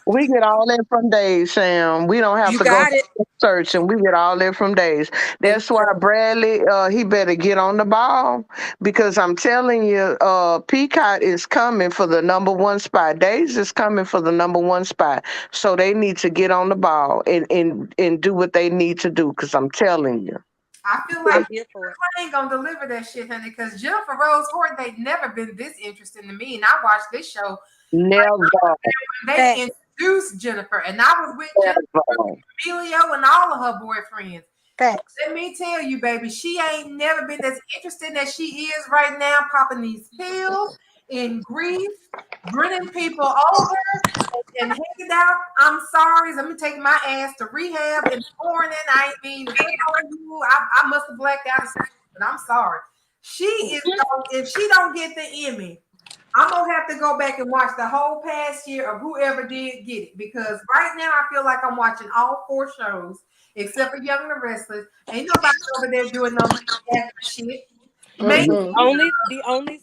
We get all that from Days, Sam. We don't have You to go got it. searching. We get all that from Days. And That's why Bradley, he better get on the ball because I'm telling you, Peacock is coming for the number one spot. Days is coming for the number one spot. So they need to get on the ball and do what they need to do because I'm telling you. I feel I'm like here for it. I ain't gonna deliver that shit, honey, because Jennifer Rose Horton ain't never been this interesting to me. And I watched this show Never, when they Facts. introduced Jennifer, and I was with Jennifer, never. Emilio, and all of her boyfriends. Facts. Let me tell you, baby, she ain't never been as interesting as she is right now, popping these pills in grief, bringing people over and hanging out. I'm sorry, let me take my ass to rehab in the morning. I ain't mean to hit on you. I must have blacked out or something, but I'm sorry. She is if she don't get the Emmy, I'm gonna have to go back and watch the whole past year of whoever did get it because right now I feel like I'm watching all four shows except for Young and the Restless. Ain't nobody over there doing no extra shit. Maybe, Mm-mm. The only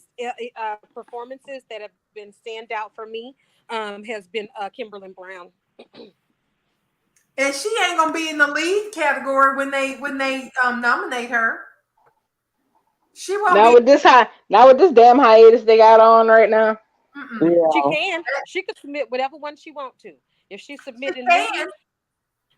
performances that have been standout for me has been Kimberly Brown. and she ain't gonna be in the lead category when they nominate her. She won't Now be. with this now with this damn hiatus they got on right now. Mm-mm. She Yeah. can. She could submit whatever one she want to. If she She submitted in can. lead,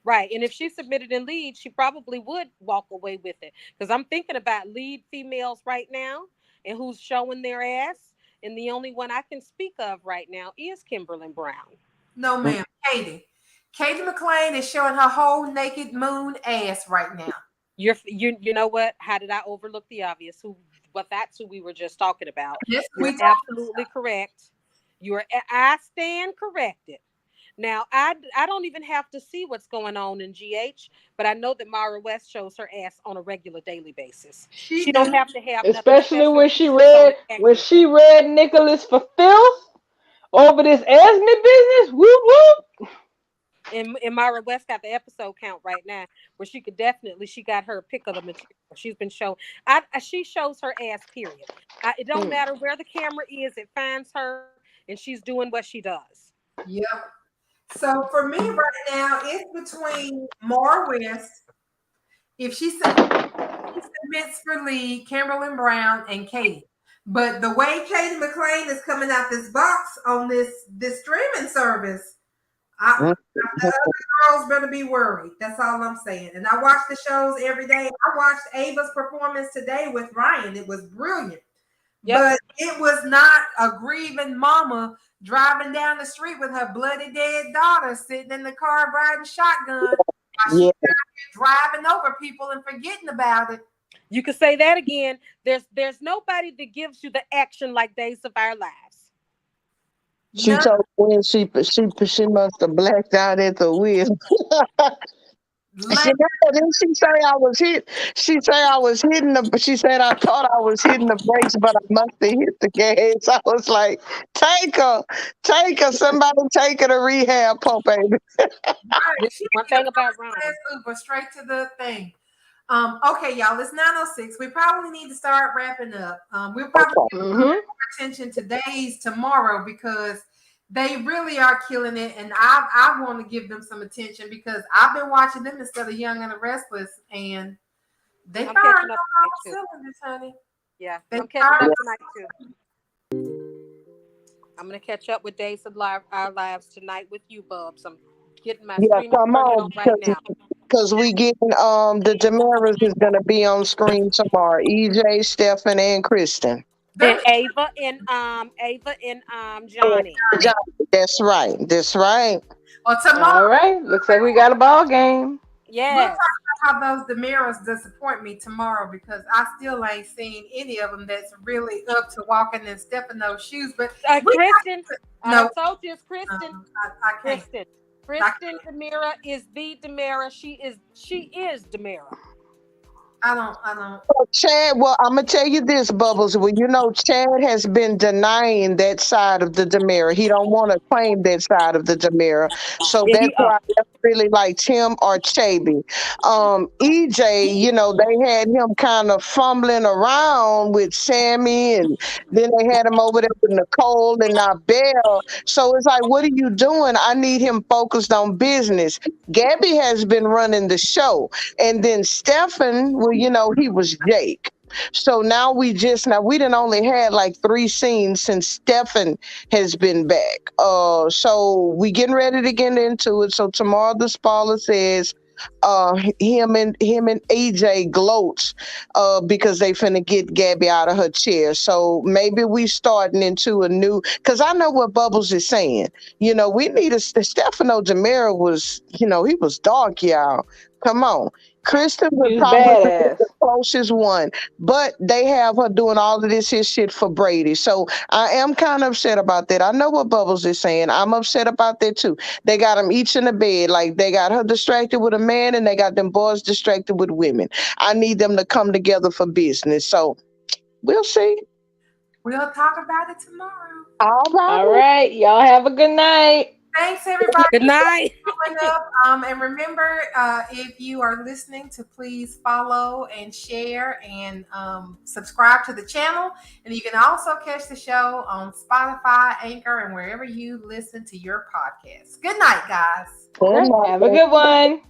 right, and if she submitted in lead, she probably would walk away with it. Because I'm thinking about lead females right now and who's showing their ass. And the only one I can speak of right now is Kimberly Brown. No, ma'am. Katie. Katie McLean is showing her whole naked moon ass right now. You know what? How did I overlook the obvious? But that's who we were just talking about. Yes, You're absolutely correct. I stand corrected. Now I don't even have to see what's going on in GH, but I know that Mara West shows her ass on a regular daily basis. she She don't does. have to have nothing Especially special when to show the accuracy. she read Nicholas for filth over this Esme business. Whoop whoop. And Myra West got the episode count right now, where she got her pick of the material. She's been shown. She shows her ass. Period. It don't matter where the camera is; it finds her, and she's doing what she does. Yep. So for me right now, it's between Mara West, if she submits for lead, Kimberly Brown, and Katie. But the way Katie McLean is coming out this box on this streaming service, the other girls better be worried. That's all I'm saying. And I watch the shows every day. I watched Ava's performance today with Ryan. It was brilliant. Yep. But it was not a grieving mama driving down the street with her bloody dead daughter sitting in the car riding shotgun while she's Yeah. driving over people and forgetting about it. You could say that again. There's nobody that gives you the action like Days of Our Lives. She None, told me she must have blacked out at the wheel. She like, didn't she say I was hit? She said I was hitting the. She said I thought I was hitting the brakes, but I must have hit the gas. I was like, take her, somebody take her to rehab, poor baby. right, This she one did a thing about first Ryan. class Uber straight to the thing. Okay, y'all, it's 9:06. We probably need to start wrapping up. We'll probably Okay. give a little Mm-hmm. bit more attention to days tomorrow because they really are killing it, and I want to give them some attention because I've been watching them instead of Young and the Restless, and they I'm firing catching up on tonight all too. cylinders, honey. Yeah, They I'm catching firing. up tonight too. I'm gonna catch up with Our Lives tonight with you, Bubs. I'm getting my Yeah, streaming come turned on, on right now. because we getting the Damaras is gonna be on screen tomorrow. EJ, Stefan, and Kristen. Them, And Ava and Johnny. Johnny. That's right. That's right. or tomorrow, All right. Looks like we got a ball game. we'll talk Yes. about how those Demiras disappoint me tomorrow because I still ain't seen any of them that's really up to walking in Stefano's shoes. But we Kristen, I no, done told you it's Kristen. I can't. Kristen. I, Kristen Demira is the Demira. She is Demira. I don't. Chad, well, I'm gonna tell you this, Bubbles. Well, Chad has been denying that side of the Demira. He don't want to claim that side of the Demira, so Yeah, that's why I really liked him or Chaby. EJ, they had him kind of fumbling around with Sammy, and then they had him over there with Nicole and now Belle. So it's like, what are you doing? I need him focused on business. Gabby has been running the show. And then Stefan, well, he was Jake. So now we didn't only had like 3 scenes since Stefan has been back. So we getting ready to get into it. So tomorrow the spoiler says him and AJ gloats because they finna get Gabby out of her chair. So maybe we starting into a new, because I know what Bubbles is saying. We need Stefano Jamera was, he was dark, y'all. Come on. Kristen He would was probably be badass. the closest one, but they have her doing all of this his shit for Brady. So I am kind of upset about that. I know what Bubbles is saying. I'm upset about that too. They got them each in the bed. Like they got her distracted with a man and they got them boys distracted with women. I need them to come together for business. So we'll see. We'll talk about it tomorrow. All All right. right. Y'all have a good night. Thanks, everybody, Good night. for showing up. And remember, if you are listening, to please follow and share and subscribe to the channel. And you can also catch the show on Spotify, Anchor, and wherever you listen to your podcasts. Good night, guys. All Good right. Have a night. good one.